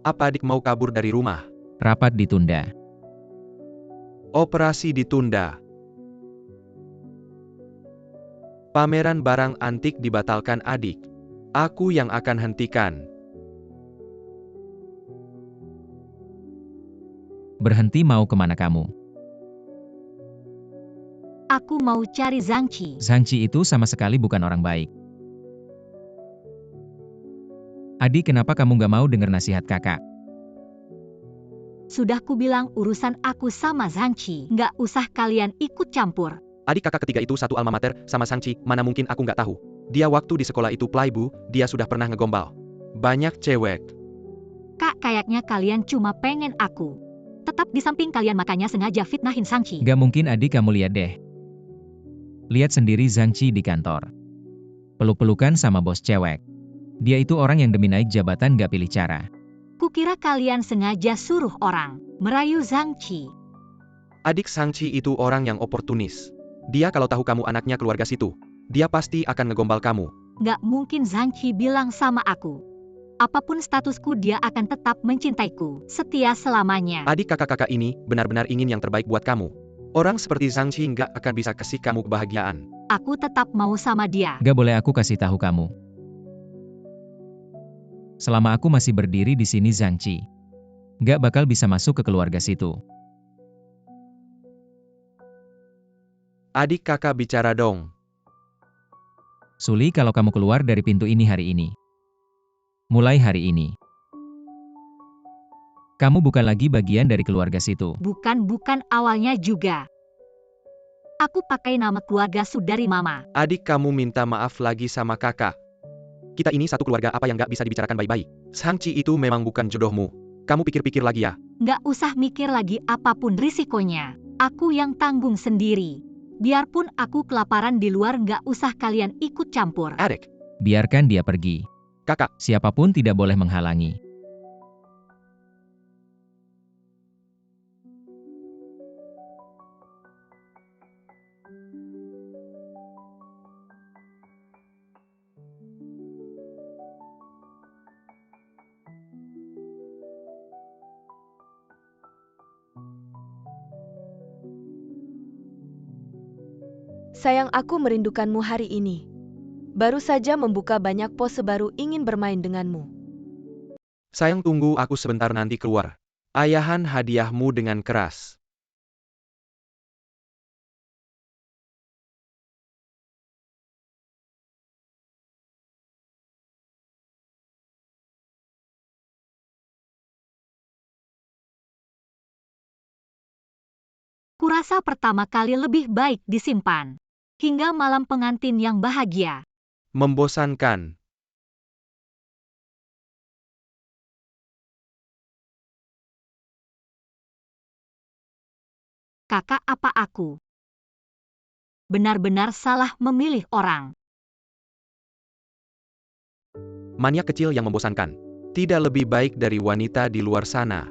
Apa adik mau kabur dari rumah? Rapat ditunda. Operasi ditunda. Pameran barang antik dibatalkan adik. Aku yang akan hentikan. Berhenti, mau kemana kamu? Aku mau cari Zhang Qi. Zhang Qi itu sama sekali bukan orang baik. Adi, kenapa kamu gak mau dengar nasihat kakak? Sudah kubilang urusan aku sama Zhang Qi. Nggak usah kalian ikut campur. Adik kakak ketiga itu satu alma mater sama Zhang Qi, mana mungkin aku nggak tahu. Dia waktu di sekolah itu playboy, dia sudah pernah ngegombal banyak cewek. Kak, kayaknya kalian cuma pengen aku tetap di samping kalian, makanya sengaja fitnahin Zhang Qi. Gak mungkin Adi, kamu lihat deh. Lihat sendiri Zhang Qi di kantor. Peluk-pelukan sama bos cewek. Dia itu orang yang demi naik jabatan gak pilih cara. Kukira kalian sengaja suruh orang merayu Zhang Qi. Adik Zhang Qi itu orang yang oportunis. Dia kalau tahu kamu anaknya keluarga situ, dia pasti akan ngegombal kamu. Nggak mungkin Zhang Qi bilang sama aku. Apapun statusku, dia akan tetap mencintaiku setia selamanya. Adik kakak-kakak ini benar-benar ingin yang terbaik buat kamu. Orang seperti Zhang Qi nggak akan bisa kasih kamu kebahagiaan. Aku tetap mau sama dia. Gak boleh, aku kasih tahu kamu. Selama aku masih berdiri di sini, Zhang Qi gak bakal bisa masuk ke keluarga situ. Adik kakak bicara dong. Suli, kalau kamu keluar dari pintu ini hari ini, mulai hari ini, kamu bukan lagi bagian dari keluarga situ. Bukan awalnya juga. Aku pakai nama keluarga saudari mama. Adik kamu minta maaf lagi sama kakak. Kita ini satu keluarga, apa yang nggak bisa dibicarakan baik-baik? Zhang Qi itu memang bukan jodohmu. Kamu pikir-pikir lagi ya. Nggak usah mikir lagi apapun risikonya. Aku yang tanggung sendiri. Biarpun aku kelaparan di luar, nggak usah kalian ikut campur. Adik, Biarkan dia pergi. kakak, Siapapun tidak boleh menghalangi. Sayang, aku merindukanmu hari ini. Baru saja membuka banyak pose baru, ingin bermain denganmu. sayang tunggu aku sebentar, nanti keluar. Ayahan hadiahmu dengan keras. Kurasa pertama kali lebih baik disimpan hingga malam pengantin yang bahagia. Membosankan. Kakak, apa aku benar-benar salah memilih orang? Maniak kecil yang membosankan. Tidak lebih baik dari wanita di luar sana.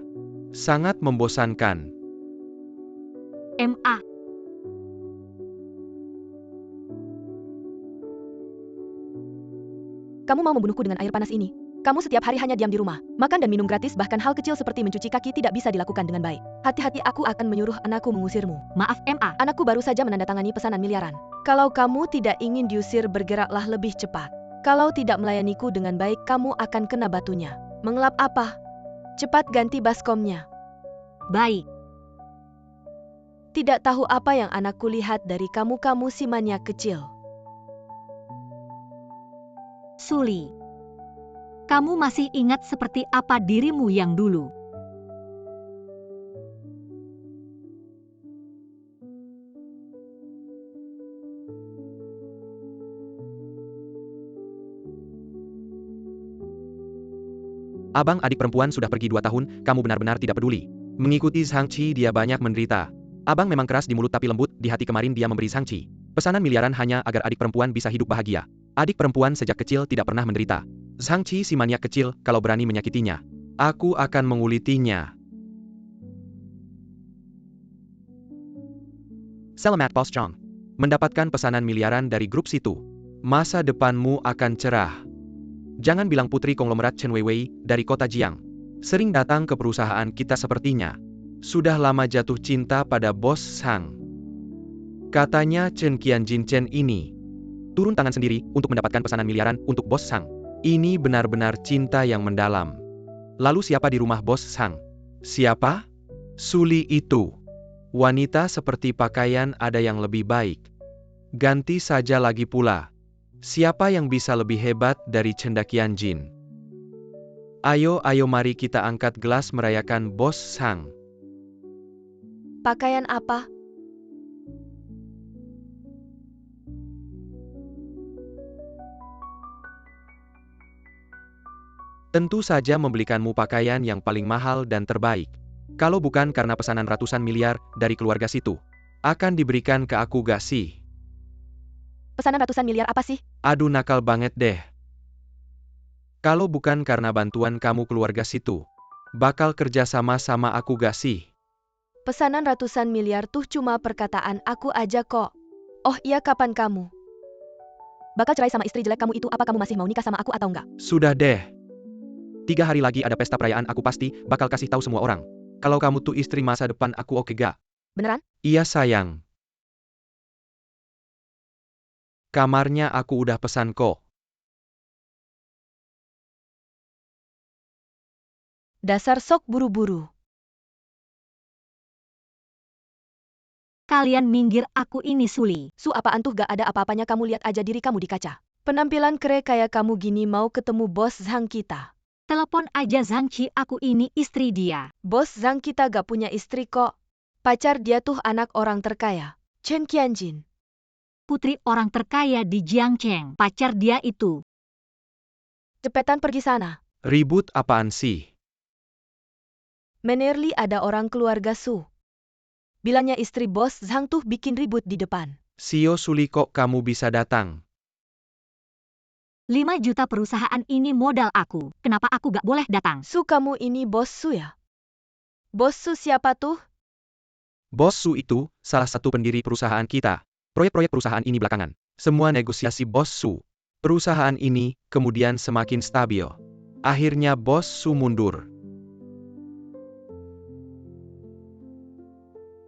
Sangat membosankan. MA. Kamu mau membunuhku dengan air panas ini? Kamu setiap hari hanya diam di rumah, makan dan minum gratis, bahkan hal kecil seperti mencuci kaki tidak bisa dilakukan dengan baik. Hati-hati, aku akan menyuruh anakku mengusirmu. Maaf MA. Anakku baru saja menandatangani pesanan miliaran. Kalau kamu tidak ingin diusir, bergeraklah lebih cepat. Kalau tidak melayaniku dengan baik, kamu akan kena batunya. Mengelap apa? Cepat ganti baskomnya. Baik. Tidak tahu apa yang anakku lihat dari kamu si maniak kecil. Suli, kamu masih ingat seperti apa dirimu yang dulu? Abang adik perempuan sudah pergi 2 tahun, kamu benar-benar tidak peduli. Mengikuti Zhang Qi, dia banyak menderita. Abang memang keras di mulut tapi lembut di hati. Kemarin dia memberi Zhang Qi pesanan miliaran hanya agar adik perempuan bisa hidup bahagia. Adik perempuan sejak kecil tidak pernah menderita. Zhang Qi si maniak kecil, kalau berani menyakitinya, aku akan mengulitinya. Selamat Bos Chong. Mendapatkan pesanan miliaran dari grup situ. Masa depanmu akan cerah. Jangan bilang putri konglomerat Chen Weiwei dari kota Jiang. Sering datang ke perusahaan kita sepertinya. Sudah lama jatuh cinta pada Bos Sang. Katanya Chen Qianjin Chen ini turun tangan sendiri untuk mendapatkan pesanan miliaran untuk Bos Sang. Ini benar-benar cinta yang mendalam. Lalu siapa di rumah Bos Sang? Siapa? Suli itu. Wanita seperti pakaian ada yang lebih baik. Ganti saja lagi pula. Siapa yang bisa lebih hebat dari Chen Qianjin? Ayo mari kita angkat gelas merayakan Bos Sang. Pakaian apa? Tentu saja membelikanmu pakaian yang paling mahal dan terbaik. Kalau bukan karena pesanan ratusan miliar dari keluarga situ, akan diberikan ke aku gak sih? Pesanan ratusan miliar apa sih? Aduh nakal banget deh. Kalau bukan karena bantuan kamu keluarga situ, bakal kerja sama aku gak sih? Pesanan ratusan miliar tuh cuma perkataan aku aja kok. Oh iya, kapan kamu bakal cerai sama istri jelek kamu itu? Apa kamu masih mau nikah sama aku atau enggak? Sudah deh. 3 hari lagi ada pesta perayaan, aku pasti bakal kasih tahu semua orang. Kalau kamu tuh istri masa depan aku, oke gak? Beneran? Iya sayang. Kamarnya aku udah pesan kok. Dasar sok buru-buru. Kalian minggir, aku ini Suli. Su, apaan tuh? Gak ada apa-apanya, kamu lihat aja diri kamu di kaca. Penampilan kere kayak kamu gini mau ketemu Bos Zhang kita. Telepon aja Zhang Qi, aku ini istri dia. Bos Zhang kita gak punya istri kok. Pacar dia tuh anak orang terkaya, Chen Qianjin. Putri orang terkaya di Jiangcheng. Pacar dia itu. Cepetan pergi sana. Ribut apaan sih? Menerli ada orang keluarga Su. Bilangnya istri Bos Zhang tuh bikin ribut di depan. Sio Suli, kok kamu bisa datang? 5 juta perusahaan ini modal aku. Kenapa aku gak boleh datang? Su, kamu ini Bos Su ya? Bos Su siapa tuh? Bos Su itu salah satu pendiri perusahaan kita. Proyek-proyek perusahaan ini belakangan. Semua negosiasi Bos Su. Perusahaan ini kemudian semakin stabil. Akhirnya Bos Su mundur.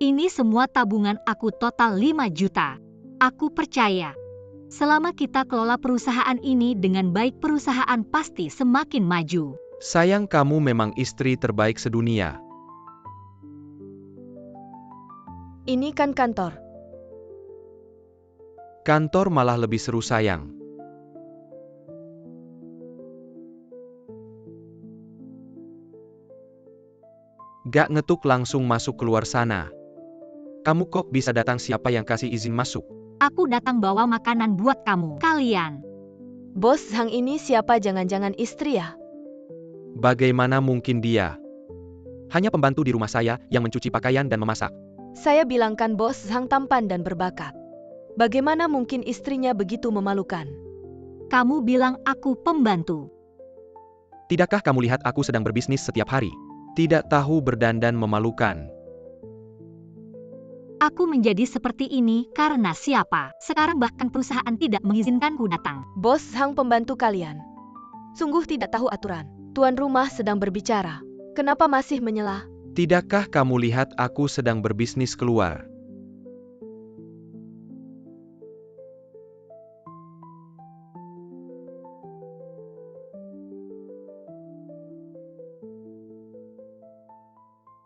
Ini semua tabungan aku total 5 juta. Aku percaya. Selama kita kelola perusahaan ini dengan baik, perusahaan pasti semakin maju. Sayang, kamu memang istri terbaik sedunia. Ini kan kantor. Kantor malah lebih seru sayang. Gak ngetuk langsung masuk keluar sana. Kamu kok bisa datang, siapa yang kasih izin masuk? Aku datang bawa makanan buat kamu. Kalian. Bos Zhang ini siapa? Jangan-jangan istri ya? Bagaimana mungkin dia? Hanya pembantu di rumah saya yang mencuci pakaian dan memasak. Saya bilang kan Bos Zhang tampan dan berbakat. Bagaimana mungkin istrinya begitu memalukan? Kamu bilang aku pembantu. Tidakkah kamu lihat aku sedang berbisnis setiap hari? Tidak tahu berdandan memalukan. Aku menjadi seperti ini karena siapa? Sekarang bahkan perusahaan tidak mengizinkanku datang. Bos Zhang pembantu kalian. Sungguh tidak tahu aturan. Tuan rumah sedang berbicara. Kenapa masih menyela? Tidakkah kamu lihat aku sedang berbisnis keluar?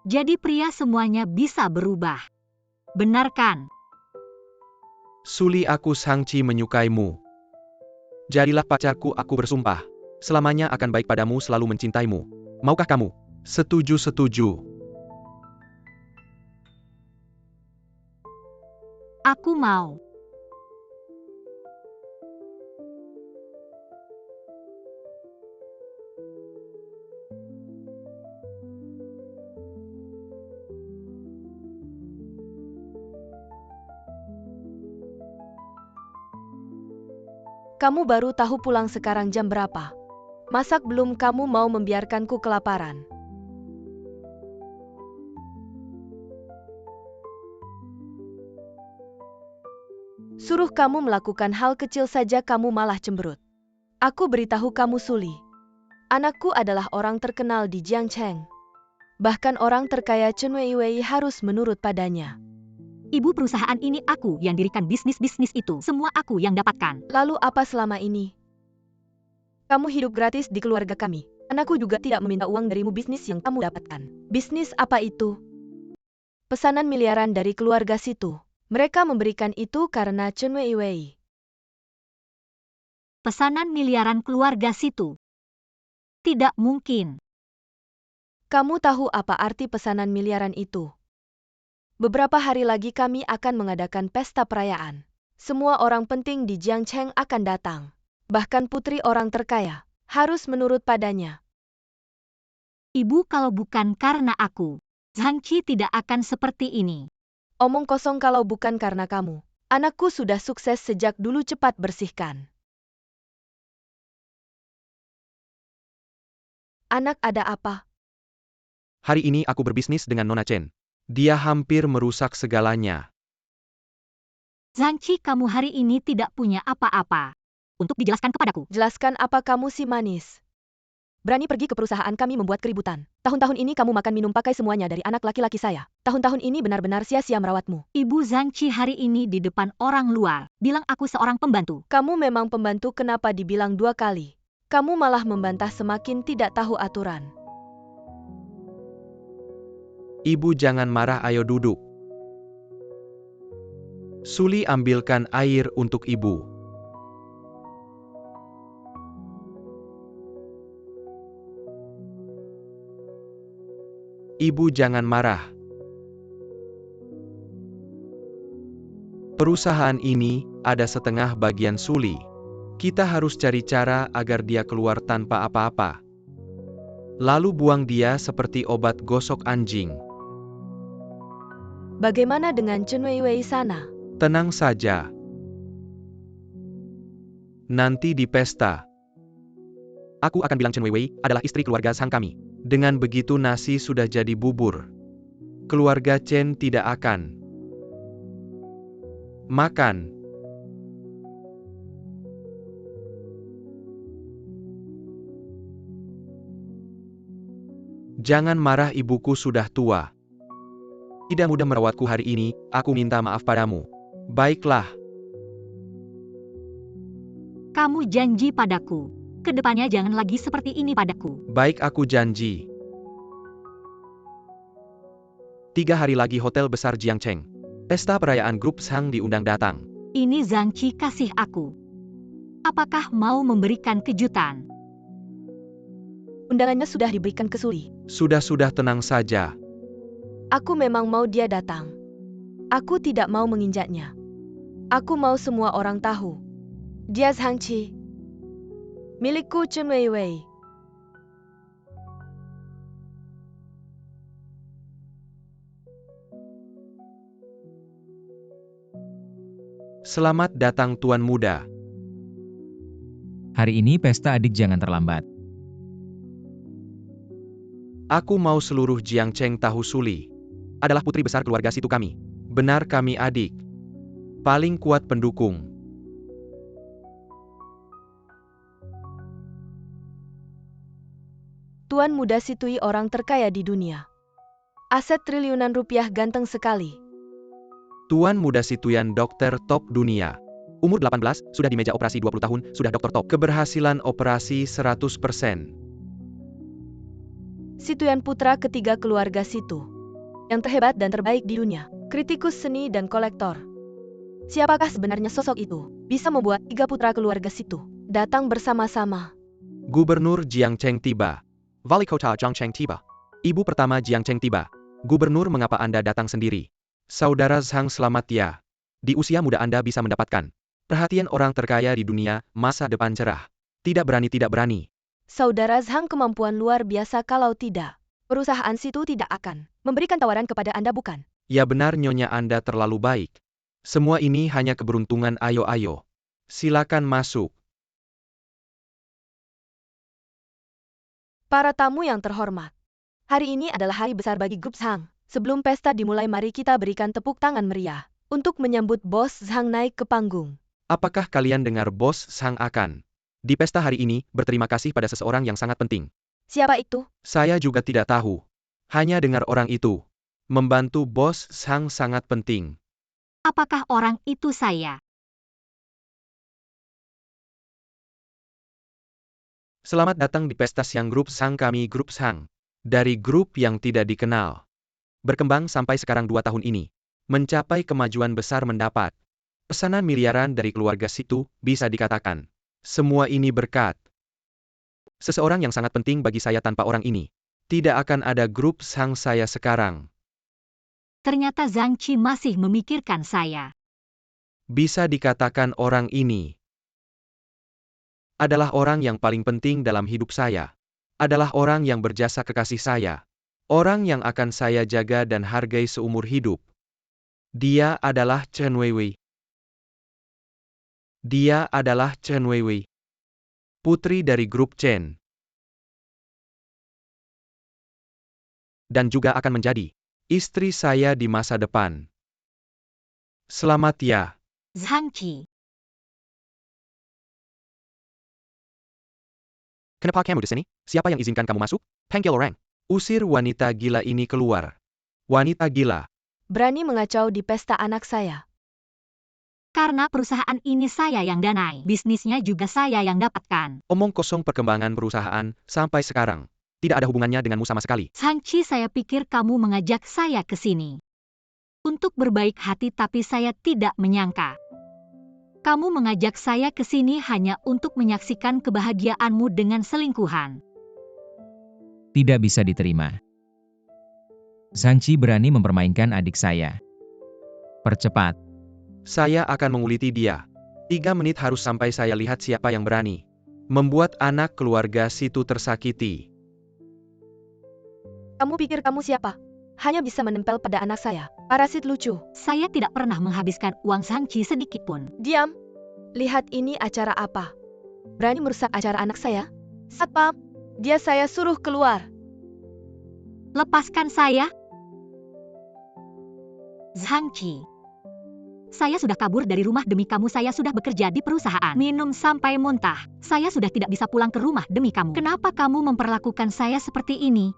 Jadi pria semuanya bisa berubah. Benar kan? Suli, aku Shang-Chi menyukaimu. Jadilah pacarku, aku bersumpah. Selamanya akan baik padamu, selalu mencintaimu. Maukah kamu? Setuju. Aku mau. Kamu baru tahu pulang sekarang jam berapa? Masak belum? Kamu mau membiarkanku kelaparan? Suruh kamu melakukan hal kecil saja kamu malah cemberut. Aku beritahu kamu Suli. Anakku adalah orang terkenal di Jiangcheng. Bahkan orang terkaya Chen Weiwei harus menurut padanya. Ibu, perusahaan ini aku yang dirikan, bisnis-bisnis itu semua aku yang dapatkan. Lalu apa selama ini? Kamu hidup gratis di keluarga kami. Anakku juga tidak meminta uang darimu bisnis yang kamu dapatkan. Bisnis apa itu? Pesanan miliaran dari keluarga situ. Mereka memberikan itu karena Chen Weiwei. Pesanan miliaran keluarga situ. Tidak mungkin. Kamu tahu apa arti pesanan miliaran itu? Beberapa hari lagi kami akan mengadakan pesta perayaan. Semua orang penting di Jiangcheng akan datang. Bahkan putri orang terkaya harus menurut padanya. Ibu, kalau bukan karena aku, Zhang Qi tidak akan seperti ini. Omong kosong kalau bukan karena kamu. Anakku sudah sukses sejak dulu, cepat bersihkan. Anak, ada apa? Hari ini aku berbisnis dengan Nona Chen. Dia hampir merusak segalanya. Zhang Qi, kamu hari ini tidak punya apa-apa. Untuk dijelaskan kepadaku. Jelaskan apa kamu si manis? Berani pergi ke perusahaan kami membuat keributan. Tahun-tahun ini kamu makan minum pakai semuanya dari anak laki-laki saya. Tahun-tahun ini benar-benar sia-sia merawatmu. Ibu, Zhang Qi hari ini di depan orang luar bilang aku seorang pembantu. Kamu memang pembantu, kenapa dibilang 2 kali? Kamu malah membantah, semakin tidak tahu aturan. Ibu jangan marah, ayo duduk. Suli, ambilkan air untuk ibu. Ibu jangan marah. Perusahaan ini ada setengah bagian Suli. Kita harus cari cara agar dia keluar tanpa apa-apa. Lalu buang dia seperti obat gosok anjing. Bagaimana dengan Chen Weiwei sana? Tenang saja. Nanti di pesta, aku akan bilang Chen Weiwei adalah istri keluarga Zhang kami. Dengan begitu nasi sudah jadi bubur. Keluarga Chen tidak akan makan. Jangan marah, ibuku sudah tua. Tidak mudah merawatku hari ini, aku minta maaf padamu. Baiklah. Kamu janji padaku. Kedepannya jangan lagi seperti ini padaku. Baik, aku janji. 3 hari lagi Hotel Besar Jiangcheng. Pesta perayaan grup Zhang diundang datang. Ini Zhang Qi kasih aku. Apakah mau memberikan kejutan? Undangannya sudah diberikan ke Suli. Sudah tenang saja. Aku memang mau dia datang. Aku tidak mau menginjaknya. Aku mau semua orang tahu. Dia Zhang Qi, milikku Chen Weiwei. Selamat datang Tuan Muda. Hari ini pesta adik jangan terlambat. Aku mau seluruh Jiangcheng tahu Suli adalah putri besar keluarga situ kami. Benar, kami adik paling kuat pendukung. Tuan Muda Situi orang terkaya di dunia. Aset triliunan rupiah, ganteng sekali. Tuan Muda Situyan dokter top dunia. Umur 18, sudah di meja operasi 20 tahun, sudah dokter top. Keberhasilan operasi 100%. Situyan putra ketiga keluarga Situ. Yang terhebat dan terbaik di dunia. Kritikus seni dan kolektor. Siapakah sebenarnya sosok itu? Bisa membuat 3 putra keluarga Situ datang bersama-sama. Gubernur Jiangcheng tiba. Wali kota Jiangcheng tiba. Ibu pertama Jiangcheng tiba. Gubernur, mengapa Anda datang sendiri? Saudara Zhang, selamat ya. Di usia muda Anda bisa mendapatkan perhatian orang terkaya di dunia, masa depan cerah. Tidak berani. Saudara Zhang kemampuan luar biasa, kalau tidak, perusahaan Situ tidak akan memberikan tawaran kepada Anda, bukan? Ya benar, Nyonya, Anda terlalu baik. Semua ini hanya keberuntungan, ayo. Silakan masuk. Para tamu yang terhormat. Hari ini adalah hari besar bagi grup Zhang. Sebelum pesta dimulai, mari kita berikan tepuk tangan meriah untuk menyambut Bos Zhang naik ke panggung. Apakah kalian dengar Bos Zhang akan Di pesta hari ini, berterima kasih pada seseorang yang sangat penting. Siapa itu? Saya juga tidak tahu. Hanya dengar orang itu. Membantu bos Sang sangat penting. Apakah orang itu saya? Selamat datang di pesta siang grup Sang, kami grup Sang. Dari grup yang tidak dikenal. Berkembang sampai sekarang 2 tahun ini. Mencapai kemajuan besar mendapat pesanan miliaran dari keluarga situ, bisa dikatakan. Semua ini berkat seseorang yang sangat penting bagi saya. Tanpa orang ini, tidak akan ada grup Sang saya sekarang. Ternyata Zhang Qi masih memikirkan saya. Bisa dikatakan orang ini adalah orang yang paling penting dalam hidup saya. Adalah orang yang berjasa kekasih saya. Orang yang akan saya jaga dan hargai seumur hidup. Dia adalah Chen Weiwei. Dia adalah Chen Weiwei. Putri dari grup Chen. Dan juga akan menjadi istri saya di masa depan. Selamat ya. Zhang Qi. Kenapa kamu di sini? Siapa yang izinkan kamu masuk? Panggil orang. Usir wanita gila ini keluar. Wanita gila. Berani mengacau di pesta anak saya. Karena perusahaan ini saya yang danai, bisnisnya juga saya yang dapatkan. Omong kosong perkembangan perusahaan sampai sekarang. Tidak ada hubungannya denganmu sama sekali. Zhang Qi, saya pikir kamu mengajak saya ke sini untuk berbaik hati, tapi saya tidak menyangka kamu mengajak saya ke sini hanya untuk menyaksikan kebahagiaanmu dengan selingkuhan. Tidak bisa diterima. Zhang Qi berani mempermainkan adik saya. Percepat. Saya akan menguliti dia. 3 menit harus sampai saya lihat siapa yang berani membuat anak keluarga situ tersakiti. Kamu pikir kamu siapa? Hanya bisa menempel pada anak saya. Parasit lucu. Saya tidak pernah menghabiskan uang Zhang Qi sedikit pun. Diam. Lihat ini acara apa. Berani merusak acara anak saya? Satpam, dia saya suruh keluar. Lepaskan saya. Zhang Qi. Saya sudah kabur dari rumah demi kamu. Saya sudah bekerja di perusahaan. Minum sampai muntah. Saya sudah tidak bisa pulang ke rumah demi kamu. Kenapa kamu memperlakukan saya seperti ini?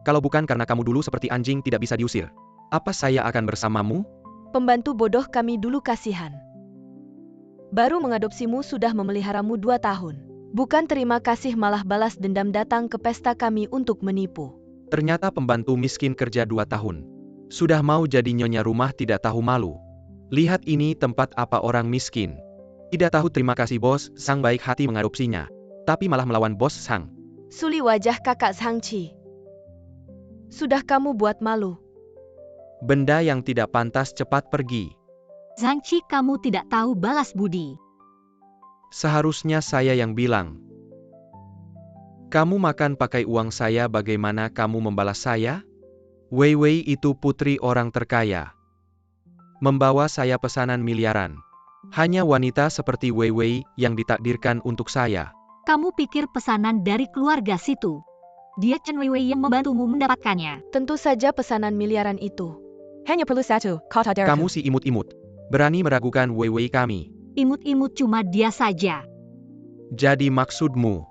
Kalau bukan karena kamu dulu seperti anjing tidak bisa diusir, apa saya akan bersamamu? Pembantu bodoh kami dulu kasihan. Baru mengadopsimu sudah memeliharamu 2 tahun. Bukan terima kasih malah balas dendam datang ke pesta kami untuk menipu. Ternyata pembantu miskin kerja 2 tahun. Sudah mau jadi nyonya rumah tidak tahu malu. Lihat ini tempat apa orang miskin. Tidak tahu terima kasih bos Sang baik hati mengadopsinya. Tapi malah melawan bos Sang. Suli wajah kakak Zhang Qi. Sudah kamu buat malu. Benda yang tidak pantas cepat pergi. Zhang Qi, kamu tidak tahu balas budi. Seharusnya saya yang bilang. Kamu makan pakai uang saya, bagaimana kamu membalas saya? Weiwei itu putri orang terkaya. Membawa saya pesanan miliaran. Hanya wanita seperti Weiwei yang ditakdirkan untuk saya. Kamu pikir pesanan dari keluarga situ? Dia Chen Weiwei yang membantumu mendapatkannya. Tentu saja pesanan miliaran itu. Hanya perlu satu kata dari Kamu si imut-imut. Berani meragukan Weiwei kami. Imut-imut cuma dia saja. Jadi maksudmu,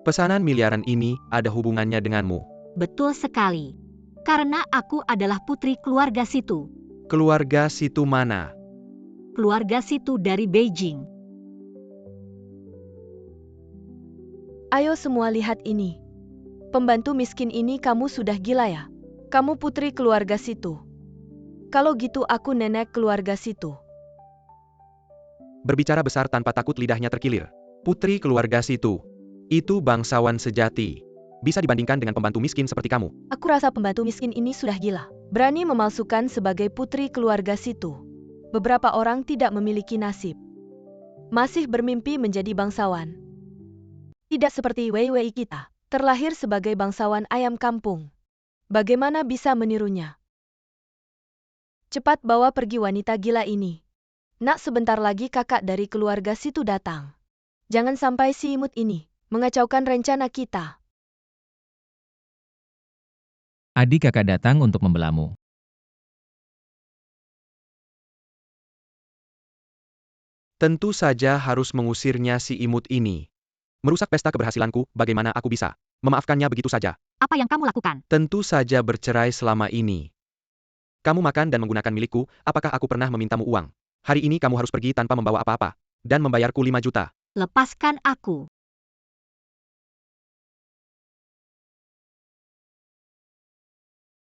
pesanan miliaran ini ada hubungannya denganmu? Betul sekali. Karena aku adalah putri keluarga situ. Keluarga situ mana? Keluarga situ dari Beijing. Ayo semua lihat ini. Pembantu miskin ini kamu sudah gila ya? Kamu putri keluarga situ. Kalau gitu aku nenek keluarga situ. Berbicara besar tanpa takut lidahnya terkilir. Putri keluarga situ. Itu bangsawan sejati. Bisa dibandingkan dengan pembantu miskin seperti kamu. Aku rasa pembantu miskin ini sudah gila. Berani memalsukan sebagai putri keluarga situ. Beberapa orang tidak memiliki nasib. Masih bermimpi menjadi bangsawan. Tidak seperti Weiwei kita. Terlahir sebagai bangsawan ayam kampung. Bagaimana bisa menirunya? Cepat bawa pergi wanita gila ini. Nak, sebentar lagi kakak dari keluarga situ datang. Jangan sampai si imut ini mengacaukan rencana kita. Adik kakak datang untuk membelamu. Tentu saja harus mengusirnya si imut ini. Merusak pesta keberhasilanku, bagaimana aku bisa memaafkannya begitu saja? Apa yang kamu lakukan? Tentu saja bercerai selama ini. Kamu makan dan menggunakan milikku, apakah aku pernah memintamu uang? Hari ini kamu harus pergi tanpa membawa apa-apa. Dan membayarku 5 juta. Lepaskan aku.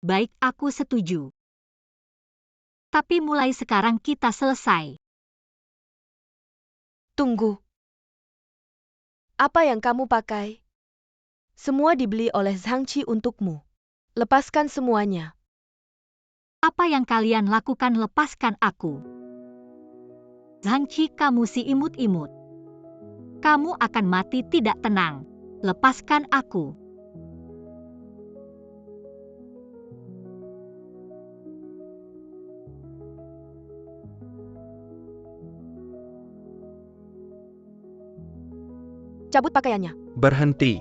Baik, aku setuju. Tapi mulai sekarang kita selesai. Tunggu. Apa yang kamu pakai? Semua dibeli oleh Zhang Qi untukmu. Lepaskan semuanya. Apa yang kalian lakukan, lepaskan aku. Zhang Qi, kamu si imut-imut. Kamu akan mati tidak tenang. Lepaskan aku. Cabut pakaiannya. Berhenti.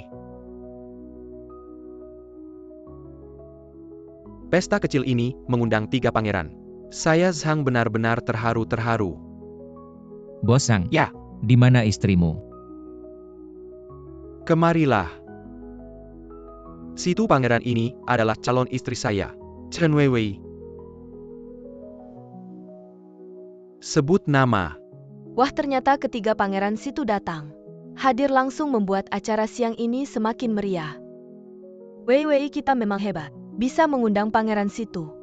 Pesta kecil ini mengundang 3 pangeran. Saya Zhang benar-benar terharu-terharu. Bos Zhang. Ya. Di mana istrimu? Kemarilah. Situ pangeran ini adalah calon istri saya, Chen Weiwei. Sebut nama. Wah, ternyata ketiga pangeran situ datang. Hadir langsung membuat acara siang ini semakin meriah. Wei Wei, kita memang hebat. Bisa mengundang pangeran situ.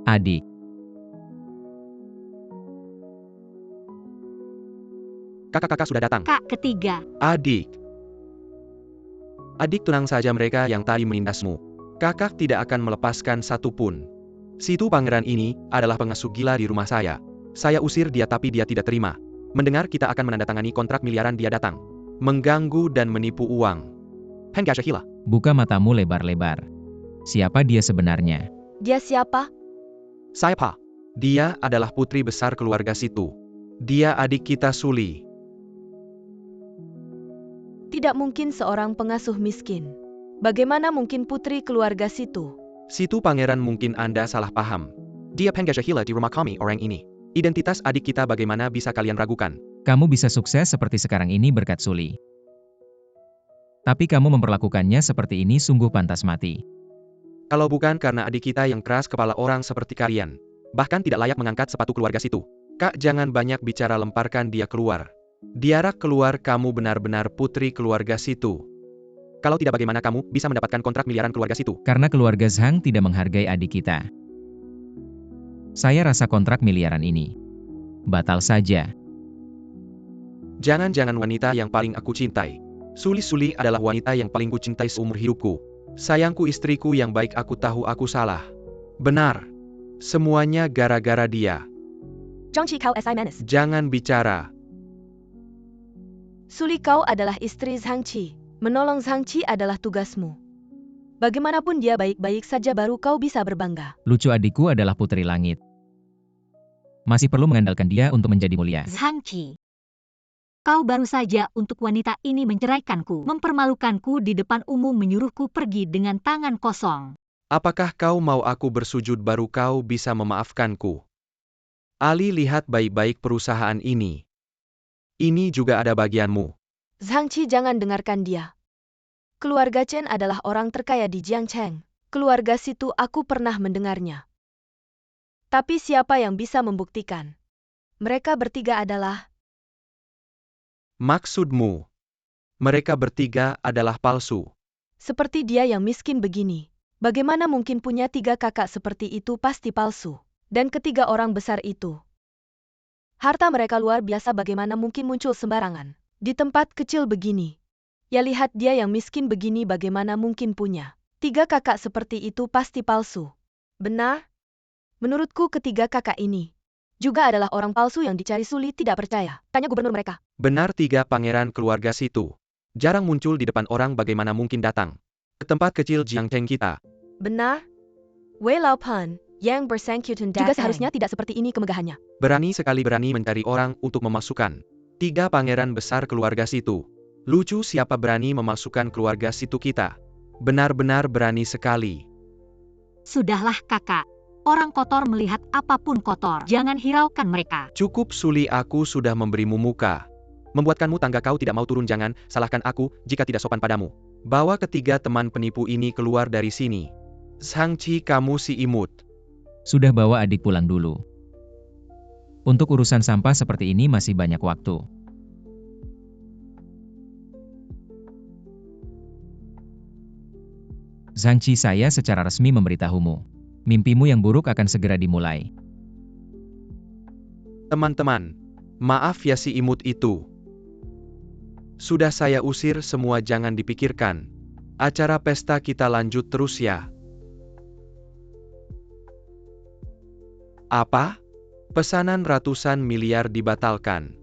Adik. Kakak-kakak sudah datang. Kak ketiga. Adik. Adik, tenang saja, mereka yang tadi menindasmu. Kakak tidak akan melepaskan satupun. Situ pangeran ini adalah pengasuh gila di rumah saya. Saya usir dia tapi dia tidak terima. Mendengar kita akan menandatangani kontrak miliaran, dia datang. Mengganggu dan menipu uang. Heng Gashahila. Buka matamu lebar-lebar. Siapa dia sebenarnya? Dia siapa? Siapa? Dia adalah putri besar keluarga situ. Dia adik kita Suli. Tidak mungkin seorang pengasuh miskin. Bagaimana mungkin putri keluarga situ? Situ pangeran, mungkin Anda salah paham. Dia Heng Gashahila di rumah kami orang ini. Identitas adik kita bagaimana bisa kalian ragukan? Kamu bisa sukses seperti sekarang ini berkat Suli. Tapi kamu memperlakukannya seperti ini sungguh pantas mati. Kalau bukan karena adik kita yang keras kepala, orang seperti kalian bahkan tidak layak mengangkat sepatu keluarga situ. Kak, jangan banyak bicara, lemparkan dia keluar. Diarak keluar, kamu benar-benar putri keluarga situ. Kalau tidak, bagaimana kamu bisa mendapatkan kontrak miliaran keluarga situ? Karena keluarga Zhang tidak menghargai adik kita. Saya rasa kontrak miliaran ini batal saja. Jangan-jangan wanita yang paling aku cintai. Suli adalah wanita yang paling ku cintai seumur hidupku. Sayangku, istriku yang baik, aku tahu aku salah. Benar. Semuanya gara-gara dia. Zhang Qi, kau si manis. Jangan bicara. Suli, kau adalah istri Zhang Qi. Menolong Zhang Qi adalah tugasmu. Bagaimanapun dia baik-baik saja, baru kau bisa berbangga. Lucu, adikku adalah putri langit. Masih perlu mengandalkan dia untuk menjadi mulia. Zhang Qi. Kau baru saja untuk wanita ini menceraikanku, mempermalukanku di depan umum, menyuruhku pergi dengan tangan kosong. Apakah kau mau aku bersujud baru kau bisa memaafkanku? Ali, lihat baik-baik perusahaan ini. Ini juga ada bagianmu. Zhang Qi, jangan dengarkan dia. Keluarga Chen adalah orang terkaya di Jiangcheng. Keluarga situ aku pernah mendengarnya. Tapi siapa yang bisa membuktikan? Mereka bertiga adalah... Maksudmu, mereka bertiga adalah palsu. Seperti dia yang miskin begini. Bagaimana mungkin punya 3 kakak seperti itu? Pasti palsu. Dan ketiga orang besar itu. Harta mereka luar biasa, bagaimana mungkin muncul sembarangan di tempat kecil begini? Ya, lihat dia yang miskin begini, bagaimana mungkin punya 3 kakak seperti itu? Pasti palsu. Benar? Menurutku ketiga kakak ini juga adalah orang palsu yang dicari Suli. Tidak percaya? Tanya gubernur mereka. Benar, 3 pangeran keluarga situ. Jarang muncul di depan orang, bagaimana mungkin datang ke tempat kecil Jiangcheng kita? Benar? Wei Laopan, yang bersangkutan juga seharusnya tidak seperti ini kemegahannya. Berani sekali, berani mencari orang untuk memasukkan 3 pangeran besar keluarga situ. Lucu, siapa berani memasukkan keluarga situ kita? Benar-benar berani sekali. Sudahlah kakak. Orang kotor melihat apapun kotor. Jangan hiraukan mereka. Cukup Suli, aku sudah memberimu muka. Membuatkanmu tangga, kau tidak mau turun. Jangan salahkan aku jika tidak sopan padamu. Bawa ketiga teman penipu ini keluar dari sini. Zhangqi, kamu si imut. Sudah, bawa adik pulang dulu. Untuk urusan sampah seperti ini masih banyak waktu. Zhangqi, saya secara resmi memberitahumu. Mimpimu yang buruk akan segera dimulai. Teman-teman, maaf ya si imut itu. Sudah saya usir semua, jangan dipikirkan. Acara pesta kita lanjut terus ya. Apa? Pesanan ratusan miliar dibatalkan.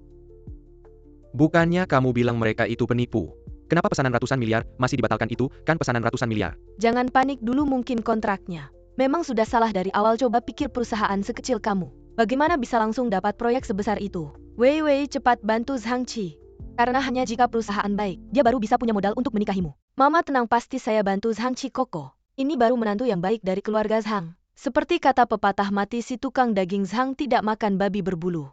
Bukannya kamu bilang mereka itu penipu? Kenapa pesanan ratusan miliar masih dibatalkan? Itu kan pesanan ratusan miliar. Jangan panik dulu, mungkin kontraknya memang sudah salah dari awal. Coba pikir perusahaan sekecil kamu, bagaimana bisa langsung dapat proyek sebesar itu? Wei, cepat bantu Zhangqi. Karena hanya jika perusahaan baik, dia baru bisa punya modal untuk menikahimu. Mama tenang, pasti saya bantu Zhangqi Koko. Ini baru menantu yang baik dari keluarga Zhang. Seperti kata pepatah mati si tukang daging, Zhang tidak makan babi berbulu.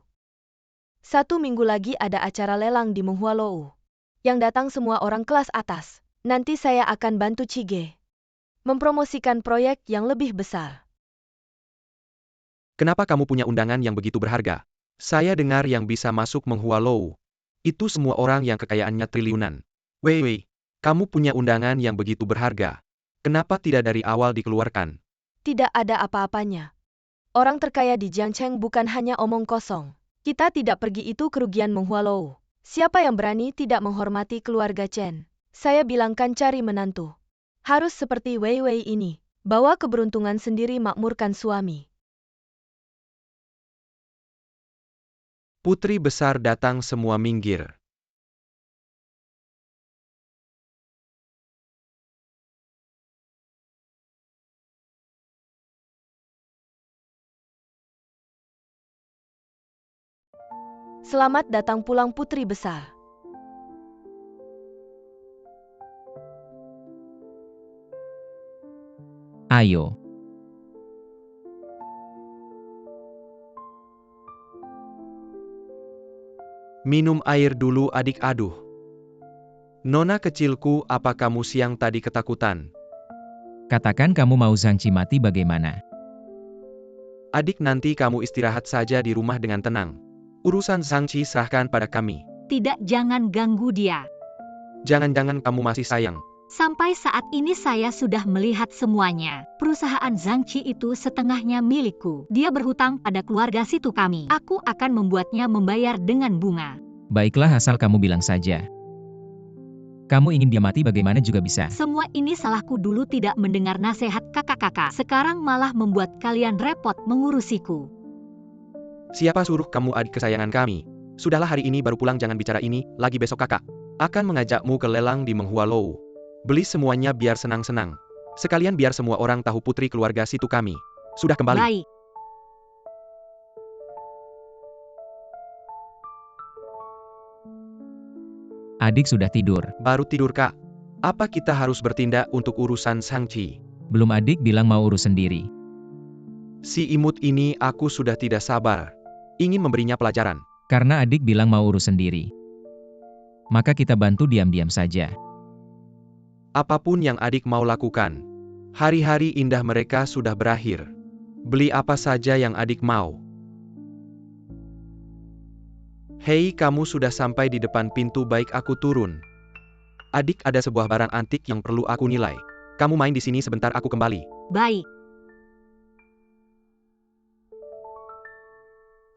1 minggu lagi ada acara lelang di Menghualou. Yang datang semua orang kelas atas. Nanti saya akan bantu Chige mempromosikan proyek yang lebih besar. Kenapa kamu punya undangan yang begitu berharga? Saya dengar yang bisa masuk Menghualou itu semua orang yang kekayaannya triliunan. Wei, kamu punya undangan yang begitu berharga. Kenapa tidak dari awal dikeluarkan? Tidak ada apa-apanya. Orang terkaya di Jiangcheng bukan hanya omong kosong. Kita tidak pergi, itu kerugian Menghualou. Siapa yang berani tidak menghormati keluarga Chen? Saya bilangkan cari menantu. Harus seperti Wei ini. Bawa keberuntungan sendiri, makmurkan suami. Putri besar datang, semua minggir. Selamat datang pulang putri besar. Ayo. Minum air dulu adik. Aduh. Nona kecilku, apa kamu siang tadi ketakutan? Katakan kamu mau Zhangqi mati bagaimana? Adik, nanti kamu istirahat saja di rumah dengan tenang. Urusan Zhangqi serahkan pada kami. Tidak, jangan ganggu dia. Jangan-jangan kamu masih sayang. Sampai saat ini saya sudah melihat semuanya. Perusahaan Zhangqi itu setengahnya milikku. Dia berhutang pada keluarga situ kami. Aku akan membuatnya membayar dengan bunga. Baiklah, asal kamu bilang saja. Kamu ingin dia mati bagaimana juga bisa. Semua ini salahku dulu tidak mendengar nasihat kakak-kakak. Sekarang malah membuat kalian repot mengurusiku. Siapa suruh kamu adik kesayangan kami? Sudahlah, hari ini baru pulang, jangan bicara ini lagi. Besok kakak akan mengajakmu ke lelang di Menghualou. Beli semuanya biar senang-senang. Sekalian biar semua orang tahu putri keluarga situ kami sudah kembali. Baik. Adik sudah tidur. Baru tidur kak. Apa kita harus bertindak untuk urusan Zhangqi? Belum, adik bilang mau urus sendiri. Si imut ini, aku sudah tidak sabar. Ingin memberinya pelajaran. Karena adik bilang mau urus sendiri, maka kita bantu diam-diam saja. Apapun yang adik mau lakukan. Hari-hari indah mereka sudah berakhir. Beli apa saja yang adik mau. Hei, kamu sudah sampai di depan pintu, baik aku turun. Adik, ada sebuah barang antik yang perlu aku nilai. Kamu main di sini sebentar, aku kembali. Baik.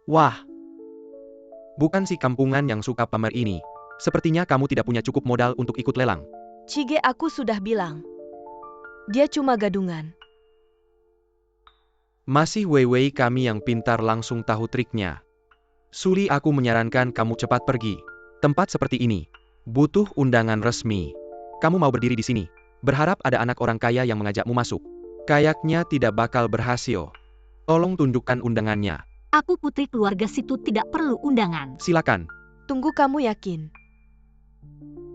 Wah. Bukan si kampungan yang suka pamer ini. Sepertinya kamu tidak punya cukup modal untuk ikut lelang. Chige, aku sudah bilang. Dia cuma gadungan. Masih Wei kami yang pintar langsung tahu triknya. Suli, aku menyarankan kamu cepat pergi. Tempat seperti ini butuh undangan resmi. Kamu mau berdiri di sini, berharap ada anak orang kaya yang mengajakmu masuk. Kayaknya tidak bakal berhasil. Tolong tunjukkan undangannya. Aku putri keluarga situ, tidak perlu undangan. Silakan. Tunggu, kamu yakin?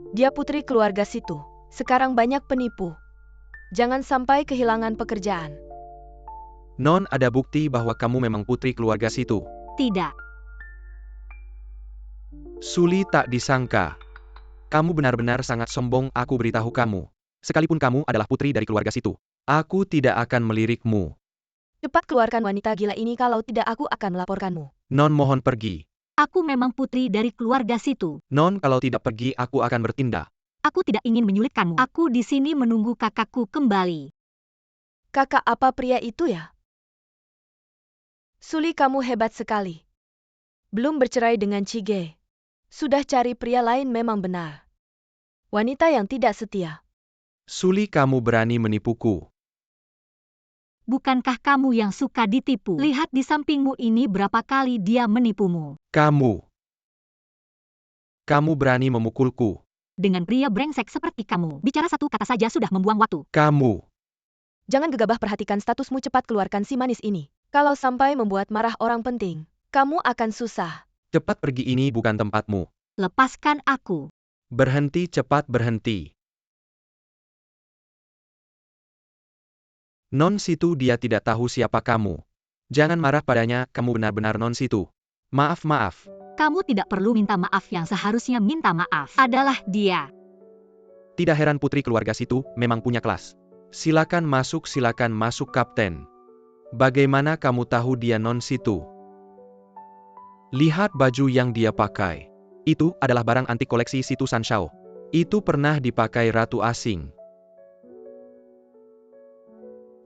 Dia putri keluarga situ. Sekarang banyak penipu. Jangan sampai kehilangan pekerjaan. Non, ada bukti bahwa kamu memang putri keluarga situ. Tidak. Suli, tak disangka. Kamu benar-benar sangat sombong, aku beritahu kamu. Sekalipun kamu adalah putri dari keluarga situ, aku tidak akan melirikmu. Cepat keluarkan wanita gila ini, kalau tidak aku akan melaporkanmu. Non, mohon pergi. Aku memang putri dari keluarga situ. Non, kalau tidak pergi aku akan bertindak. Aku tidak ingin menyulitkanmu. Aku di sini menunggu kakakku kembali. Kakak apa pria itu ya? Suli, kamu hebat sekali. Belum bercerai dengan Chige. Sudah cari pria lain, memang benar. Wanita yang tidak setia. Suli, kamu berani menipuku. Bukankah kamu yang suka ditipu? Lihat di sampingmu ini berapa kali dia menipumu. Kamu berani memukulku. Dengan pria brengsek seperti kamu, bicara satu kata saja sudah membuang waktu. Jangan gegabah, perhatikan statusmu, cepat keluarkan si manis ini. Kalau sampai membuat marah orang penting, kamu akan susah. Cepat pergi, ini bukan tempatmu. Lepaskan aku. Berhenti, cepat berhenti. Non situ, dia tidak tahu siapa kamu. Jangan marah padanya, kamu benar-benar non situ. Maaf. Kamu tidak perlu minta maaf, yang seharusnya minta maaf adalah dia. Tidak heran putri keluarga situ memang punya kelas. Silakan masuk, kapten. Bagaimana kamu tahu dia non situ? Lihat baju yang dia pakai. Itu adalah barang antik koleksi situ Sanshao. Itu pernah dipakai ratu asing.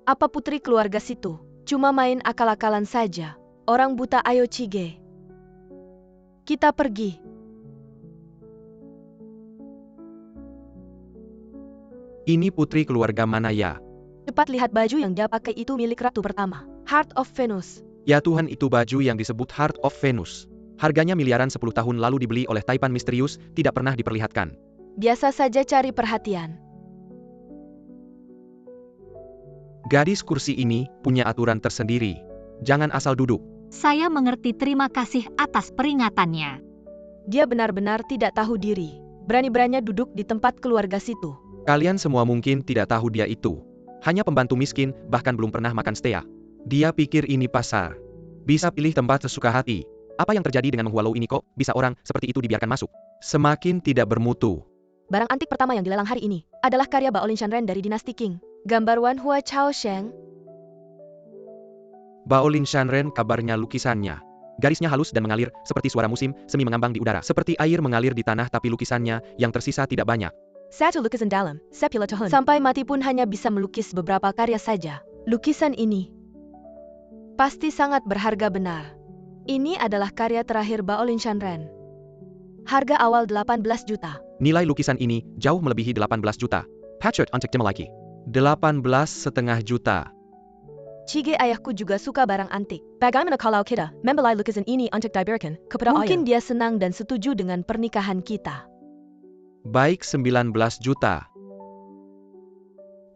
Apa putri keluarga situ? Cuma main akal-akalan saja. Orang buta, ayo Chige. Kita pergi. Ini putri keluarga mana ya? Cepat lihat, baju yang dia pakai itu milik ratu pertama, Heart of Venus. Ya Tuhan, itu baju yang disebut Heart of Venus. Harganya miliaran, 10 tahun lalu dibeli oleh Taipan misterius, tidak pernah diperlihatkan. Biasa saja cari perhatian. Gadis kursi ini punya aturan tersendiri. Jangan asal duduk. Saya mengerti, terima kasih atas peringatannya. Dia benar-benar tidak tahu diri. Berani-beraninya duduk di tempat keluarga situ. Kalian semua mungkin tidak tahu dia itu. Hanya pembantu miskin, bahkan belum pernah makan steak. Dia pikir ini pasar. Bisa pilih tempat sesuka hati. Apa yang terjadi dengan menghualau ini, kok bisa orang seperti itu dibiarkan masuk? Semakin tidak bermutu. Barang antik pertama yang dilelang hari ini adalah karya Baolin Shanren dari dinasti Qing. Gambar Wan Hua Chao Sheng. Baolin Shanren, kabarnya lukisannya. Garisnya halus dan mengalir, seperti suara musim, semi mengambang di udara. Seperti air mengalir di tanah, tapi lukisannya, yang tersisa tidak banyak. Satu lukisan dalam, sepila tahun. Sampai mati pun hanya bisa melukis beberapa karya saja. Lukisan ini pasti sangat berharga benar. Ini adalah karya terakhir Baolin Shanren. Harga awal 18 juta. Nilai lukisan ini jauh melebihi 18 juta. Patchwork untuk lagi. 18,5 juta. Chige, ayahku juga suka barang antik. Bagaimana kalau kita membeli lukisan ini untuk diberikan kepada ayah? Mungkin dia senang dan setuju dengan pernikahan kita. Baik, 19 juta.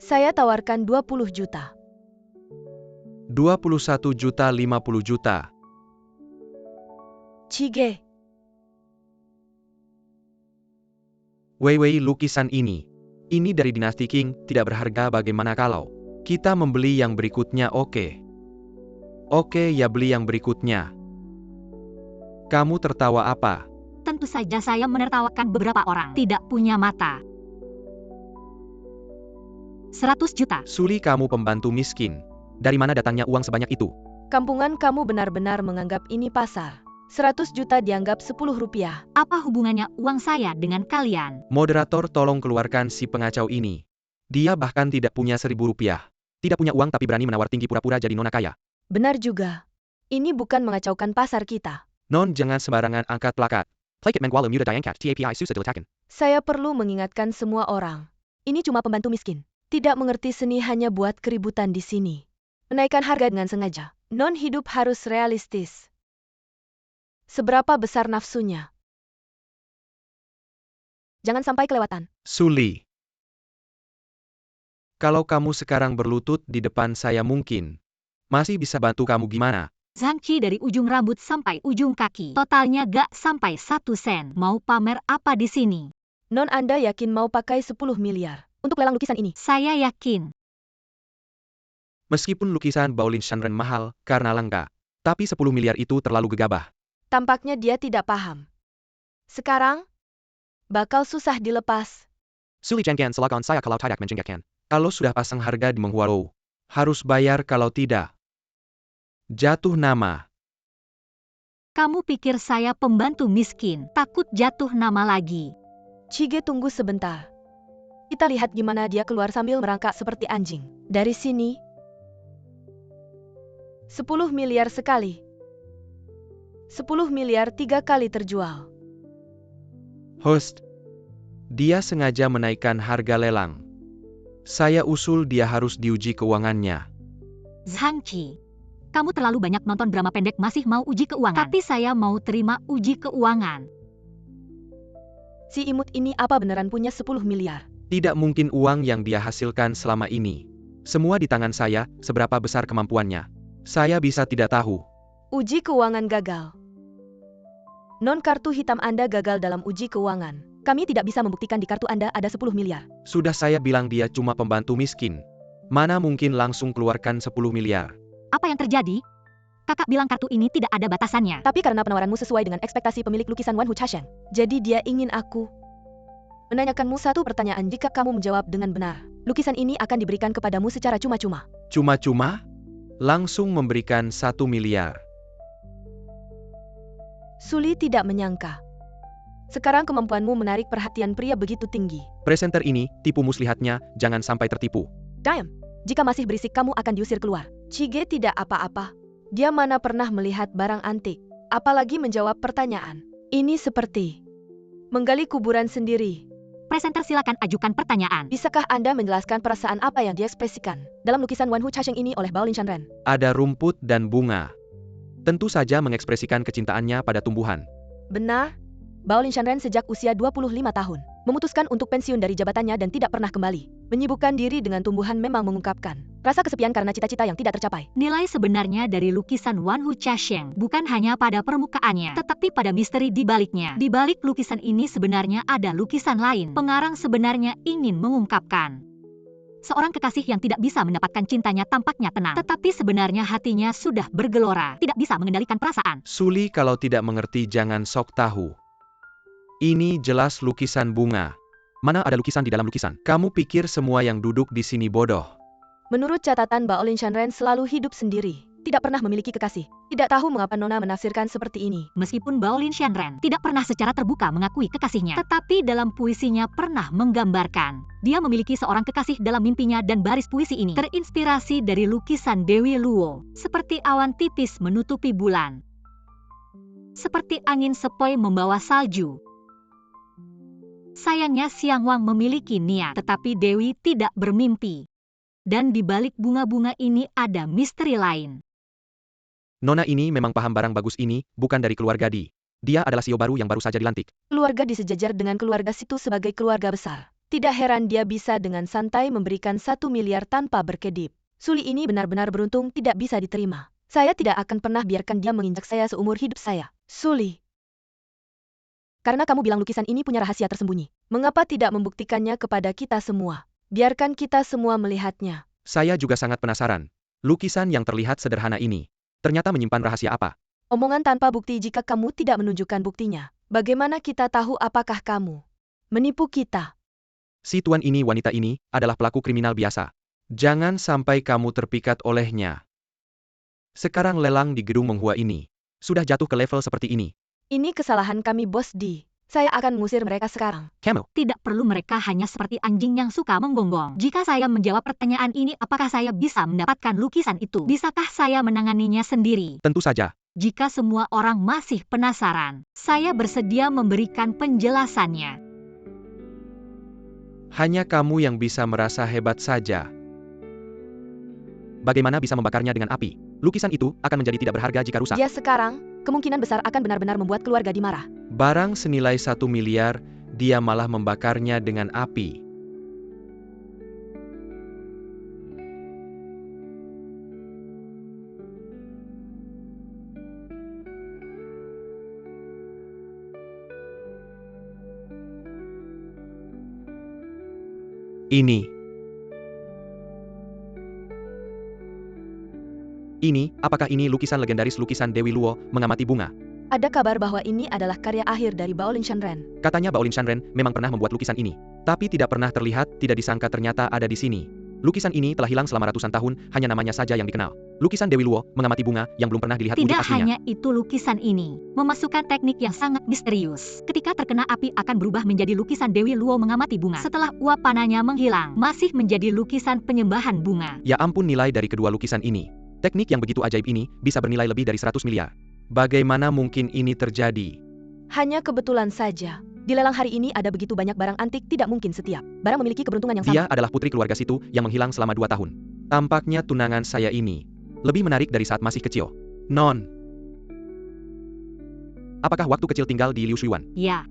Saya tawarkan 20 juta. 21 juta, 50 juta. Chige. Wei, lukisan ini. Ini dari dinasti Qing, tidak berharga, bagaimana kalau kita membeli yang berikutnya? Oke, ya beli yang berikutnya. Kamu tertawa apa? Tentu saja saya menertawakan beberapa orang tidak punya mata. 100 juta. Suli, kamu pembantu miskin. Dari mana datangnya uang sebanyak itu? Kampungan kamu benar-benar menganggap ini pasar. 100 juta dianggap 10 rupiah. Apa hubungannya uang saya dengan kalian? Moderator, tolong keluarkan si pengacau ini. Dia bahkan tidak punya 1.000 rupiah. Tidak punya uang tapi berani menawar tinggi pura-pura jadi nona kaya. Benar juga. Ini bukan mengacaukan pasar kita. Non, jangan sembarangan angkat plakat. Saya perlu mengingatkan semua orang. Ini cuma pembantu miskin. Tidak mengerti seni, hanya buat keributan di sini. Menaikkan harga dengan sengaja. Non hidup harus realistis. Seberapa besar nafsunya? Jangan sampai kelewatan. Suli. Kalau kamu sekarang berlutut di depan saya mungkin masih bisa bantu kamu gimana? Zhangqi dari ujung rambut sampai ujung kaki. Totalnya gak sampai 1 sen. Mau pamer apa di sini? Non, Anda yakin mau pakai 10 miliar untuk lelang lukisan ini? Saya yakin. Meskipun lukisan Baolin Shanren mahal karena langka, tapi 10 miliar itu terlalu gegabah. Tampaknya dia tidak paham. Sekarang, bakal susah dilepas. Suli Janggan silakan saya kalau tidak menjengkelkan. Kalau sudah pasang harga di Menghuaro, harus bayar kalau tidak. Jatuh nama. Kamu pikir saya pembantu miskin, takut jatuh nama lagi. Chige tunggu sebentar. Kita lihat gimana dia keluar sambil merangkak seperti anjing. Dari sini, 10 miliar sekali. 10 miliar 3 kali terjual. Host. Dia sengaja menaikkan harga lelang. Saya usul dia harus diuji keuangannya. Zhang Qi, kamu terlalu banyak nonton drama pendek masih mau uji keuangan. Tapi saya mau terima uji keuangan. Si imut ini apa beneran punya 10 miliar? Tidak mungkin uang yang dia hasilkan selama ini. Semua di tangan saya, seberapa besar kemampuannya. Saya bisa tidak tahu. Uji keuangan gagal. Non kartu hitam Anda gagal dalam uji keuangan. Kami tidak bisa membuktikan di kartu Anda ada 10 miliar. Sudah saya bilang dia cuma pembantu miskin. Mana mungkin langsung keluarkan 10 miliar. Apa yang terjadi? Kakak bilang kartu ini tidak ada batasannya. Tapi karena penawaranmu sesuai dengan ekspektasi pemilik lukisan Wan Hu Chasheng, jadi dia ingin aku menanyakanmu satu pertanyaan. Jika kamu menjawab dengan benar, lukisan ini akan diberikan kepadamu secara cuma-cuma. Cuma-cuma? Langsung memberikan 1 miliar. Suli tidak menyangka. Sekarang kemampuanmu menarik perhatian pria begitu tinggi. Presenter ini, tipu muslihatnya, jangan sampai tertipu. Diam, jika masih berisik kamu akan diusir keluar. Chige tidak apa-apa. Dia mana pernah melihat barang antik, apalagi menjawab pertanyaan. Ini seperti menggali kuburan sendiri. Presenter silakan ajukan pertanyaan. Bisakah Anda menjelaskan perasaan apa yang diekspresikan dalam lukisan Wan Hu Chasheng ini oleh Baolin Shanren? Ada rumput dan bunga. Tentu saja mengekspresikan kecintaannya pada tumbuhan. Benar. Baolin Shanren sejak usia 25 tahun, memutuskan untuk pensiun dari jabatannya dan tidak pernah kembali. Menyibukkan diri dengan tumbuhan memang mengungkapkan rasa kesepian karena cita-cita yang tidak tercapai. Nilai sebenarnya dari lukisan Wan Hu Chasheng bukan hanya pada permukaannya, tetapi pada misteri di baliknya. Di balik lukisan ini sebenarnya ada lukisan lain. Pengarang sebenarnya ingin mengungkapkan seorang kekasih yang tidak bisa mendapatkan cintanya tampaknya tenang, tetapi sebenarnya hatinya sudah bergelora, tidak bisa mengendalikan perasaan. Suli kalau tidak mengerti jangan sok tahu. Ini jelas lukisan bunga. Mana ada lukisan di dalam lukisan? Kamu pikir semua yang duduk di sini bodoh? Menurut catatan Baolin Shanren selalu hidup sendiri, tidak pernah memiliki kekasih. Tidak tahu mengapa Nona menafsirkan seperti ini. Meskipun Baolin Shanren tidak pernah secara terbuka mengakui kekasihnya, tetapi dalam puisinya pernah menggambarkan dia memiliki seorang kekasih dalam mimpinya, dan baris puisi ini terinspirasi dari lukisan Dewi Luo, seperti awan tipis menutupi bulan, seperti angin sepoi membawa salju. Sayangnya Xiang Wang memiliki niat, tetapi Dewi tidak bermimpi. Dan di balik bunga-bunga ini ada misteri lain. Nona ini memang paham barang bagus ini, bukan dari keluarga Di. Dia adalah CEO baru yang baru saja dilantik. Keluarga disejajar dengan keluarga Situ sebagai keluarga besar. Tidak heran dia bisa dengan santai memberikan 1 miliar tanpa berkedip. Suli ini benar-benar beruntung, tidak bisa diterima. Saya tidak akan pernah biarkan dia menginjak saya seumur hidup saya. Suli. Karena kamu bilang lukisan ini punya rahasia tersembunyi. Mengapa tidak membuktikannya kepada kita semua? Biarkan kita semua melihatnya. Saya juga sangat penasaran. Lukisan yang terlihat sederhana ini, ternyata menyimpan rahasia apa? Omongan tanpa bukti. Jika kamu tidak menunjukkan buktinya, bagaimana kita tahu apakah kamu menipu kita? Si tuan ini, wanita ini, adalah pelaku kriminal biasa. Jangan sampai kamu terpikat olehnya. Sekarang lelang di gedung Menghua ini sudah jatuh ke level seperti ini. Ini kesalahan kami, Bos Di. Saya akan mengusir mereka sekarang. Camel. Tidak perlu, mereka hanya seperti anjing yang suka menggonggong. Jika saya menjawab pertanyaan ini, apakah saya bisa mendapatkan lukisan itu? Bisakah saya menanganinya sendiri? Tentu saja. Jika semua orang masih penasaran, saya bersedia memberikan penjelasannya. Hanya kamu yang bisa merasa hebat saja. Bagaimana bisa membakarnya dengan api? Lukisan itu akan menjadi tidak berharga jika rusak. Dia sekarang, kemungkinan besar akan benar-benar membuat keluarga dimarah. Barang senilai 1 miliar, dia malah membakarnya dengan api. Ini Ini, apakah ini lukisan legendaris lukisan Dewi Luo mengamati bunga? Ada kabar bahwa ini adalah karya akhir dari Baolin Shanren. Katanya Baolin Shanren memang pernah membuat lukisan ini. Tapi tidak pernah terlihat, tidak disangka ternyata ada di sini. Lukisan ini telah hilang selama ratusan tahun, hanya namanya saja yang dikenal. Lukisan Dewi Luo mengamati bunga yang belum pernah dilihat wujud Tidak aslinya. hanya itu, lukisan ini memasukkan teknik yang sangat misterius. Ketika terkena api akan berubah menjadi lukisan Dewi Luo mengamati bunga. Setelah uap panahnya menghilang, masih menjadi lukisan penyembahan bunga. Ya ampun, nilai dari kedua lukisan ini. Teknik yang begitu ajaib ini bisa bernilai lebih dari 100 miliar. Bagaimana mungkin ini terjadi? Hanya kebetulan saja. Di lelang hari ini ada begitu banyak barang antik, tidak mungkin setiap barang memiliki keberuntungan yang sama. Dia adalah putri keluarga situ yang menghilang selama 2 tahun. Tampaknya tunangan saya ini lebih menarik dari saat masih kecil. Non. Apakah waktu kecil tinggal di Liu Shuiwan? Ya,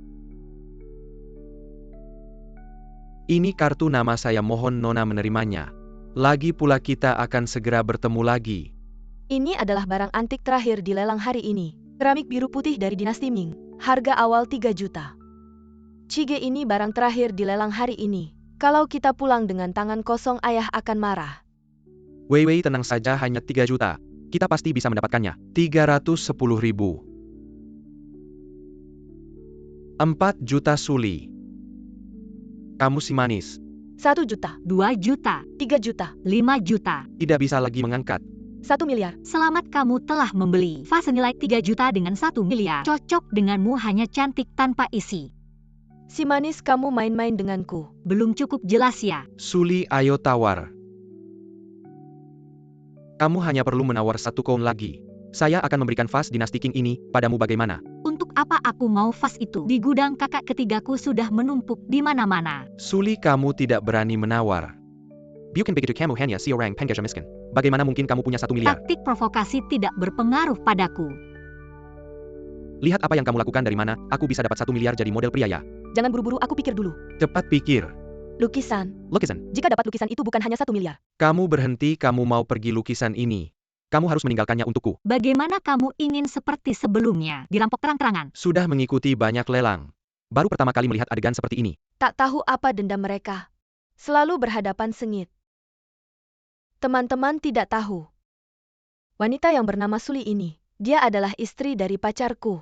Ini kartu nama saya, mohon Nona menerimanya. Lagi pula kita akan segera bertemu lagi. Ini adalah barang antik terakhir di lelang hari ini. Keramik biru putih dari dinasti Ming. Harga awal 3 juta. Chige, ini barang terakhir di lelang hari ini. Kalau kita pulang dengan tangan kosong, ayah akan marah. Wei, tenang saja, hanya 3 juta. Kita pasti bisa mendapatkannya. 310 ribu. 4 juta Suli. Kamu si manis. 1 juta, 2 juta, 3 juta, 5 juta. Tidak bisa lagi mengangkat. 1 miliar. Selamat, kamu telah membeli vas senilai 3 juta dengan 1 miliar. Cocok denganmu, hanya cantik tanpa isi. Si manis, kamu main-main denganku. Belum cukup jelas ya? Suli, ayo tawar. Kamu hanya perlu menawar 1 koin lagi. Saya akan memberikan vas dinasti King ini padamu, bagaimana? Untuk apa aku mau vas itu? Di gudang kakak ketigaku sudah menumpuk di mana-mana. Suli, kamu tidak berani menawar. Bukan begitu kamu hanya si orang penggeja miskin. Bagaimana mungkin kamu punya 1 miliar? Taktik provokasi tidak berpengaruh padaku. Lihat apa yang kamu lakukan, dari mana aku bisa dapat 1 miliar jadi model pria ya? Jangan buru-buru, aku pikir dulu. Cepat pikir. Lukisan. Lukisan. Jika dapat lukisan itu bukan hanya 1 miliar. Kamu berhenti, kamu mau pergi lukisan ini. Kamu harus meninggalkannya untukku. Bagaimana kamu ingin seperti sebelumnya, dirampok terang-terangan? Sudah mengikuti banyak lelang. Baru pertama kali melihat adegan seperti ini. Tak tahu apa dendam mereka. Selalu berhadapan sengit. Teman-teman tidak tahu. Wanita yang bernama Suli ini, dia adalah istri dari pacarku.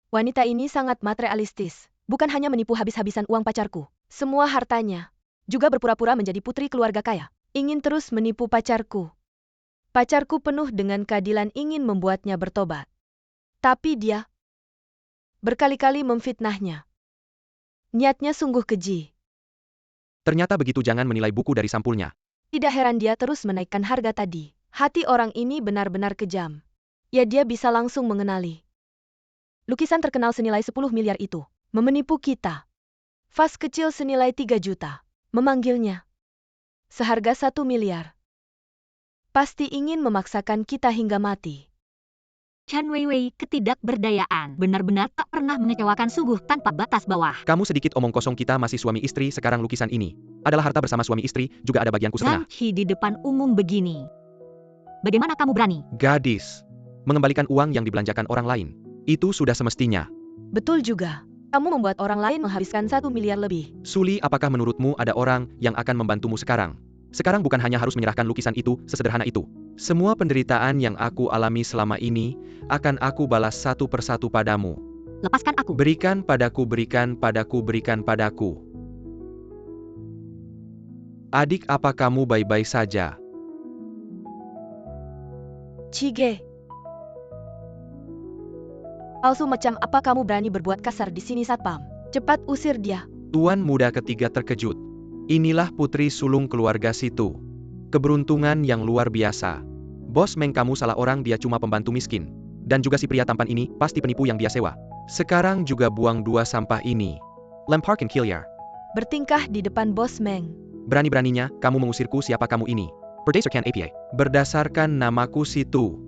Wanita ini sangat materialistis. Bukan hanya menipu habis-habisan uang pacarku. Semua hartanya. Juga berpura-pura menjadi putri keluarga kaya. Ingin terus menipu pacarku. Pacarku penuh dengan keadilan ingin membuatnya bertobat. Tapi dia berkali-kali memfitnahnya. Niatnya sungguh keji. Ternyata begitu, jangan menilai buku dari sampulnya. Tidak heran dia terus menaikkan harga tadi. Hati orang ini benar-benar kejam. Ya, dia bisa langsung mengenali. Lukisan terkenal senilai 10 miliar itu menipu kita. Vas kecil senilai 3 juta. Memanggilnya seharga 1 miliar. Pasti ingin memaksakan kita hingga mati. Chan Weiwei, ketidakberdayaan benar-benar tak pernah mengecewakan, sungguh tanpa batas bawah. Kamu sedikit omong kosong, kita masih suami istri. Sekarang lukisan ini adalah harta bersama suami istri, juga ada bagianku setengah. Zhang Qi di depan umum begini. Bagaimana kamu berani? Gadis. Mengembalikan uang yang dibelanjakan orang lain. Itu sudah semestinya. Betul juga. Kamu membuat orang lain menghabiskan 1 miliar lebih. Suli, apakah menurutmu ada orang yang akan membantumu sekarang? Sekarang bukan hanya harus menyerahkan lukisan itu, sesederhana itu. Semua penderitaan yang aku alami selama ini, akan aku balas satu persatu padamu. Lepaskan aku. Berikan padaku, berikan padaku, berikan padaku. Adik, apa kamu baik-baik saja? Chige. Palsu macam apa kamu berani berbuat kasar di sini, Satpam? Cepat usir dia. Tuan muda ketiga terkejut. Inilah putri sulung keluarga situ. Keberuntungan yang luar biasa. Bos Meng, kamu salah orang, dia cuma pembantu miskin. Dan juga si pria tampan ini, pasti penipu yang dia sewa. Sekarang juga buang 2 sampah ini. Lempar and Killiar. Bertingkah di depan Bos Meng. Berani-beraninya, kamu mengusirku, siapa kamu ini? Berdasarkan API. Berdasarkan namaku situ.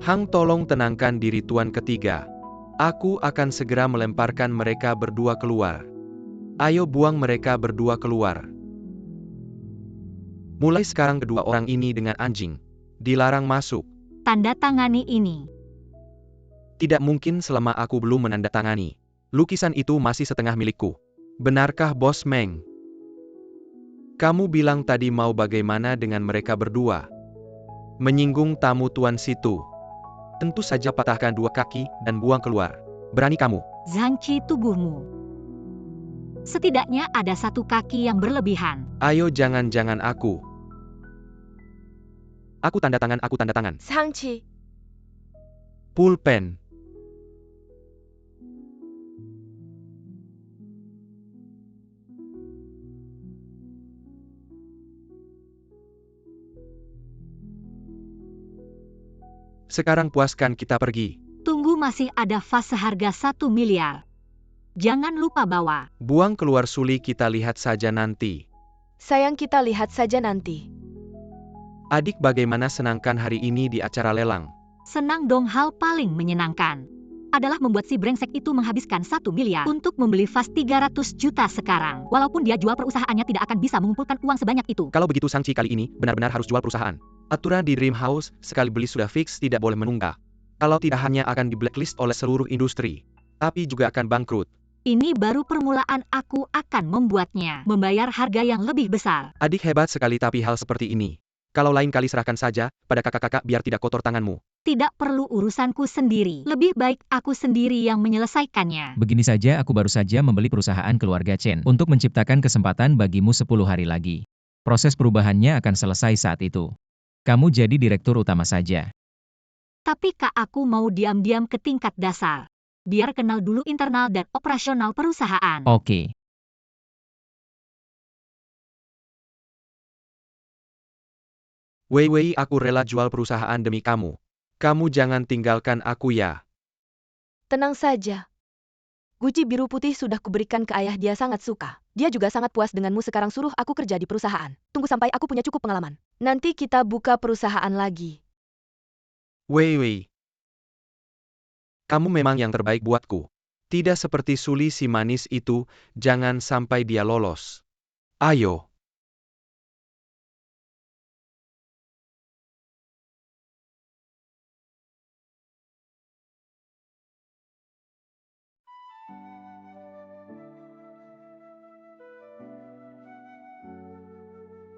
Hang, tolong tenangkan diri tuan ketiga. Aku akan segera melemparkan mereka berdua keluar. Ayo buang mereka berdua keluar. Mulai sekarang kedua orang ini dengan anjing dilarang masuk. Tanda tangani ini. Tidak mungkin selama aku belum menandatangani. Lukisan itu masih setengah milikku. Benarkah Bos Meng? Kamu bilang tadi mau bagaimana dengan mereka berdua? Menyinggung tamu tuan situ. Tentu saja patahkan dua kaki dan buang keluar. Berani kamu. Zhang Qi tubuhmu. Setidaknya ada satu kaki yang berlebihan. Ayo jangan-jangan aku. Aku tanda tangan. Zhang Qi, Pulpen. Sekarang puaskan kita pergi. Tunggu, masih ada vas seharga 1 miliar. Jangan lupa bawa. Buang keluar Suli, kita lihat saja nanti. sayang, kita lihat saja nanti. Adik, bagaimana senangkan hari ini di acara lelang? Senang dong, hal paling menyenangkan adalah membuat si brengsek itu menghabiskan 1 miliar untuk membeli vas 300 juta sekarang. Walaupun dia jual perusahaannya tidak akan bisa mengumpulkan uang sebanyak itu. Kalau begitu Shang-Chi kali ini benar-benar harus jual perusahaan. Aturan di Dream House, sekali beli sudah fix, tidak boleh menunggak. Kalau tidak, hanya akan di blacklist oleh seluruh industri, tapi juga akan bangkrut. Ini baru permulaan, aku akan membuatnya membayar harga yang lebih besar. Adik hebat sekali, tapi hal seperti ini, kalau lain kali serahkan saja pada kakak-kakak biar tidak kotor tanganmu. Tidak perlu urusanku sendiri. Lebih baik aku sendiri yang menyelesaikannya. Begini saja, aku baru saja membeli perusahaan keluarga Chen untuk menciptakan kesempatan bagimu 10 hari lagi. Proses perubahannya akan selesai saat itu. Kamu jadi direktur utama saja. Tapi Kak, aku mau diam-diam ke tingkat dasar. Biar kenal dulu internal dan operasional perusahaan. Oke. Wei, aku rela jual perusahaan demi kamu. Kamu jangan tinggalkan aku ya. Tenang saja. Guci biru putih sudah kuberikan ke ayah, dia sangat suka. Dia juga sangat puas denganmu, sekarang suruh aku kerja di perusahaan. Tunggu sampai aku punya cukup pengalaman. Nanti kita buka perusahaan lagi. Wei. Kamu memang yang terbaik buatku. Tidak seperti Suli si manis itu, jangan sampai dia lolos. Ayo.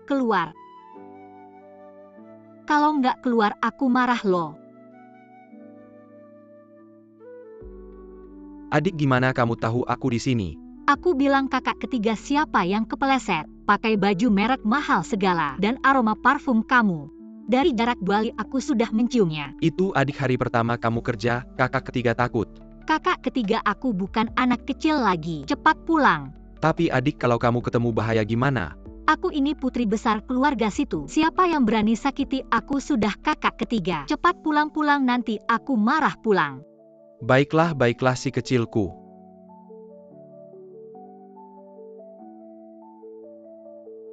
Keluar. Kalau nggak keluar, aku marah loh. Adik, gimana kamu tahu aku di sini? Aku bilang kakak ketiga siapa yang kepeleset. Pakai baju merek mahal segala dan aroma parfum kamu. Dari jarak 2 li aku sudah menciumnya. Itu adik, hari pertama kamu kerja, kakak ketiga takut. Kakak ketiga, aku bukan anak kecil lagi. Cepat pulang. Tapi adik, kalau kamu ketemu bahaya gimana? Aku ini putri besar keluarga situ. Siapa yang berani sakiti aku sudah kakak ketiga. Cepat pulang, nanti aku marah pulang. Baiklah si kecilku.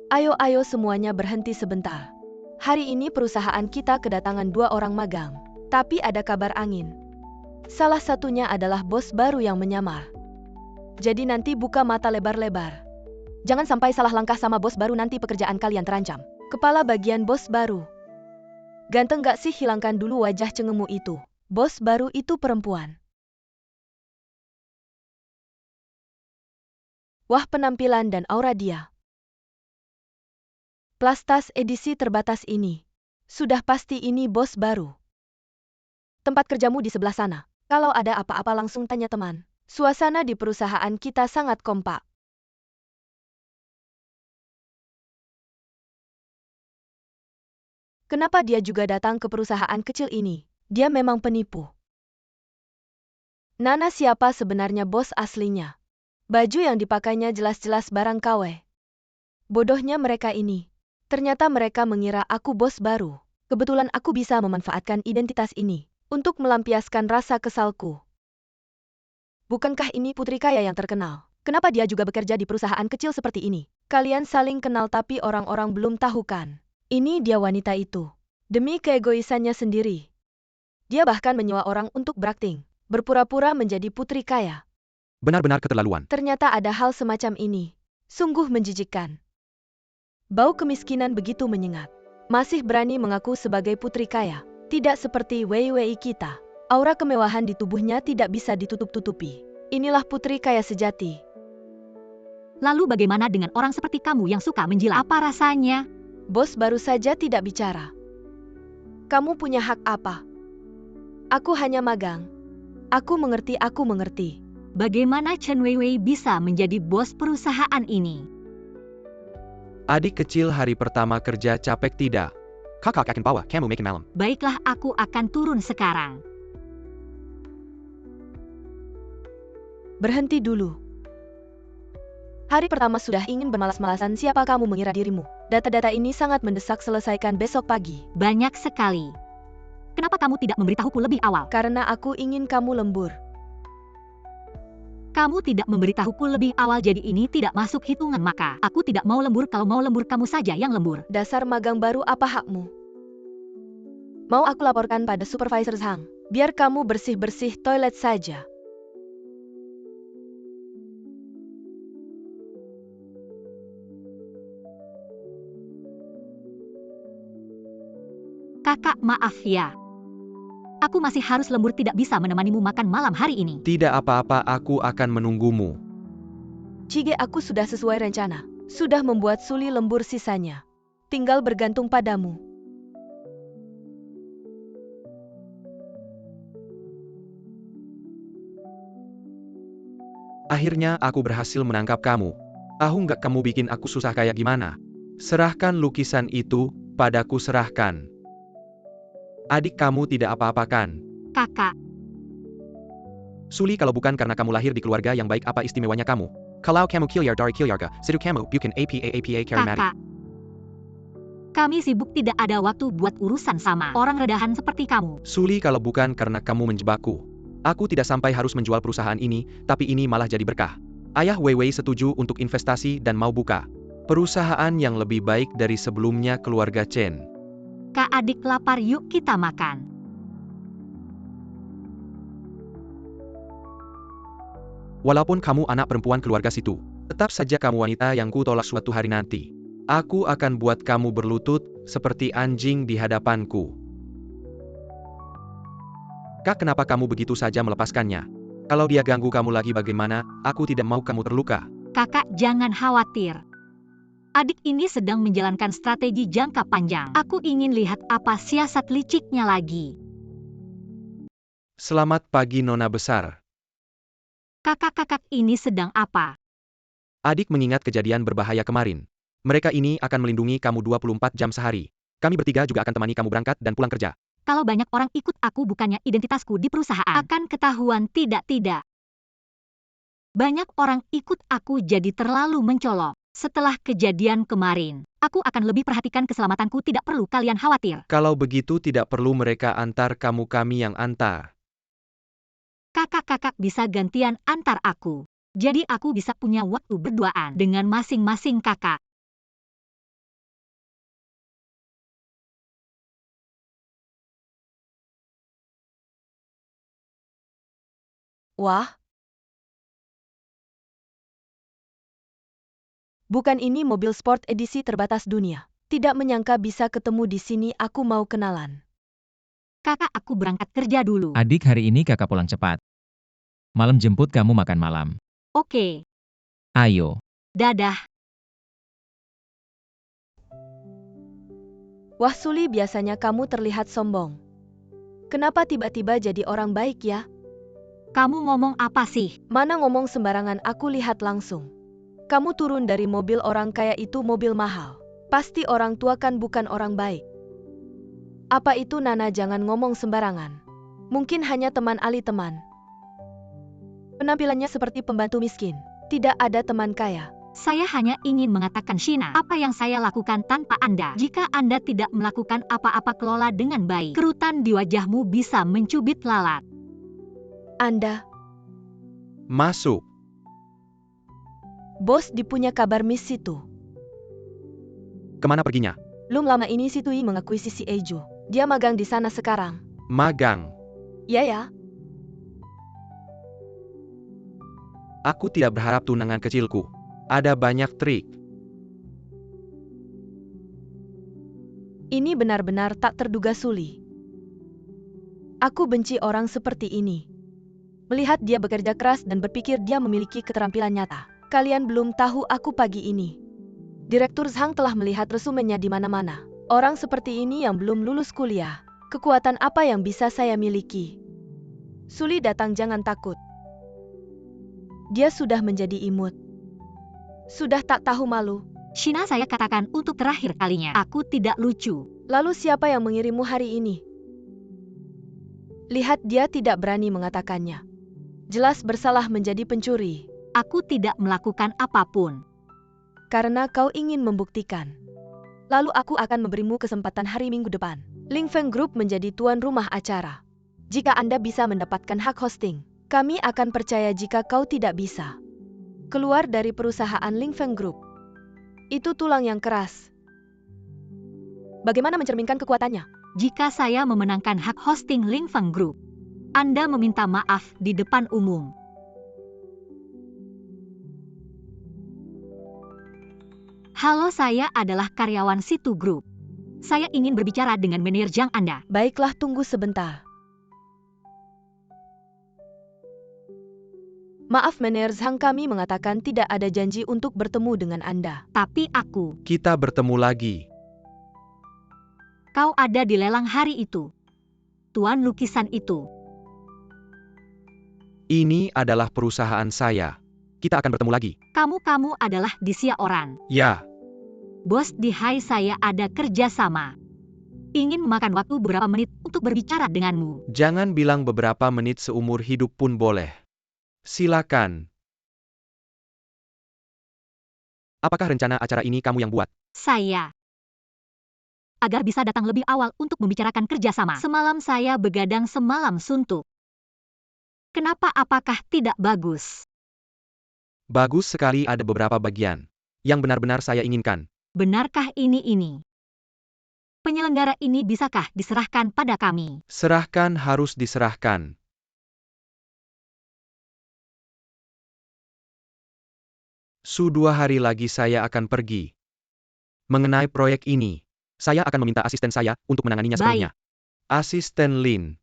Ayo semuanya berhenti sebentar. Hari ini perusahaan kita kedatangan 2 orang magang. Tapi ada kabar angin. Salah satunya adalah bos baru yang menyamar. Jadi nanti buka mata lebar-lebar. Jangan sampai salah langkah sama bos baru, nanti pekerjaan kalian terancam. Kepala bagian bos baru. Ganteng gak sih? Hilangkan dulu wajah cengemu itu. Bos baru itu perempuan. Wah, penampilan dan aura dia. Plastas edisi terbatas ini. Sudah pasti ini bos baru. Tempat kerjamu di sebelah sana. Kalau ada apa-apa langsung tanya teman. Suasana di perusahaan kita sangat kompak. Kenapa dia juga datang ke perusahaan kecil ini? Dia memang penipu. Nana, siapa sebenarnya bos aslinya? Baju yang dipakainya jelas-jelas barang KW. Bodohnya mereka ini. Ternyata mereka mengira aku bos baru. Kebetulan aku bisa memanfaatkan identitas ini untuk melampiaskan rasa kesalku. Bukankah ini putri kaya yang terkenal? Kenapa dia juga bekerja di perusahaan kecil seperti ini? Kalian saling kenal tapi orang-orang belum tahu kan? Ini dia wanita itu. Demi keegoisannya sendiri. Dia bahkan menyewa orang untuk berakting. Berpura-pura menjadi putri kaya. Benar-benar keterlaluan. Ternyata ada hal semacam ini. Sungguh menjijikkan. Bau kemiskinan begitu menyengat. Masih berani mengaku sebagai putri kaya. Tidak seperti Wei kita. Aura kemewahan di tubuhnya tidak bisa ditutup-tutupi. Inilah putri kaya sejati. Lalu bagaimana dengan orang seperti kamu yang suka menjilat? Apa rasanya? Bos baru saja tidak bicara. Kamu punya hak apa? Aku hanya magang. Aku mengerti. Bagaimana Chen Weiwei bisa menjadi bos perusahaan ini? Adik kecil hari pertama kerja capek tidak? Kakak akan bawa kamu makan malam. Baiklah, aku akan turun sekarang. Berhenti dulu. Hari pertama sudah ingin bermalas-malasan, siapa kamu mengira dirimu? Data-data ini sangat mendesak, selesaikan besok pagi. Banyak sekali. Kenapa kamu tidak memberitahuku lebih awal? Karena aku ingin kamu lembur. Kamu tidak memberitahuku lebih awal, jadi ini tidak masuk hitungan. Maka aku tidak mau lembur. Kalau mau lembur, kamu saja yang lembur. Dasar magang baru, apa hakmu? Mau aku laporkan pada supervisor Zhang? Biar kamu bersih-bersih toilet saja. Kakak, maaf ya. Aku masih harus lembur, tidak bisa menemanimu makan malam hari ini. Tidak apa-apa, aku akan menunggumu. Cige, aku sudah sesuai rencana. Sudah membuat Suli lembur sisanya. Tinggal bergantung padamu. Akhirnya aku berhasil menangkap kamu. Tahu nggak kamu bikin aku susah kayak gimana? Serahkan lukisan itu, padaku serahkan. Adik kamu tidak apa-apa kan? Kakak, Suli, kalau bukan karena kamu lahir di keluarga yang baik, apa istimewanya kamu? Kalau kamu kilyar dari kilyarga, sidu kamu bukan apa karimati. kakak. Kami sibuk, tidak ada waktu buat urusan sama orang redahan seperti kamu. Suli, kalau bukan karena kamu menjebakku, aku tidak sampai harus menjual perusahaan ini, tapi ini malah jadi berkah. Ayah Weiwei setuju untuk investasi dan mau buka perusahaan yang lebih baik dari sebelumnya. Keluarga Chen. Kak adik lapar, yuk kita makan. Walaupun kamu anak perempuan keluarga situ, tetap saja kamu wanita yang ku tolak suatu hari nanti. Aku akan buat kamu berlutut seperti anjing di hadapanku. Kak, kenapa kamu begitu saja melepaskannya? Kalau dia ganggu kamu lagi bagaimana? Aku tidak mau kamu terluka. Kakak, jangan khawatir. Adik ini sedang menjalankan strategi jangka panjang. Aku ingin lihat apa siasat liciknya lagi. Selamat pagi Nona besar. Kakak-kakak ini sedang apa? Adik mengingat kejadian berbahaya kemarin. Mereka ini akan melindungi kamu 24 jam sehari. Kami bertiga juga akan temani kamu berangkat dan pulang kerja. Kalau banyak orang ikut aku, bukannya identitasku di perusahaan akan ketahuan. Tidak. Banyak orang ikut aku jadi terlalu mencolok. Setelah kejadian kemarin, aku akan lebih perhatikan keselamatanku, tidak perlu kalian khawatir. Kalau begitu tidak perlu mereka antar kamu, kami yang antar. Kakak-kakak bisa gantian antar aku. Jadi aku bisa punya waktu berduaan dengan masing-masing kakak. Wah. Bukan ini mobil sport edisi terbatas dunia. Tidak menyangka bisa ketemu di sini, aku mau kenalan. Kakak, aku berangkat kerja dulu. Adik, hari ini kakak pulang cepat. Malam jemput kamu makan malam. Oke, Ayo. dadah. Wah Suli, biasanya kamu terlihat sombong. Kenapa tiba-tiba jadi orang baik ya? Kamu ngomong apa sih? Mana ngomong sembarangan, aku lihat langsung. Kamu turun dari mobil orang kaya itu, mobil mahal. Pasti orang tua kan, bukan orang baik. Apa itu Nana, jangan ngomong sembarangan. Mungkin hanya teman Ali, teman. Penampilannya seperti pembantu miskin. Tidak ada teman kaya. Saya hanya ingin mengatakan, Shina, apa yang saya lakukan tanpa Anda. Jika Anda tidak melakukan apa-apa, kelola dengan baik, kerutan di wajahmu bisa mencubit lalat. Anda, Masuk. bos dipunya kabar Miss Situ. Kemana perginya? Belum lama ini Situi mengakui Sisi Eju. Dia magang di sana sekarang. Magang. Ya. Aku tidak berharap tunangan kecilku. Ada banyak trik. Ini benar-benar tak terduga Suli. Aku benci orang seperti ini. Melihat dia bekerja keras dan berpikir dia memiliki keterampilan nyata. Kalian belum tahu aku pagi ini. Direktur Zhang telah melihat resumenya di mana-mana. Orang seperti ini yang belum lulus kuliah. Kekuatan apa yang bisa saya miliki? Suli datang, jangan takut. Dia sudah menjadi imut. Sudah tak tahu malu. Shina, saya katakan untuk terakhir kalinya, aku tidak lucu. Lalu siapa yang mengirimmu hari ini? Lihat, dia tidak berani mengatakannya. Jelas bersalah menjadi pencuri. Aku tidak melakukan apapun. Karena kau ingin membuktikan. Lalu aku akan memberimu kesempatan hari Minggu depan. Ling Feng Group menjadi tuan rumah acara. Jika Anda bisa mendapatkan hak hosting, kami akan percaya. Jika kau tidak bisa, keluar dari perusahaan Ling Feng Group. Itu tulang yang keras. Bagaimana mencerminkan kekuatannya? Jika saya memenangkan hak hosting Ling Feng Group, Anda meminta maaf di depan umum. Halo, saya adalah karyawan Situ Group. Saya ingin berbicara dengan manajer Anda. Baiklah, tunggu sebentar. Maaf manajer Zhang, kami mengatakan tidak ada janji untuk bertemu dengan Anda. Tapi Kita bertemu lagi. kau ada di lelang hari itu. Tuan lukisan itu. Ini adalah perusahaan saya. Kita akan bertemu lagi. Kamu adalah Disia Oran. Ya, Bos di Hai, saya ada kerjasama. Ingin memakan waktu beberapa menit untuk berbicara denganmu. jangan bilang beberapa menit, seumur hidup pun boleh. Silakan. Apakah rencana acara ini kamu yang buat? Saya. Agar bisa datang lebih awal untuk membicarakan kerjasama. Semalam saya begadang semalam suntuk. Kenapa, apakah tidak bagus? Bagus sekali, ada beberapa bagian yang benar-benar saya inginkan. Benarkah ini? Penyelenggara ini bisakah diserahkan pada kami? Serahkan, harus diserahkan. Sudah 2 hari lagi saya akan pergi. Mengenai proyek ini, saya akan meminta asisten saya untuk menanganinya sepenuhnya. Asisten Lin.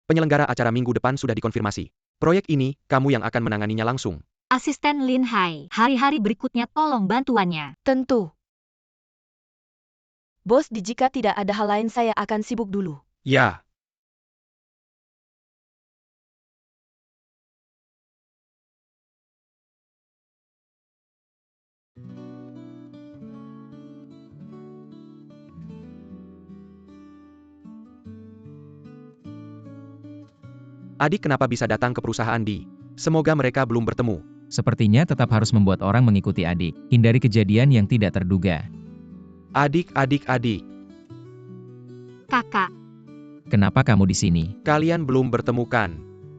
Penyelenggara acara minggu depan sudah dikonfirmasi. Proyek ini, kamu yang akan menanganinya langsung. Asisten Lin Hai, hari-hari berikutnya tolong bantuannya. Tentu. Bos, jika tidak ada hal lain saya akan sibuk dulu. Ya. Adik kenapa bisa datang ke perusahaan Di? Semoga mereka belum bertemu. Sepertinya tetap harus membuat orang mengikuti adik. Hindari kejadian yang tidak terduga. Adik. Kakak, Kenapa kamu di sini? Kalian belum bertemu kan?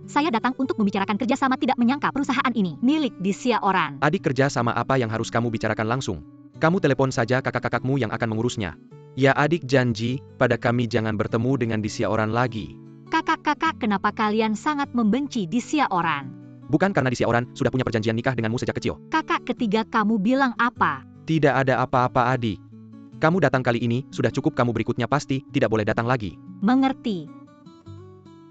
saya datang untuk membicarakan kerjasama. Tidak menyangka perusahaan ini milik Disia Oran. Adik, kerja sama apa yang harus kamu bicarakan langsung? Kamu telepon saja kakak-kakakmu yang akan mengurusnya. Ya, adik janji pada kami jangan bertemu dengan Disia Oran lagi. Kakak-kakak, kenapa kalian sangat membenci Disia Oran? Bukan karena Disia Oran sudah punya perjanjian nikah denganmu sejak kecil. Kakak ketiga, kamu bilang apa? Tidak ada apa-apa, adik. Kamu datang kali ini, sudah cukup. Kamu berikutnya pasti tidak boleh datang lagi. Mengerti.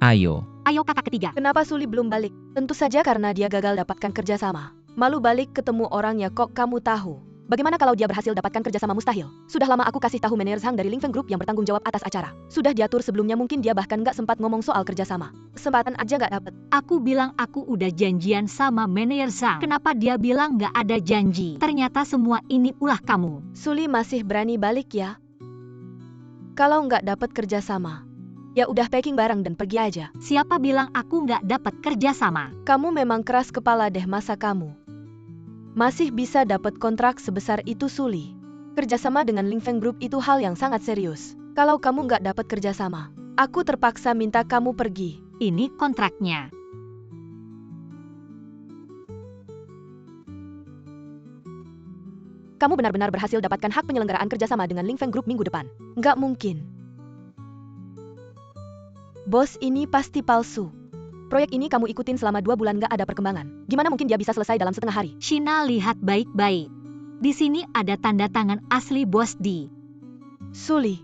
Ayo. Ayo kakak ketiga. Kenapa Suli belum balik? Tentu saja karena dia gagal dapatkan kerjasama. Malu balik ketemu orangnya, kok kamu tahu? Bagaimana kalau dia berhasil dapatkan kerjasama? Mustahil. Sudah lama aku kasih tahu manajer Zhang dari Ling Feng Group yang bertanggung jawab atas acara. Sudah diatur sebelumnya, mungkin dia bahkan nggak sempat ngomong soal kerjasama. Kesempatan aja nggak dapet. Aku bilang aku udah janjian sama manajer Zhang. Kenapa dia bilang nggak ada janji? Ternyata semua ini ulah kamu. Suli masih berani balik ya? Kalau nggak dapet kerjasama, ya udah packing barang dan pergi aja. Siapa bilang aku nggak dapat kerjasama? Kamu memang keras kepala deh, masa kamu masih bisa dapat kontrak sebesar itu, Suli? Kerjasama dengan Ling Feng Group itu hal yang sangat serius. Kalau kamu nggak dapat kerjasama, aku terpaksa minta kamu pergi. Ini kontraknya. Kamu benar-benar berhasil dapatkan hak penyelenggaraan kerjasama dengan Ling Feng Group minggu depan. Nggak mungkin. Bos, ini pasti palsu. Proyek ini kamu ikutin selama 2 bulan nggak ada perkembangan. Gimana mungkin dia bisa selesai dalam setengah hari? Shina, lihat baik-baik. Di sini ada tanda tangan asli Bos Di. Suli,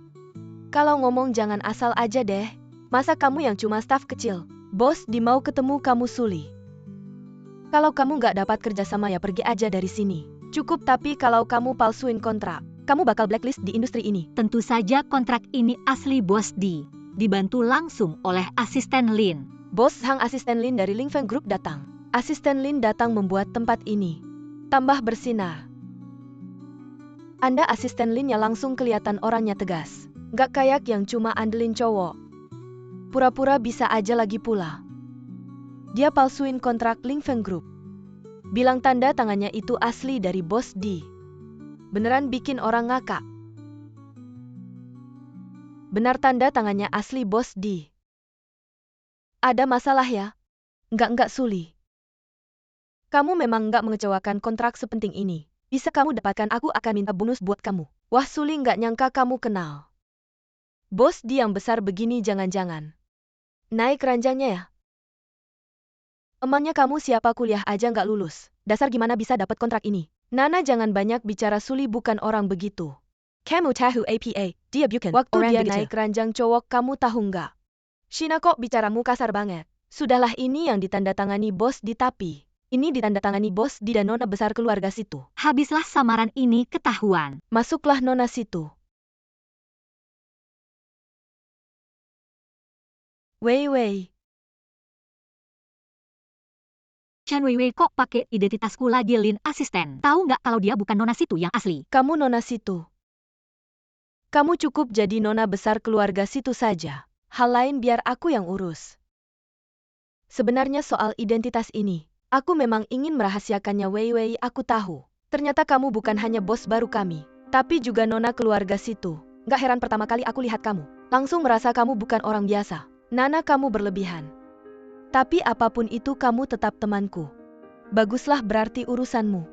kalau ngomong jangan asal aja deh. Masa kamu yang cuma staf kecil? Bos Di mau ketemu kamu, Suli. Kalau kamu nggak dapat kerjasama ya pergi aja dari sini. Cukup, tapi kalau kamu palsuin kontrak, kamu bakal blacklist di industri ini. Tentu saja kontrak ini asli Bos Di. Dibantu langsung oleh asisten Lin. Bos Hang, asisten Lin dari Lingfeng Group datang. Asisten Lin datang membuat tempat ini tambah bersinar. Anda asisten Linnya langsung kelihatan orangnya tegas. Nggak kayak yang cuma andelin cowok. Pura-pura bisa aja lagi pula. Dia palsuin kontrak Lingfeng Group. Bilang tanda tangannya itu asli dari Bos Di. Beneran bikin orang ngakak. Benar tanda tangannya asli Bos Di. Ada masalah ya? Enggak Suli. Kamu memang nggak mengecewakan kontrak sepenting ini. Bisa kamu dapatkan, aku akan minta bonus buat kamu. Wah, Suli nggak nyangka kamu kenal Bos Di yang besar begini. Jangan-jangan naik ranjangnya ya? Emangnya kamu siapa, kuliah aja nggak lulus? Dasar gimana bisa dapat kontrak ini? Nana, jangan banyak bicara. Suli bukan orang begitu. Kamu tahu apa? Dia bukan waktu orang dia begitu. naik ranjang cowok, kamu tahu nggak? Shina, kok bicaramu kasar banget? Sudahlah, ini yang ditandatangani Bos Di, tapi ini ditandatangani Bos Di dan nona besar keluarga situ. Habislah samaran ini ketahuan. Masuklah nona situ. Wei. Chan Weiwei kok pakai identitasku lagi, Lin asisten. Tahu nggak kalau dia bukan nona situ yang asli? Kamu nona situ. Kamu cukup jadi nona besar keluarga situ saja. Hal lain biar aku yang urus. Sebenarnya soal identitas ini, aku memang ingin merahasiakannya. Wei, aku tahu. Ternyata kamu bukan hanya bos baru kami, tapi juga nona keluarga situ. Gak heran pertama kali aku lihat kamu, langsung merasa kamu bukan orang biasa. Nana, kamu berlebihan. Tapi apapun itu, kamu tetap temanku. Baguslah, berarti urusanmu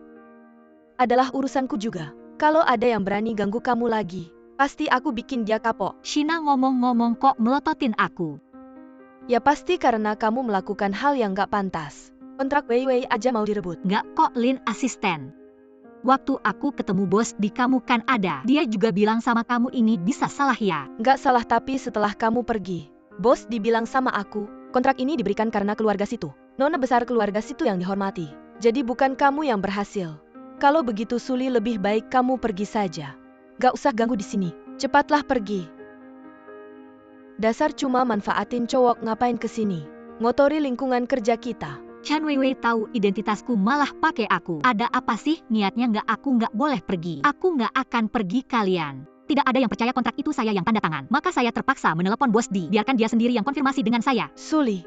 adalah urusanku juga. Kalau ada yang berani ganggu kamu lagi, pasti aku bikin dia kapok. Shina ngomong-ngomong kok melototin aku. Ya pasti karena kamu melakukan hal yang gak pantas. Kontrak Wei aja mau direbut. Nggak kok, Lin asisten. Waktu aku ketemu Bos Di, kamu kan ada. Dia juga bilang sama kamu ini bisa salah ya? Gak salah, tapi setelah kamu pergi, Bos dibilang sama aku, kontrak ini diberikan karena keluarga situ. Nona besar keluarga situ yang dihormati. Jadi bukan kamu yang berhasil. Kalau begitu Suli, lebih baik kamu pergi saja. Gak usah ganggu di sini. Cepatlah pergi. Dasar cuma manfaatin cowok, ngapain kesini? Ngotori lingkungan kerja kita. Chan Weiwei tahu identitasku malah pakai aku. Ada apa sih? Niatnya aku nggak boleh pergi. Aku nggak akan pergi kalian. Tidak ada yang percaya kontrak itu saya yang tanda tangan. Maka saya terpaksa menelepon Bos Di. Biarkan dia sendiri yang konfirmasi dengan saya. Suli,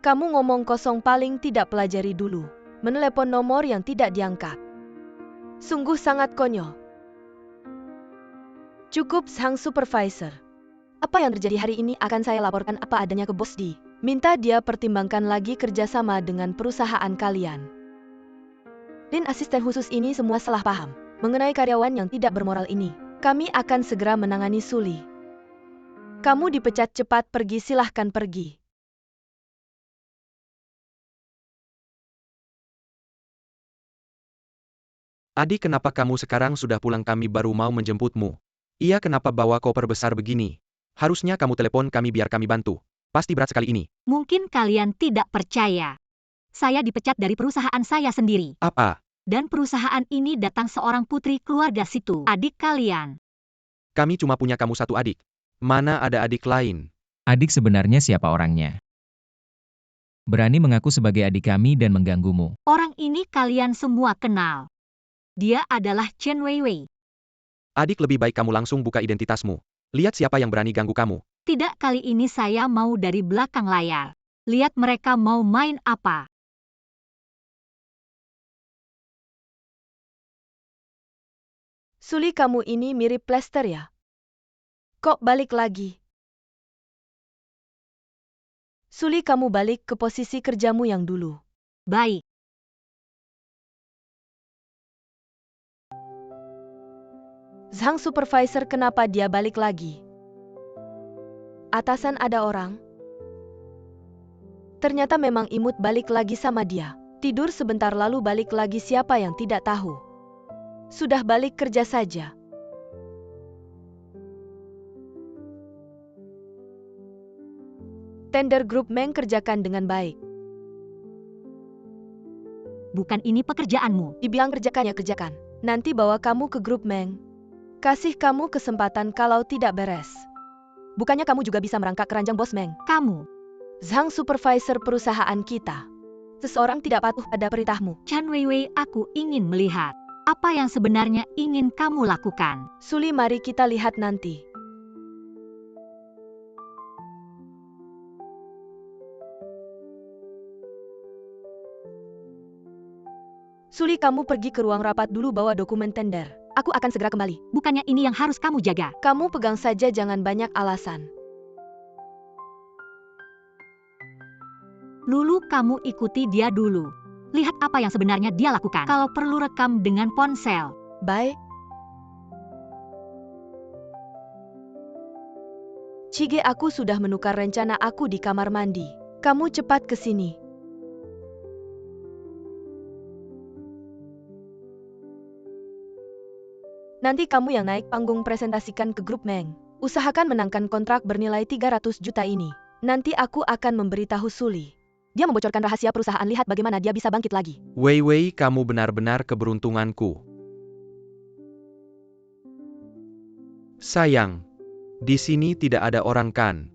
kamu ngomong kosong, paling tidak pelajari dulu. Menelepon nomor yang tidak diangkat. Sungguh sangat konyol. Cukup, sang supervisor. Apa yang terjadi hari ini akan saya laporkan apa adanya ke Bos Di. Minta dia pertimbangkan lagi kerjasama dengan perusahaan kalian. Lin, asisten khusus ini semua salah paham mengenai karyawan yang tidak bermoral ini. Kami akan segera menangani Suli. Kamu dipecat, cepat pergi, silahkan pergi. Adik, kenapa kamu sekarang sudah pulang? Kami baru mau menjemputmu. Iya, kenapa bawa koper besar begini? Harusnya kamu telepon kami biar kami bantu. Pasti berat sekali ini. Mungkin kalian tidak percaya. Saya dipecat dari perusahaan saya sendiri. Apa? Dan perusahaan ini datang seorang putri keluarga situ. Adik kalian. Kami cuma punya kamu satu adik. Mana ada adik lain? Adik sebenarnya siapa orangnya? Berani mengaku sebagai adik kami dan mengganggumu. Orang ini kalian semua kenal. Dia adalah Chen Weiwei. Adik, lebih baik kamu langsung buka identitasmu. Lihat siapa yang berani ganggu kamu. Tidak, kali ini saya mau dari belakang layar. Lihat mereka mau main apa. Suli, kamu ini mirip plester ya? Kok balik lagi? Suli, kamu balik ke posisi kerjamu yang dulu. Baik. Zhang supervisor, kenapa dia balik lagi? Atasan, ada orang? Ternyata memang imut balik lagi sama dia. Tidur sebentar lalu balik lagi, siapa yang tidak tahu? Sudah balik kerja saja. Tender grup Meng kerjakan dengan baik. Bukan ini pekerjaanmu. Dibilang kerjakan ya kerjakan. Nanti bawa kamu ke grup Meng. Kasih kamu kesempatan kalau tidak beres. Bukannya kamu juga bisa merangkak keranjang Bos Meng? Kamu, Zhang supervisor perusahaan kita. Seseorang tidak patuh pada perintahmu. Chan Weiwei, aku ingin melihat apa yang sebenarnya ingin kamu lakukan. Suli, mari kita lihat nanti. Suli, kamu pergi ke ruang rapat dulu, bawa dokumen tender. Aku akan segera kembali. Bukannya ini yang harus kamu jaga? Kamu pegang saja, jangan banyak alasan. Lulu, kamu ikuti dia dulu. Lihat apa yang sebenarnya dia lakukan. Kalau perlu rekam dengan ponsel. Baik. Chige, aku sudah menukar rencana aku di kamar mandi. Kamu cepat ke sini. Nanti kamu yang naik panggung presentasikan ke grup Meng. Usahakan menangkan kontrak bernilai 300 juta ini. Nanti aku akan memberitahu Suli. Dia membocorkan rahasia perusahaan, lihat bagaimana dia bisa bangkit lagi. Weiwei, kamu benar-benar keberuntunganku. Sayang, di sini tidak ada orang kan?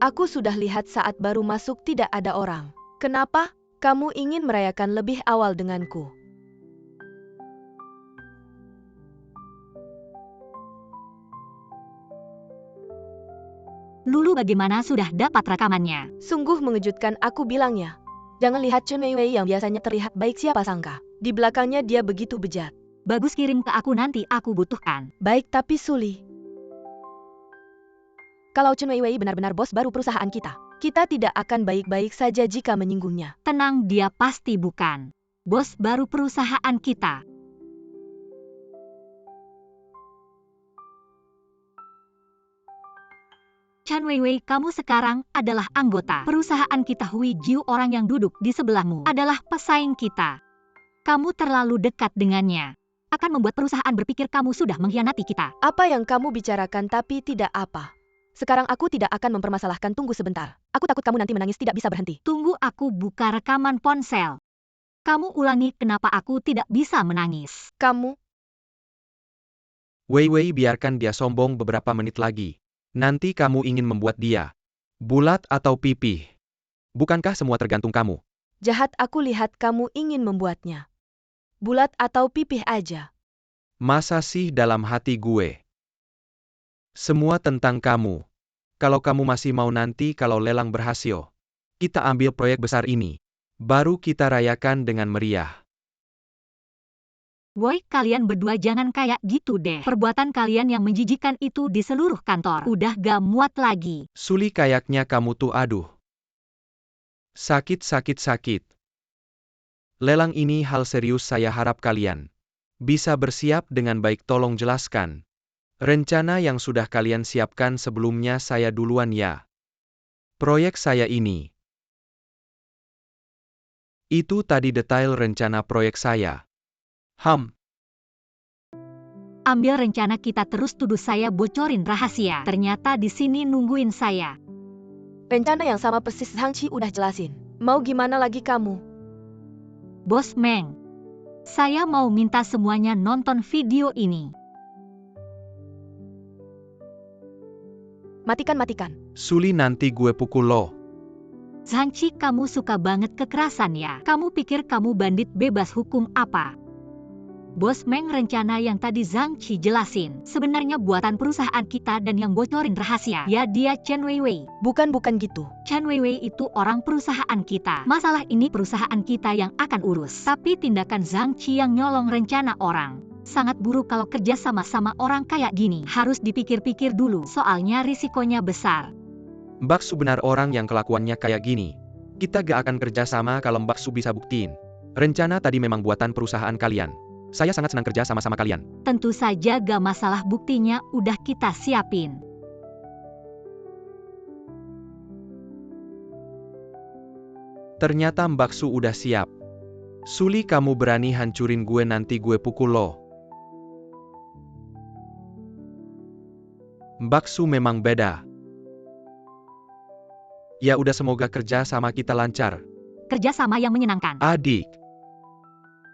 Aku sudah lihat saat baru masuk tidak ada orang. Kenapa? Kamu ingin merayakan lebih awal denganku? Lulu, bagaimana, sudah dapat rekamannya? Sungguh mengejutkan, aku bilangnya. Jangan lihat Chen Weiwei yang biasanya terlihat baik, siapa sangka. Di belakangnya dia begitu bejat. Bagus, kirim ke aku, nanti aku butuhkan. Baik, tapi Suli. Kalau Chen Weiwei benar-benar bos baru perusahaan kita tidak akan baik-baik saja jika menyinggungnya. Tenang, dia pasti bukan bos baru perusahaan kita. Chan Weiwei, kamu sekarang adalah anggota perusahaan kita. Hui Jiu, orang yang duduk di sebelahmu, adalah pesaing kita. Kamu terlalu dekat dengannya. Akan membuat perusahaan berpikir kamu sudah mengkhianati kita. Apa yang kamu bicarakan, tapi tidak apa. Sekarang aku tidak akan mempermasalahkan, tunggu sebentar. Aku takut kamu nanti menangis tidak bisa berhenti. Tunggu, aku buka rekaman ponsel. Kamu ulangi kenapa aku tidak bisa menangis. Kamu... Weiwei, biarkan dia sombong beberapa menit lagi. Nanti kamu ingin membuat dia bulat atau pipih. Bukankah semua tergantung kamu? Jahat, aku lihat kamu ingin membuatnya bulat atau pipih aja. Masa sih dalam hati gue? Semua tentang kamu. Kalau kamu masih mau, nanti kalau lelang berhasil, kita ambil proyek besar ini. Baru kita rayakan dengan meriah. Woi, kalian berdua jangan kayak gitu deh. Perbuatan kalian yang menjijikan itu di seluruh kantor udah gak muat lagi. Suli, kayaknya kamu tuh aduh. Sakit. Lelang ini hal serius, saya harap kalian bisa bersiap dengan baik. Tolong jelaskan rencana yang sudah kalian siapkan sebelumnya. Saya duluan ya. Proyek saya ini. Itu tadi detail rencana proyek saya. Ambil rencana kita terus tuduh saya bocorin rahasia. Ternyata di sini nungguin saya. Rencana yang sama persis Zhang Qi udah jelasin. Mau gimana lagi kamu? Bos Meng, saya mau minta semuanya nonton video ini. Matikan. Suli, nanti gue pukul lo. Zhang Qi, kamu suka banget kekerasan ya? Kamu pikir kamu bandit bebas hukum apa? Bos Meng, rencana yang tadi Zhang Qi jelasin sebenarnya buatan perusahaan kita, dan yang bocorin rahasia ya dia Chen Weiwei. Bukan gitu. Chen Weiwei itu orang perusahaan kita. Masalah ini perusahaan kita yang akan urus. Tapi tindakan Zhang Qi yang nyolong rencana orang sangat buruk. Kalau kerja sama orang kayak gini harus dipikir-pikir dulu, soalnya risikonya besar. Mbak Su benar orang yang kelakuannya kayak gini. Kita gak akan kerja sama kalau Mbak Su bisa buktiin rencana tadi memang buatan perusahaan kalian. Saya sangat senang kerja sama kalian. Tentu saja gak masalah, buktinya udah kita siapin. Ternyata Mbak Su udah siap. Suli, kamu berani hancurin gue, nanti gue pukul lo. Mbak Su memang beda. Ya udah, semoga kerja sama kita lancar. Kerja sama yang menyenangkan. Adik.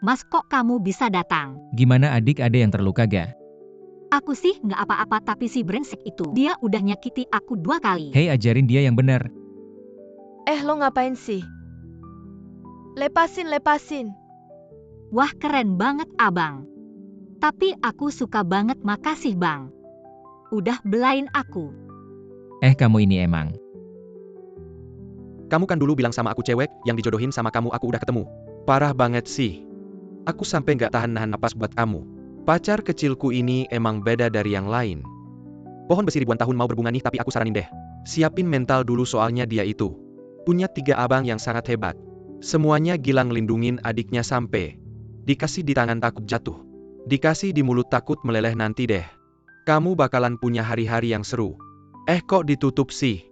Mas, kok kamu bisa datang? Gimana adik, ada yang terluka ga? Aku sih nggak apa-apa, tapi si brengsek itu, dia udah nyakiti aku 2 kali. Hei, ajarin dia yang benar. Lo ngapain sih? Lepasin. Wah, keren banget abang. Tapi aku suka banget, makasih bang. Udah belain aku. Kamu ini emang. Kamu kan dulu bilang sama aku cewek yang dijodohin sama kamu aku udah ketemu. Parah banget sih. Aku sampai nggak tahan nahan napas buat kamu. Pacar kecilku ini emang beda dari yang lain. Pohon besi ribuan tahun mau berbunga nih, tapi aku saranin deh. Siapin mental dulu, soalnya dia itu punya 3 abang yang sangat hebat. Semuanya gila ngelindungin adiknya, sampai dikasih di tangan takut jatuh. Dikasih di mulut takut meleleh. Nanti deh, kamu bakalan punya hari-hari yang seru. Kok ditutup sih?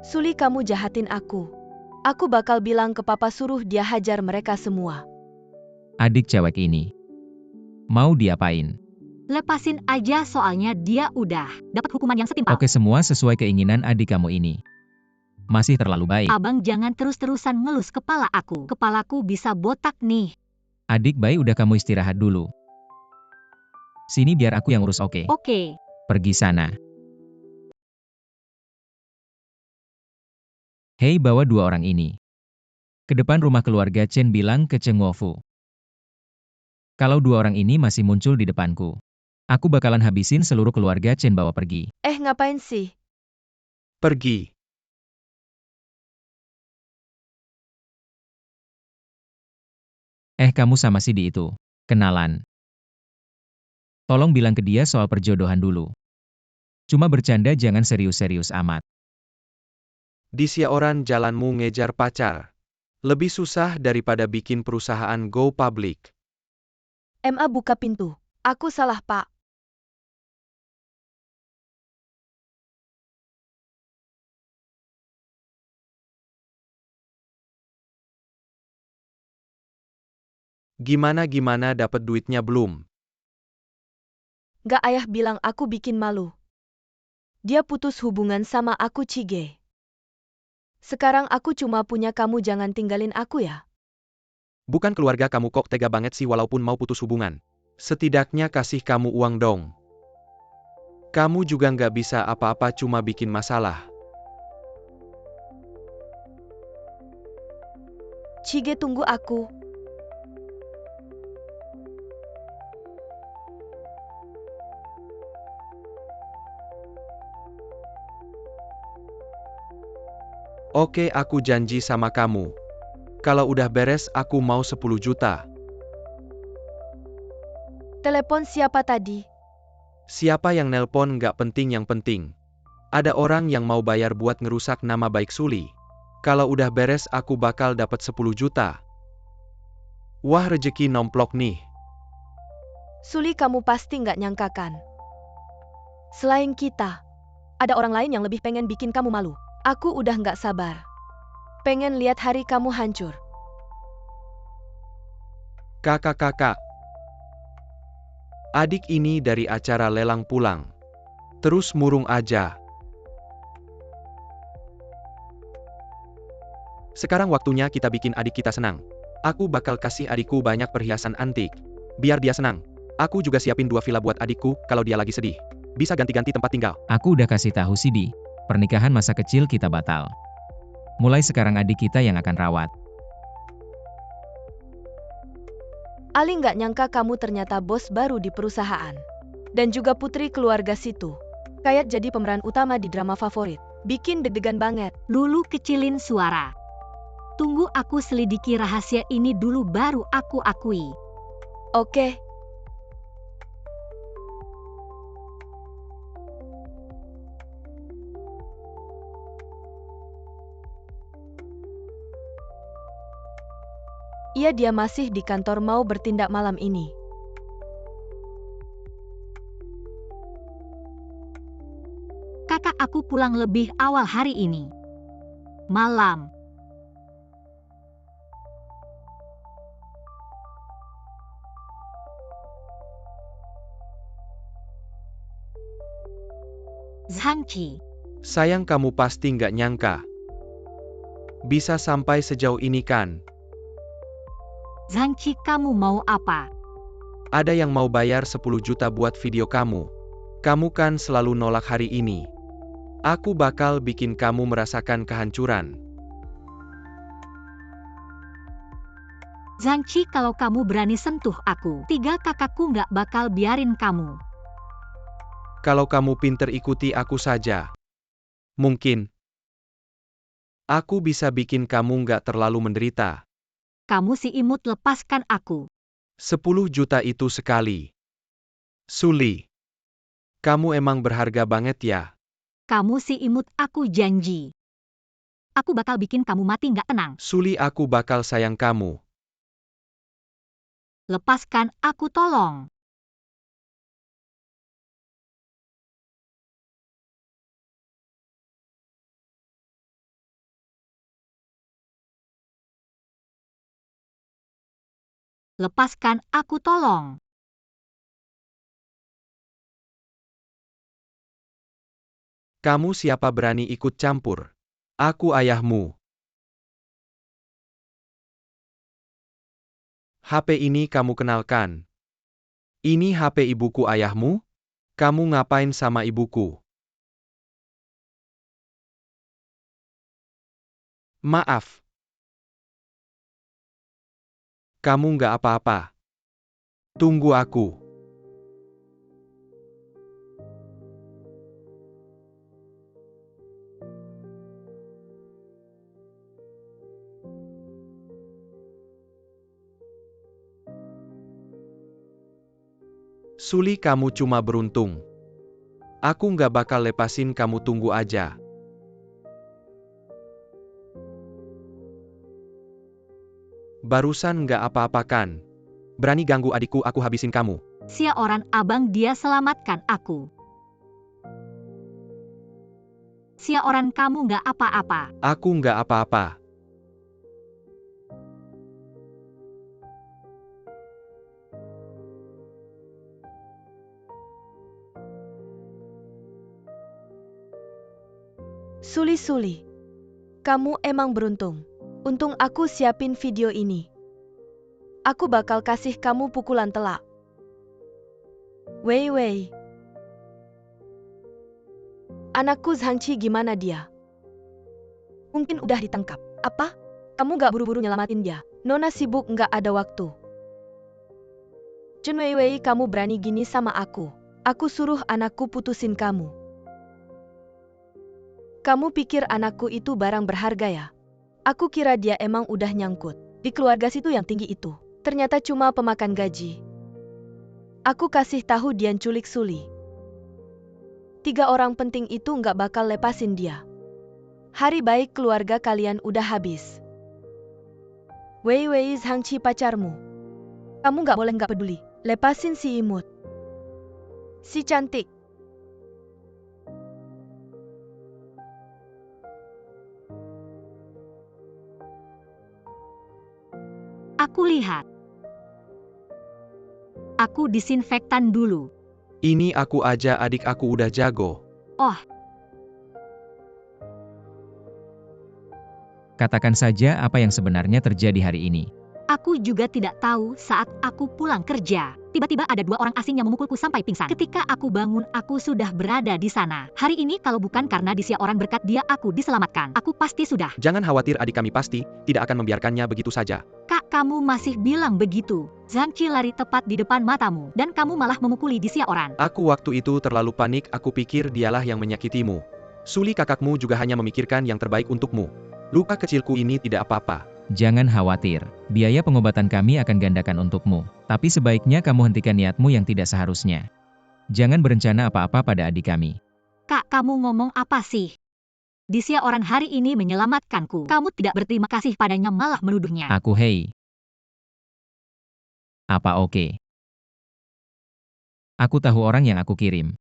Suli, kamu jahatin aku. Aku bakal bilang ke papa suruh dia hajar mereka semua. Adik cewek ini. Mau diapain? Lepasin aja, soalnya dia udah dapat hukuman yang setimpal. Oke, semua sesuai keinginan adik kamu ini. Masih terlalu baik. Abang jangan terus-terusan ngelus kepala aku. Kepalaku bisa botak nih. Adik baik, udah kamu istirahat dulu. Sini biar aku yang urus, oke? Oke. Pergi sana. Hei, bawa 2 orang ini ke depan rumah keluarga Chen, bilang ke Cheng Wofu. Kalau 2 orang ini masih muncul di depanku, aku bakalan habisin seluruh keluarga Chen, bawa pergi. Ngapain sih? Pergi. Kamu sama si Di itu kenalan. Tolong bilang ke dia soal perjodohan dulu. Cuma bercanda, jangan serius-serius amat. Di siaran jalanmu ngejar pacar. Lebih susah daripada bikin perusahaan go public. Buka pintu. Aku salah, Pak. Gimana dapat duitnya belum? Gak, ayah bilang aku bikin malu. Dia putus hubungan sama aku, Cige. Sekarang aku cuma punya kamu, jangan tinggalin aku ya. Bukan keluarga kamu kok, tega banget sih walaupun mau putus hubungan. Setidaknya kasih kamu uang dong. Kamu juga nggak bisa apa-apa, cuma bikin masalah. Cige, tunggu aku. Oke, aku janji sama kamu. Kalau udah beres aku mau 10 juta. Telepon siapa tadi? Siapa yang nelpon nggak penting, yang penting ada orang yang mau bayar buat ngerusak nama baik Suli. Kalau udah beres aku bakal dapat 10 juta. Wah, rezeki nomplok nih. Suli, kamu pasti nggak nyangka kan? Selain kita, ada orang lain yang lebih pengen bikin kamu malu. Aku udah nggak sabar. Pengen lihat hari kamu hancur. Kakak. Adik ini dari acara lelang pulang. Terus murung aja. Sekarang waktunya kita bikin adik kita senang. Aku bakal kasih adikku banyak perhiasan antik. Biar dia senang. Aku juga siapin 2 villa buat adikku, kalau dia lagi sedih. Bisa ganti-ganti tempat tinggal. Aku udah kasih tahu si Di, pernikahan masa kecil kita batal. Mulai sekarang adik kita yang akan rawat. Ali nggak nyangka kamu ternyata bos baru di perusahaan. Dan juga putri keluarga situ. Kayak jadi pemeran utama di drama favorit. Bikin deg-degan banget. Lulu kecilin suara. Tunggu aku selidiki rahasia ini dulu baru aku akui. Oke. Iya, dia masih di kantor, mau bertindak malam ini. Kakak, aku pulang lebih awal hari ini. Malam. Zhangqi. Sayang, kamu pasti nggak nyangka bisa sampai sejauh ini kan? Zhangqi, kamu mau apa? Ada yang mau bayar 10 juta buat video kamu. Kamu kan selalu nolak hari ini. Aku bakal bikin kamu merasakan kehancuran. Zhang Qi, kalau kamu berani sentuh aku, 3 kakakku nggak bakal biarin kamu. Kalau kamu pinter ikuti aku saja. Mungkin. Aku bisa bikin kamu nggak terlalu menderita. Kamu si imut, lepaskan aku. 10 juta itu sekali. Suli. Kamu emang berharga banget ya. Kamu si imut, aku janji. Aku bakal bikin kamu mati nggak tenang. Suli, aku bakal sayang kamu. Lepaskan aku, tolong. Lepaskan aku, tolong. Kamu siapa berani ikut campur? Aku ayahmu. HP ini kamu kenalkan. Ini HP ibuku, ayahmu? Kamu ngapain sama ibuku? Maaf. Kamu nggak apa-apa. Tunggu aku. Suli, kamu cuma beruntung. Aku nggak bakal lepasin kamu, tunggu aja. Barusan nggak apa-apa kan? Berani ganggu adikku, aku habisin kamu. Sioran abang, dia selamatkan aku. Sioran, kamu nggak apa-apa. Aku nggak apa-apa. Suli, kamu emang beruntung. Untung aku siapin video ini. Aku bakal kasih kamu pukulan telak. Wei. Anakku Zhang Qi, gimana dia? Mungkin udah ditangkap. Apa? Kamu gak buru-buru nyelamatin dia? Nona sibuk, gak ada waktu. Chen Wei, kamu berani gini sama aku? Aku suruh anakku putusin kamu. Kamu pikir anakku itu barang berharga ya? Aku kira dia emang udah nyangkut di keluarga situ yang tinggi itu. Ternyata cuma pemakan gaji. Aku kasih tahu dia culik Suli. 3 orang penting itu nggak bakal lepasin dia. Hari baik keluarga kalian udah habis. Wei, Zhang Qi pacarmu. Kamu nggak boleh nggak peduli. Lepasin si imut. Si cantik. Aku lihat. Aku disinfektan dulu. Ini aku aja, adik aku udah jago. Oh, Katakan saja apa yang sebenarnya terjadi hari ini. aku juga tidak tahu. Saat aku pulang kerja, tiba-tiba ada 2 orang asing yang memukulku sampai pingsan. Ketika aku bangun, aku sudah berada di sana. Hari ini kalau bukan karena di Sioran, berkat dia aku diselamatkan. Aku pasti sudah. Jangan khawatir, adik kami pasti tidak akan membiarkannya begitu saja. Kak, kamu masih bilang begitu. Zhang Qi lari tepat di depan matamu, dan kamu malah memukuli di Sioran. Aku waktu itu terlalu panik, aku pikir dialah yang menyakitimu. Suli, kakakmu juga hanya memikirkan yang terbaik untukmu. Luka kecilku ini tidak apa-apa. Jangan khawatir, biaya pengobatan kami akan gandakan untukmu. Tapi sebaiknya kamu hentikan niatmu yang tidak seharusnya. Jangan berencana apa-apa pada adik kami. Kak, kamu ngomong apa sih? Di Sioran hari ini menyelamatkanku. Kamu tidak berterima kasih padanya, malah menuduhnya. Aku hei. Apa oke? Aku tahu orang yang aku kirim.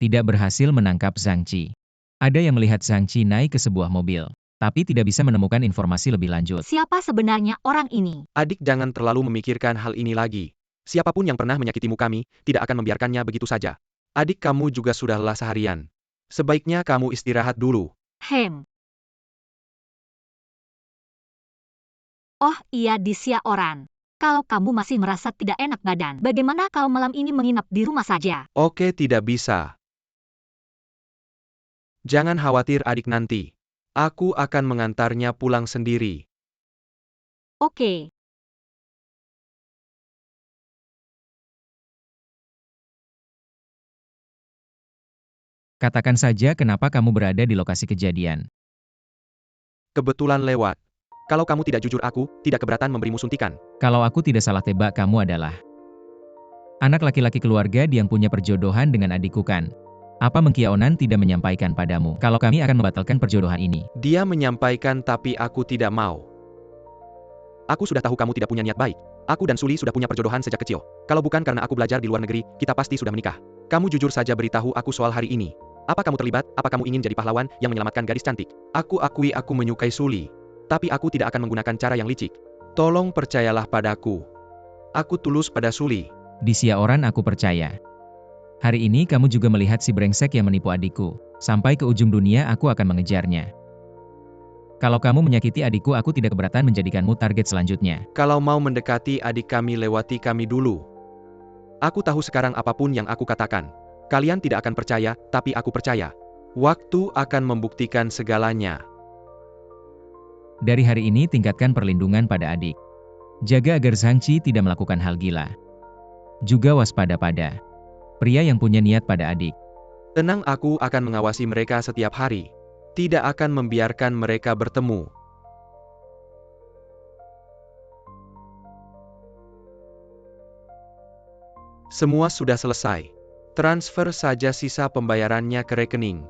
Tidak berhasil menangkap Zhang Qi. Ada yang melihat Zhang Qi naik ke sebuah mobil, tapi tidak bisa menemukan informasi lebih lanjut. Siapa sebenarnya orang ini? Adik, jangan terlalu memikirkan hal ini lagi. Siapapun yang pernah menyakitimu, kami tidak akan membiarkannya begitu saja. Adik, kamu juga sudah lelah seharian. Sebaiknya kamu istirahat dulu. Oh iya, di Sioran. Kalau kamu masih merasa tidak enak badan, bagaimana kalau malam ini menginap di rumah saja? Oke, tidak bisa. Jangan khawatir adik nanti. Aku akan mengantarnya pulang sendiri. Oke. Katakan saja kenapa kamu berada di lokasi kejadian. Kebetulan lewat. Kalau kamu tidak jujur aku, tidak keberatan memberimu suntikan. Kalau aku tidak salah tebak, kamu adalah anak laki-laki keluarga yang punya perjodohan dengan adikku kan? Apa Mengkiaonan tidak menyampaikan padamu kalau kami akan membatalkan perjodohan ini? Dia menyampaikan tapi aku tidak mau. Aku sudah tahu kamu tidak punya niat baik. Aku dan Suli sudah punya perjodohan sejak kecil. Kalau bukan karena aku belajar di luar negeri, kita pasti sudah menikah. Kamu jujur saja beritahu aku soal hari ini. Apa kamu terlibat? Apa kamu ingin jadi pahlawan yang menyelamatkan gadis cantik? Aku akui aku menyukai Suli. Tapi aku tidak akan menggunakan cara yang licik. Tolong percayalah padaku. Aku tulus pada Suli. Di Xiaoran aku percaya. Hari ini kamu juga melihat si brengsek yang menipu adikku. Sampai ke ujung dunia aku akan mengejarnya. Kalau kamu menyakiti adikku, aku tidak keberatan menjadikanmu target selanjutnya. Kalau mau mendekati adik kami, lewati kami dulu. Aku tahu sekarang apapun yang aku katakan. Kalian tidak akan percaya, tapi aku percaya. Waktu akan membuktikan segalanya. Dari hari ini tingkatkan perlindungan pada adik. Jaga agar Zhang Qi tidak melakukan hal gila. Juga waspada pada pria yang punya niat pada adik. Tenang, aku akan mengawasi mereka setiap hari. Tidak akan membiarkan mereka bertemu. Semua sudah selesai. Transfer saja sisa pembayarannya ke rekening.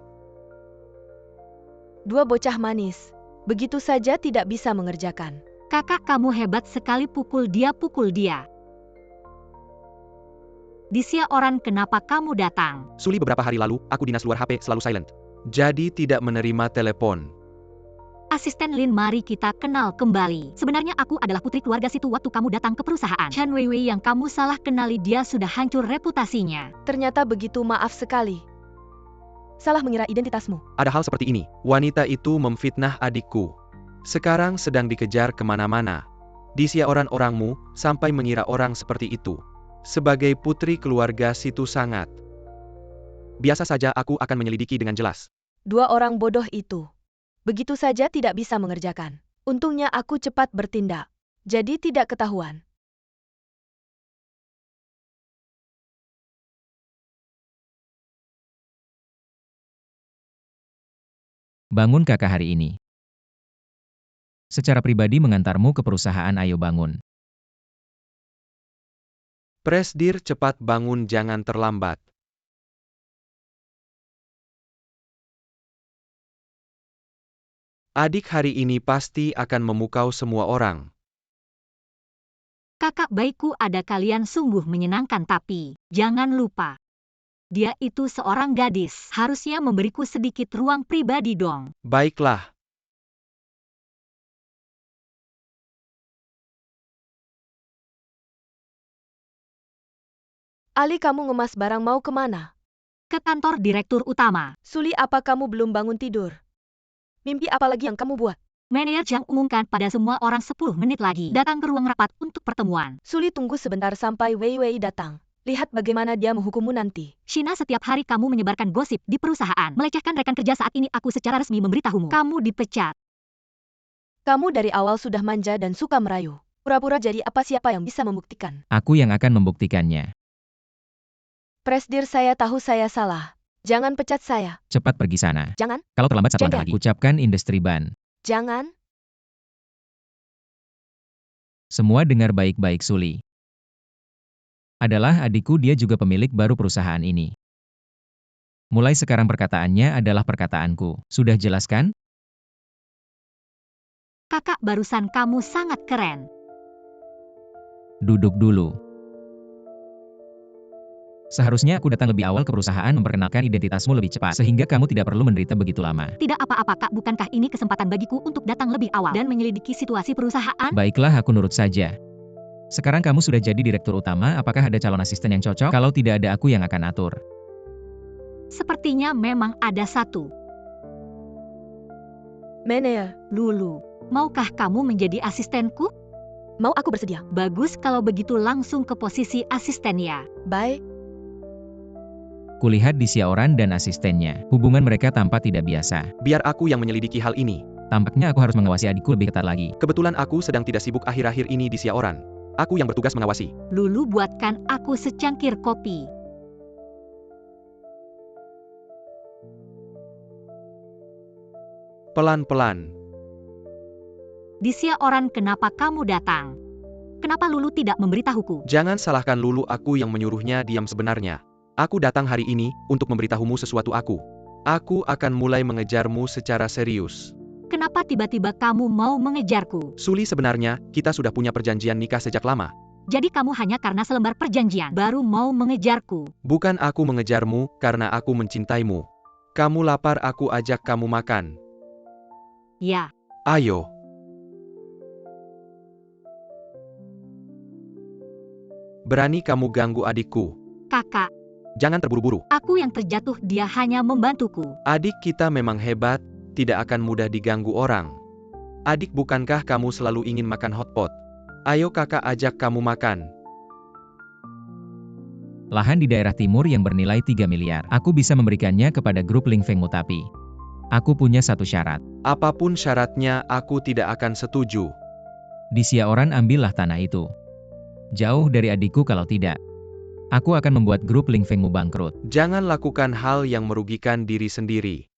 Dua bocah manis. Begitu saja tidak bisa mengerjakan. Kakak kamu hebat sekali, pukul dia, pukul dia. Di Xiaoran, kenapa kamu datang? Suli, beberapa hari lalu, aku dinas luar HP selalu silent. Jadi tidak menerima telepon. Asisten Lin, mari kita kenal kembali. Sebenarnya aku adalah putri keluarga situ waktu kamu datang ke perusahaan. Chan Weiwei yang kamu salah kenali, dia sudah hancur reputasinya. Ternyata begitu, maaf sekali. Salah mengira identitasmu. Ada hal seperti ini. Wanita itu memfitnah adikku. Sekarang sedang dikejar kemana-mana. Di Xiaoran orangmu, sampai mengira orang seperti itu. Sebagai putri keluarga situ sangat. Biasa saja, aku akan menyelidiki dengan jelas. Dua orang bodoh itu. Begitu saja tidak bisa mengerjakan. Untungnya aku cepat bertindak. Jadi tidak ketahuan. Bangun kakak hari ini. Secara pribadi mengantarmu ke perusahaan, ayo bangun. Presdir, cepat bangun, jangan terlambat. Adik hari ini pasti akan memukau semua orang. Kakak baikku, ada kalian sungguh menyenangkan, tapi jangan lupa. Dia itu seorang gadis, harusnya memberiku sedikit ruang pribadi dong. Baiklah. Ali, kamu ngemas barang mau kemana? Ke kantor direktur utama. Suli, apa kamu belum bangun tidur? Mimpi apa lagi yang kamu buat? Manajer Zhang umumkan pada semua orang 10 menit lagi datang ke ruang rapat untuk pertemuan. Suli, tunggu sebentar sampai Weiwei datang. Lihat bagaimana dia menghukummu nanti. Shina, setiap hari kamu menyebarkan gosip di perusahaan. Melecehkan rekan kerja, saat ini aku secara resmi memberitahumu. Kamu dipecat. Kamu dari awal sudah manja dan suka merayu. Pura-pura jadi apa, siapa yang bisa membuktikan? Aku yang akan membuktikannya. Presdir, saya tahu saya salah. Jangan pecat saya. Cepat pergi sana. Jangan, Kalau terlambat satu langkah Jangan. lagi, ucapkan industri ban. jangan. Semua dengar baik-baik, Suli. Adalah adikku, dia juga pemilik baru perusahaan ini. Mulai sekarang perkataannya adalah perkataanku. Sudah jelas kan? Kakak, barusan kamu sangat keren. Duduk dulu. Seharusnya aku datang lebih awal ke perusahaan memperkenalkan identitasmu lebih cepat, sehingga kamu tidak perlu menderita begitu lama. Tidak apa-apa, Kak. Bukankah ini kesempatan bagiku untuk datang lebih awal dan menyelidiki situasi perusahaan? Baiklah, aku nurut saja. Sekarang kamu sudah jadi direktur utama, apakah ada calon asisten yang cocok? Kalau tidak ada, aku yang akan atur. Sepertinya memang ada satu. Manager, Lulu, maukah kamu menjadi asistenku? Mau aku bersedia? Bagus kalau begitu langsung ke posisi asisten ya. Baik. Kulihat di Xiaoran dan asistennya. Hubungan mereka tampak tidak biasa. Biar aku yang menyelidiki hal ini. Tampaknya aku harus mengawasi adikku lebih ketat lagi. Kebetulan aku sedang tidak sibuk akhir-akhir ini di Xiaoran. Aku yang bertugas mengawasi. Lulu buatkan aku secangkir kopi. Pelan-pelan. Di Xiaoran kenapa kamu datang? Kenapa Lulu tidak memberitahuku? Jangan salahkan Lulu, aku yang menyuruhnya diam sebenarnya. Aku datang hari ini untuk memberitahumu sesuatu aku. Aku akan mulai mengejarmu secara serius. Kenapa tiba-tiba kamu mau mengejarku? Suli, sebenarnya, kita sudah punya perjanjian nikah sejak lama. Jadi kamu hanya karena selembar perjanjian baru mau mengejarku? Bukan aku mengejarmu, karena aku mencintaimu. Kamu lapar, aku ajak kamu makan. Ya, Ayo. Berani kamu ganggu adikku. kakak, Jangan terburu-buru. aku yang terjatuh, dia hanya membantuku. Adik kita memang hebat, tidak akan mudah diganggu orang. Adik, bukankah kamu selalu ingin makan hotpot? Ayo kakak ajak kamu makan. Lahan di daerah timur yang bernilai 3 miliar. Aku bisa memberikannya kepada grup Ling Feng Mutapi. Aku punya satu syarat. Apapun syaratnya, aku tidak akan setuju. Di Xiaoran ambillah tanah itu. Jauh dari adikku kalau tidak. Aku akan membuat grup Ling Fengmu bangkrut. Jangan lakukan hal yang merugikan diri sendiri.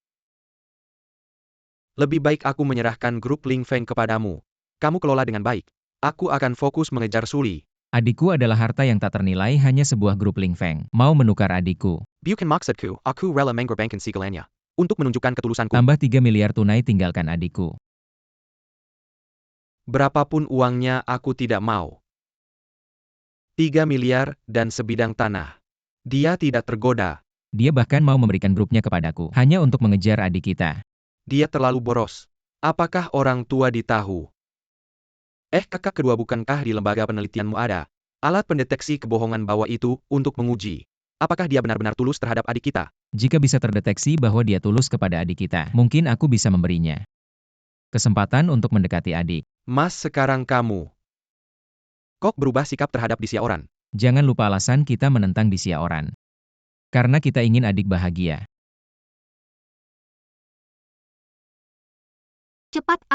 Lebih baik aku menyerahkan grup Ling Feng kepadamu. Kamu kelola dengan baik. Aku akan fokus mengejar Suli. Adikku adalah harta yang tak ternilai, hanya sebuah grup Ling Feng. Mau menukar adikku. Bukan maksudku, aku rela mengorbankan segalanya. Untuk menunjukkan ketulusanku. Tambah 3 miliar tunai, tinggalkan adikku. Berapapun uangnya aku tidak mau. 3 miliar dan sebidang tanah. Dia tidak tergoda. Dia bahkan mau memberikan grupnya kepadaku. Hanya untuk mengejar adik kita. Dia terlalu boros. Apakah orang tua ditahu? Kakak kedua, bukankah di lembaga penelitianmu ada alat pendeteksi kebohongan bawah itu untuk menguji apakah dia benar-benar tulus terhadap adik kita? Jika bisa terdeteksi bahwa dia tulus kepada adik kita, mungkin aku bisa memberinya kesempatan untuk mendekati adik. Mas, sekarang kamu kok berubah sikap terhadap di Xiaoran? Jangan lupa alasan kita menentang di Xiaoran. Karena kita ingin adik bahagia. Cepat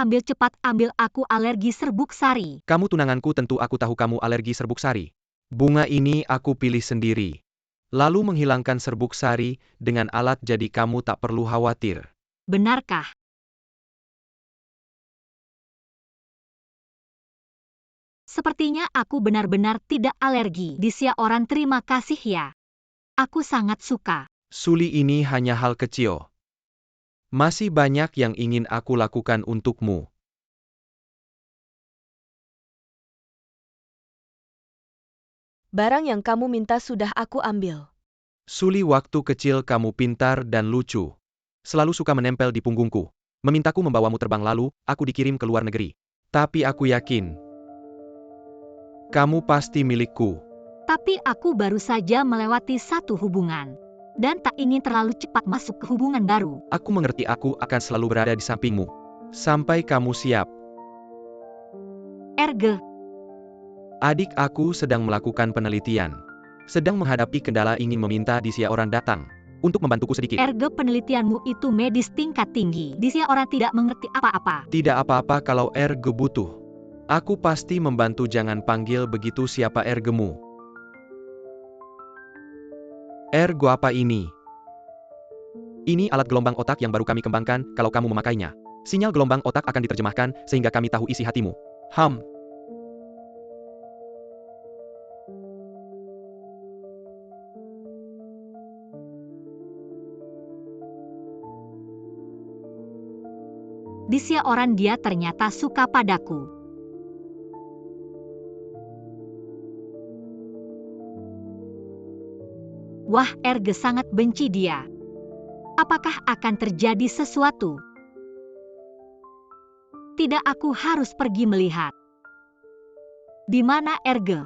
ambil, aku alergi serbuk sari. Kamu tunanganku, tentu aku tahu kamu alergi serbuk sari. Bunga ini aku pilih sendiri. Lalu menghilangkan serbuk sari dengan alat, jadi kamu tak perlu khawatir. Benarkah? Sepertinya aku benar-benar tidak alergi. Di Xiaoran, terima kasih ya. Aku sangat suka. Suli, ini hanya hal kecil. Masih banyak yang ingin aku lakukan untukmu. Barang yang kamu minta sudah aku ambil. Suli, waktu kecil kamu pintar dan lucu. Selalu suka menempel di punggungku. Memintaku membawamu terbang, lalu aku dikirim ke luar negeri. Tapi aku yakin kamu pasti milikku. Tapi aku baru saja melewati satu hubungan. Dan tak ingin terlalu cepat masuk ke hubungan baru. Aku mengerti, aku akan selalu berada di sampingmu. Sampai kamu siap. Erge, Adik aku sedang melakukan penelitian. Sedang menghadapi kendala, ingin meminta di Xiaoran datang. Untuk membantuku sedikit. Erge, penelitianmu itu medis tingkat tinggi. Di Xiaoran tidak mengerti apa-apa. Tidak apa-apa kalau Erge butuh. Aku pasti membantu, jangan panggil begitu, siapa Ergemu? Ergo apa ini? Ini alat gelombang otak yang baru kami kembangkan, kalau kamu memakainya. Sinyal gelombang otak akan diterjemahkan, sehingga kami tahu isi hatimu. Di Xiaoran, dia ternyata suka padaku. Wah, Erge sangat benci dia. Apakah akan terjadi sesuatu? Tidak, aku harus pergi melihat. Di mana Erge?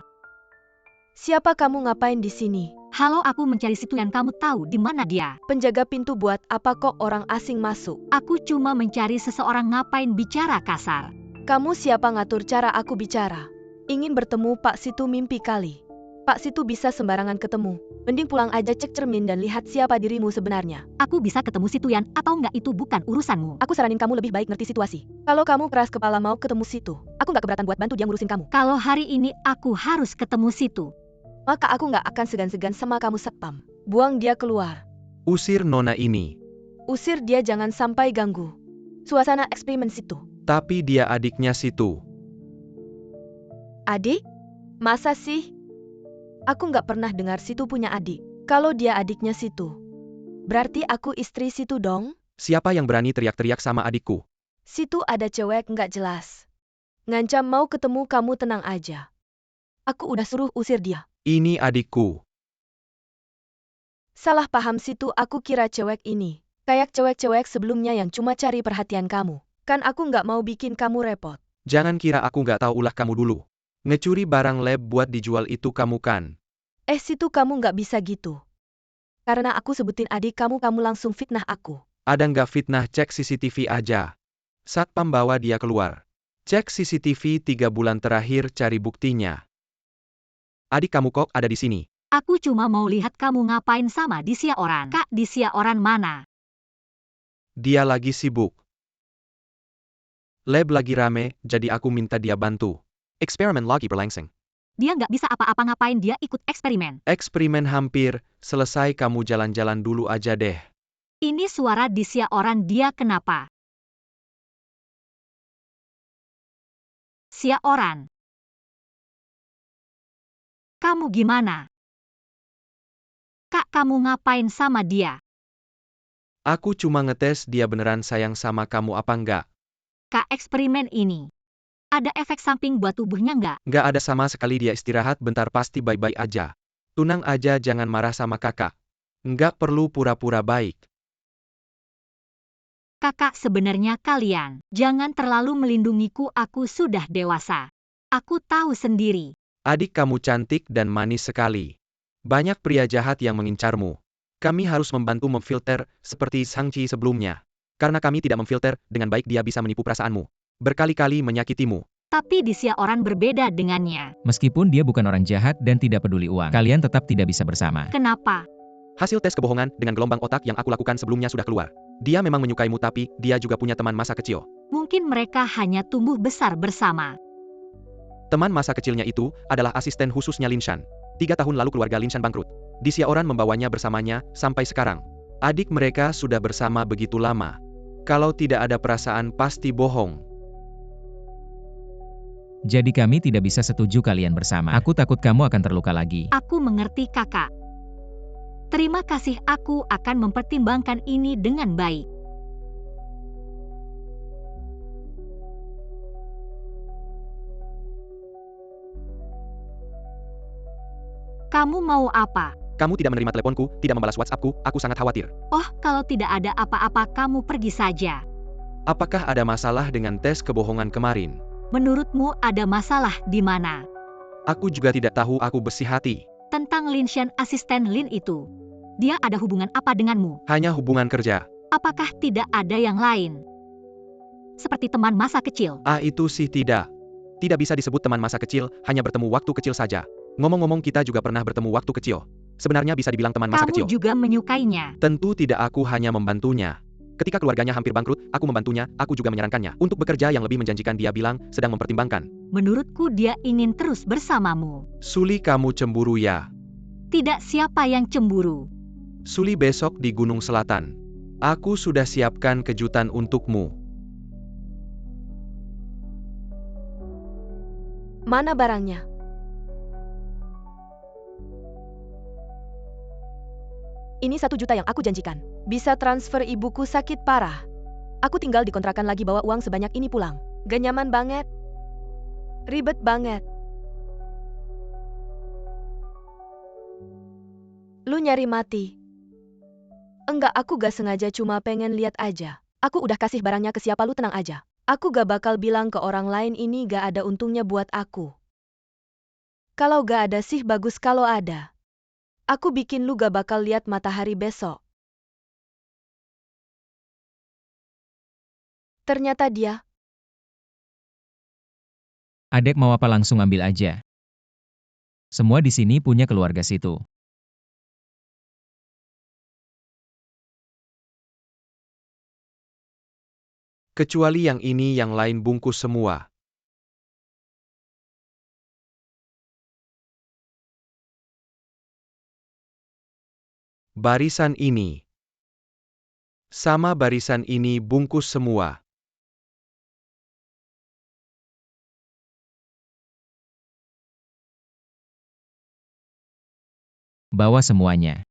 Siapa kamu, ngapain di sini? Halo, aku mencari situ dan kamu tahu di mana dia? Penjaga pintu, buat apa kok orang asing masuk? Aku cuma mencari seseorang, ngapain bicara kasar? Kamu siapa ngatur cara aku bicara? Ingin bertemu Pak Situ mimpi kali. Pak Situ bisa sembarangan ketemu. Mending pulang aja cek cermin dan lihat siapa dirimu sebenarnya. Aku bisa ketemu Situ Yan atau enggak itu bukan urusanmu. Aku saranin kamu lebih baik ngerti situasi. Kalau kamu keras kepala mau ketemu Situ, aku nggak keberatan buat bantu dia ngurusin kamu. Kalau hari ini aku harus ketemu Situ, Maka aku nggak akan segan-segan sama kamu Satpam. Buang dia keluar. Usir nona ini. Usir dia jangan sampai ganggu suasana eksperimen Situ. Tapi dia adiknya Situ. Adik? Masa sih? Aku nggak pernah dengar Situ punya adik. Kalau dia adiknya Situ, berarti aku istri Situ dong? Siapa yang berani teriak-teriak sama adikku? Situ ada cewek nggak jelas. Ngancam mau ketemu kamu tenang aja. Aku udah suruh usir dia. Ini adikku. Salah paham Situ, aku kira cewek ini kayak cewek-cewek sebelumnya yang cuma cari perhatian kamu. Kan aku nggak mau bikin kamu repot. Jangan kira aku nggak tahu ulah kamu dulu. Ngecuri barang lab buat dijual itu kamu kan? Situ kamu nggak bisa gitu. Karena aku sebutin adik kamu, kamu langsung fitnah aku. Ada nggak fitnah, cek CCTV aja. Satpam bawa dia keluar. Cek CCTV 3 bulan terakhir, cari buktinya. Adik kamu kok ada di sini. aku cuma mau lihat kamu ngapain sama Disya Oran. Kak Disya Oran mana? Dia lagi sibuk. Lab lagi rame, jadi aku minta dia bantu. Eksperimen lagi berlangsung. Dia nggak bisa apa-apa, ngapain dia ikut eksperimen? Eksperimen hampir selesai, kamu jalan-jalan dulu aja deh. Ini suara Disya Oran, dia kenapa? Disya Oran. Kamu gimana? Kak, kamu ngapain sama dia? Aku cuma ngetes dia beneran sayang sama kamu apa enggak. Kak, eksperimen ini ada efek samping buat tubuhnya nggak? Nggak ada sama sekali, dia istirahat bentar pasti baik-baik aja. Tunang aja, jangan marah sama kakak. Nggak perlu pura-pura baik. Kakak, sebenarnya kalian jangan terlalu melindungiku, aku sudah dewasa. Aku tahu sendiri. Adik kamu cantik dan manis sekali. Banyak pria jahat yang mengincarmu. Kami harus membantu memfilter, seperti Shang-Chi sebelumnya. Karena kami tidak memfilter, dengan baik dia bisa menipu perasaanmu. Berkali-kali menyakitimu. Tapi Disya Oran berbeda dengannya. Meskipun dia bukan orang jahat dan tidak peduli uang, kalian tetap tidak bisa bersama. Kenapa? Hasil tes kebohongan dengan gelombang otak yang aku lakukan sebelumnya sudah keluar. Dia memang menyukaimu, tapi dia juga punya teman masa kecil. Mungkin mereka hanya tumbuh besar bersama. Teman masa kecilnya itu adalah asisten khususnya Lin Shan. 3 tahun lalu keluarga Lin Shan bangkrut. Disya Oran membawanya bersamanya sampai sekarang. Adik mereka sudah bersama begitu lama. Kalau tidak ada perasaan pasti bohong. Jadi kami tidak bisa setuju kalian bersama. Aku takut kamu akan terluka lagi. Aku mengerti kakak. Terima kasih, aku akan mempertimbangkan ini dengan baik. Kamu mau apa? Kamu tidak menerima teleponku, tidak membalas WhatsAppku, aku sangat khawatir. Oh, kalau tidak ada apa-apa kamu pergi saja. Apakah ada masalah dengan tes kebohongan kemarin? Menurutmu ada masalah di mana? Aku juga tidak tahu, aku bersih hati. Tentang Lin Shan, asisten Lin itu. Dia ada hubungan apa denganmu? Hanya hubungan kerja. Apakah tidak ada yang lain? Seperti teman masa kecil. Itu sih tidak. Tidak bisa disebut teman masa kecil, hanya bertemu waktu kecil saja. Ngomong-ngomong, kita juga pernah bertemu waktu kecil. Sebenarnya bisa dibilang teman masa kecil. Kamu juga menyukainya. Tentu tidak, aku hanya membantunya. Ketika keluarganya hampir bangkrut, aku membantunya, aku juga menyarankannya untuk bekerja yang lebih menjanjikan. Dia bilang, sedang mempertimbangkan. Menurutku dia ingin terus bersamamu. Suli, kamu cemburu ya? Tidak, siapa yang cemburu? Suli, besok di Gunung Selatan. Aku sudah siapkan kejutan untukmu. Mana barangnya? Ini 1 juta yang aku janjikan. Bisa transfer, ibuku sakit parah. Aku tinggal di kontrakan lagi, bawa uang sebanyak ini pulang. Gak nyaman banget. Ribet banget. Lu nyari mati? Enggak, aku gak sengaja, cuma pengen lihat aja. Aku udah kasih barangnya ke siapa, lu tenang aja. Aku gak bakal bilang ke orang lain, ini gak ada untungnya buat aku. Kalau gak ada sih bagus, kalau ada. Aku bikin lu gak bakal lihat matahari besok. Ternyata dia Adek mau apa langsung ambil aja. Semua di sini punya keluarga situ. Kecuali yang ini yang lain bungkus semua. Barisan ini. Sama barisan ini bungkus semua. Bawa semuanya.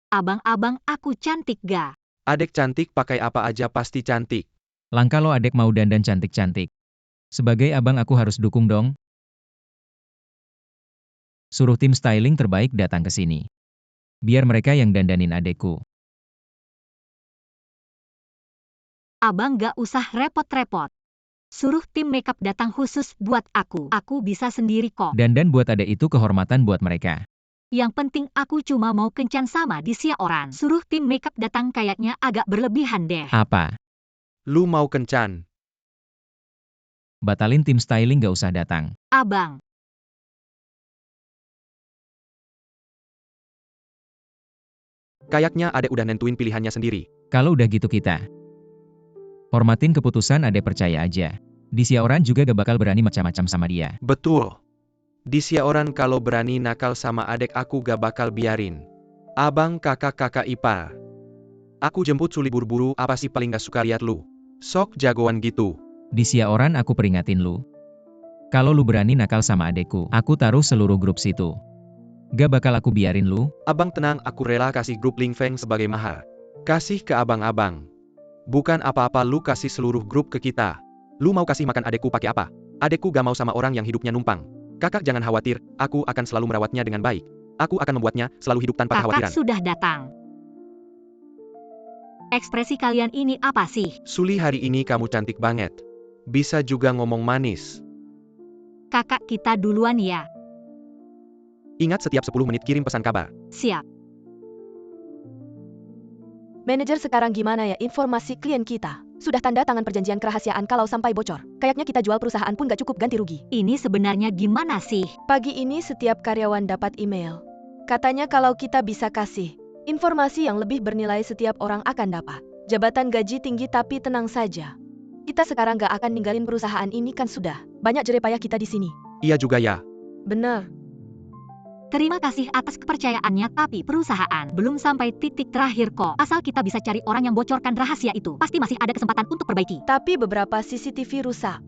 Abang-abang, aku cantik ga? Adek cantik pakai apa aja pasti cantik. Langka lo adek mau dandan cantik-cantik. Sebagai abang aku harus dukung dong. Suruh tim styling terbaik datang ke sini. Biar mereka yang dandanin adekku. Abang gak usah repot-repot. Suruh tim makeup datang khusus buat aku. Aku bisa sendiri kok. Dandan buat adek itu kehormatan buat mereka. Yang penting aku cuma mau kencan sama Disia orang. Suruh tim makeup datang kayaknya agak berlebihan deh. Apa? Lu mau kencan? Batalin tim styling gak usah datang. Abang. Kayaknya adek udah nentuin pilihannya sendiri. Kalau udah gitu kita. Hormatin keputusan adek percaya aja. Disia orang juga gak bakal berani macam-macam sama dia. Betul. Disia orang kalau berani nakal sama adek aku gak bakal biarin. Abang kakak-kakak ipar. Aku jemput Suli buru-buru, apa sih paling gak suka lihat lu? Sok jagoan gitu. Disia orang aku peringatin lu. Kalau lu berani nakal sama adekku, aku taruh seluruh grup situ. Gak bakal aku biarin lu. Abang tenang, aku rela kasih grup Ling Feng sebagai mahar. Kasih ke abang-abang. Bukan apa-apa, lu kasih seluruh grup ke kita. Lu mau kasih makan adekku pakai apa? Adekku gak mau sama orang yang hidupnya numpang. Kakak jangan khawatir, aku akan selalu merawatnya dengan baik. Aku akan membuatnya selalu hidup tanpa kekhawatiran. Kakak sudah datang. Ekspresi kalian ini apa sih? Suli, hari ini kamu cantik banget. Bisa juga ngomong manis. Kakak kita duluan ya. Ingat setiap 10 menit kirim pesan kabar. Siap. Manajer, sekarang gimana ya informasi klien kita? Sudah tanda tangan perjanjian kerahasiaan, kalau sampai bocor, kayaknya kita jual perusahaan pun gak cukup ganti rugi. Ini sebenarnya gimana sih? Pagi ini setiap karyawan dapat email. Katanya kalau kita bisa kasih informasi yang lebih bernilai, setiap orang akan dapat jabatan gaji tinggi. Tapi tenang saja. Kita sekarang gak akan ninggalin perusahaan ini, kan sudah banyak jerepayah kita di sini. Iya juga ya. Benar. Terima kasih atas kepercayaannya, tapi perusahaan belum sampai titik terakhir kok. Asal kita bisa cari orang yang bocorkan rahasia itu, pasti masih ada kesempatan untuk perbaiki. Tapi beberapa CCTV rusak.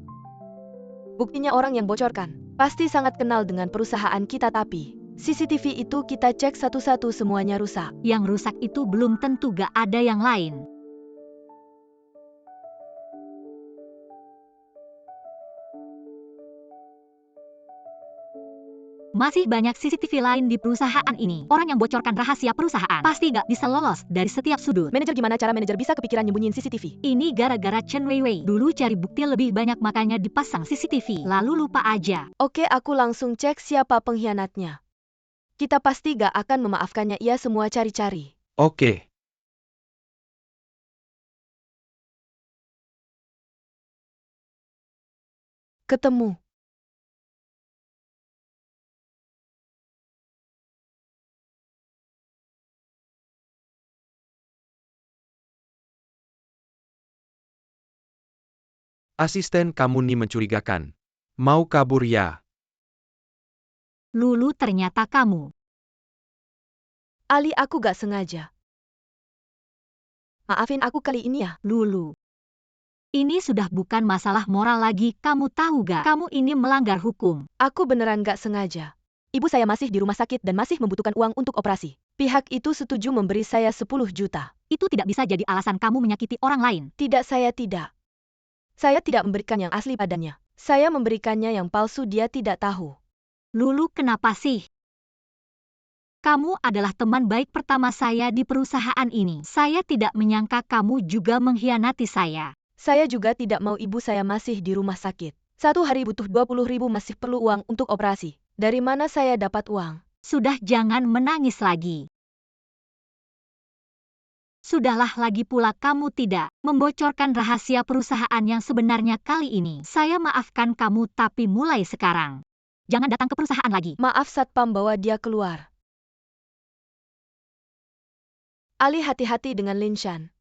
Buktinya orang yang bocorkan pasti sangat kenal dengan perusahaan kita, tapi CCTV itu kita cek satu-satu, semuanya rusak. Yang rusak itu belum tentu gak ada yang lain. Masih banyak CCTV lain di perusahaan ini. Orang yang bocorkan rahasia perusahaan pasti gak bisa lolos dari setiap sudut. Manajer, gimana cara manajer bisa kepikiran nyembunyiin CCTV? Ini gara-gara Chen Weiwei. Dulu cari bukti lebih banyak makanya dipasang CCTV. Lalu lupa aja. Oke, aku langsung cek siapa pengkhianatnya. Kita pasti gak akan memaafkannya, ia semua cari-cari. Oke. Ketemu. Asisten kamu nih mencurigakan. Mau kabur ya? Lulu, ternyata kamu. Ali, aku gak sengaja. Maafin aku kali ini ya. Lulu. Ini sudah bukan masalah moral lagi, kamu tahu gak? Kamu ini melanggar hukum. Aku beneran gak sengaja. Ibu saya masih di rumah sakit dan masih membutuhkan uang untuk operasi. Pihak itu setuju memberi saya 10 juta. Itu tidak bisa jadi alasan kamu menyakiti orang lain. Tidak, saya tidak. Saya tidak memberikan yang asli padanya. Saya memberikannya yang palsu, dia tidak tahu. Lulu, kenapa sih? Kamu adalah teman baik pertama saya di perusahaan ini. Saya tidak menyangka kamu juga mengkhianati saya. Saya juga tidak mau, ibu saya masih di rumah sakit. Satu hari butuh 20.000, masih perlu uang untuk operasi. Dari mana saya dapat uang? Sudah, jangan menangis lagi. Sudahlah, lagi pula kamu tidak membocorkan rahasia perusahaan yang sebenarnya kali ini. Saya maafkan kamu, tapi mulai sekarang jangan datang ke perusahaan lagi. Maaf Satpam, bawa dia keluar. Ali, hati-hati dengan Lin Shan.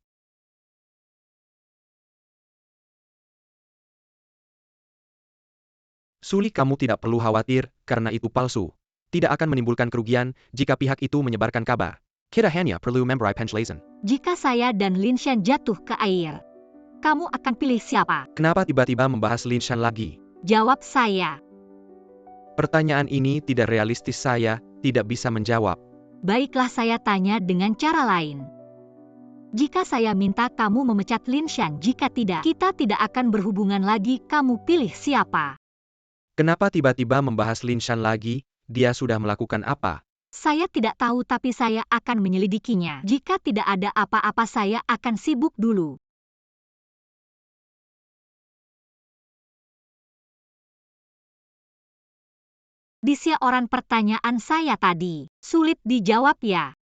Suli, kamu tidak perlu khawatir, karena itu palsu. Tidak akan menimbulkan kerugian jika pihak itu menyebarkan kabar. Kita hanya perlu memberi penjelasan. Jika saya dan Lin Shan jatuh ke air, kamu akan pilih siapa? Kenapa tiba-tiba membahas Lin Shan lagi? Jawab saya. Pertanyaan ini tidak realistis, saya tidak bisa menjawab. Baiklah, saya tanya dengan cara lain. Jika saya minta kamu memecat Lin Shan, jika tidak, kita tidak akan berhubungan lagi, kamu pilih siapa? Kenapa tiba-tiba membahas Lin Shan lagi? Dia sudah melakukan apa? Saya tidak tahu, tapi saya akan menyelidikinya. Jika tidak ada apa-apa, saya akan sibuk dulu. Disia, orang pertanyaan saya tadi sulit dijawab ya.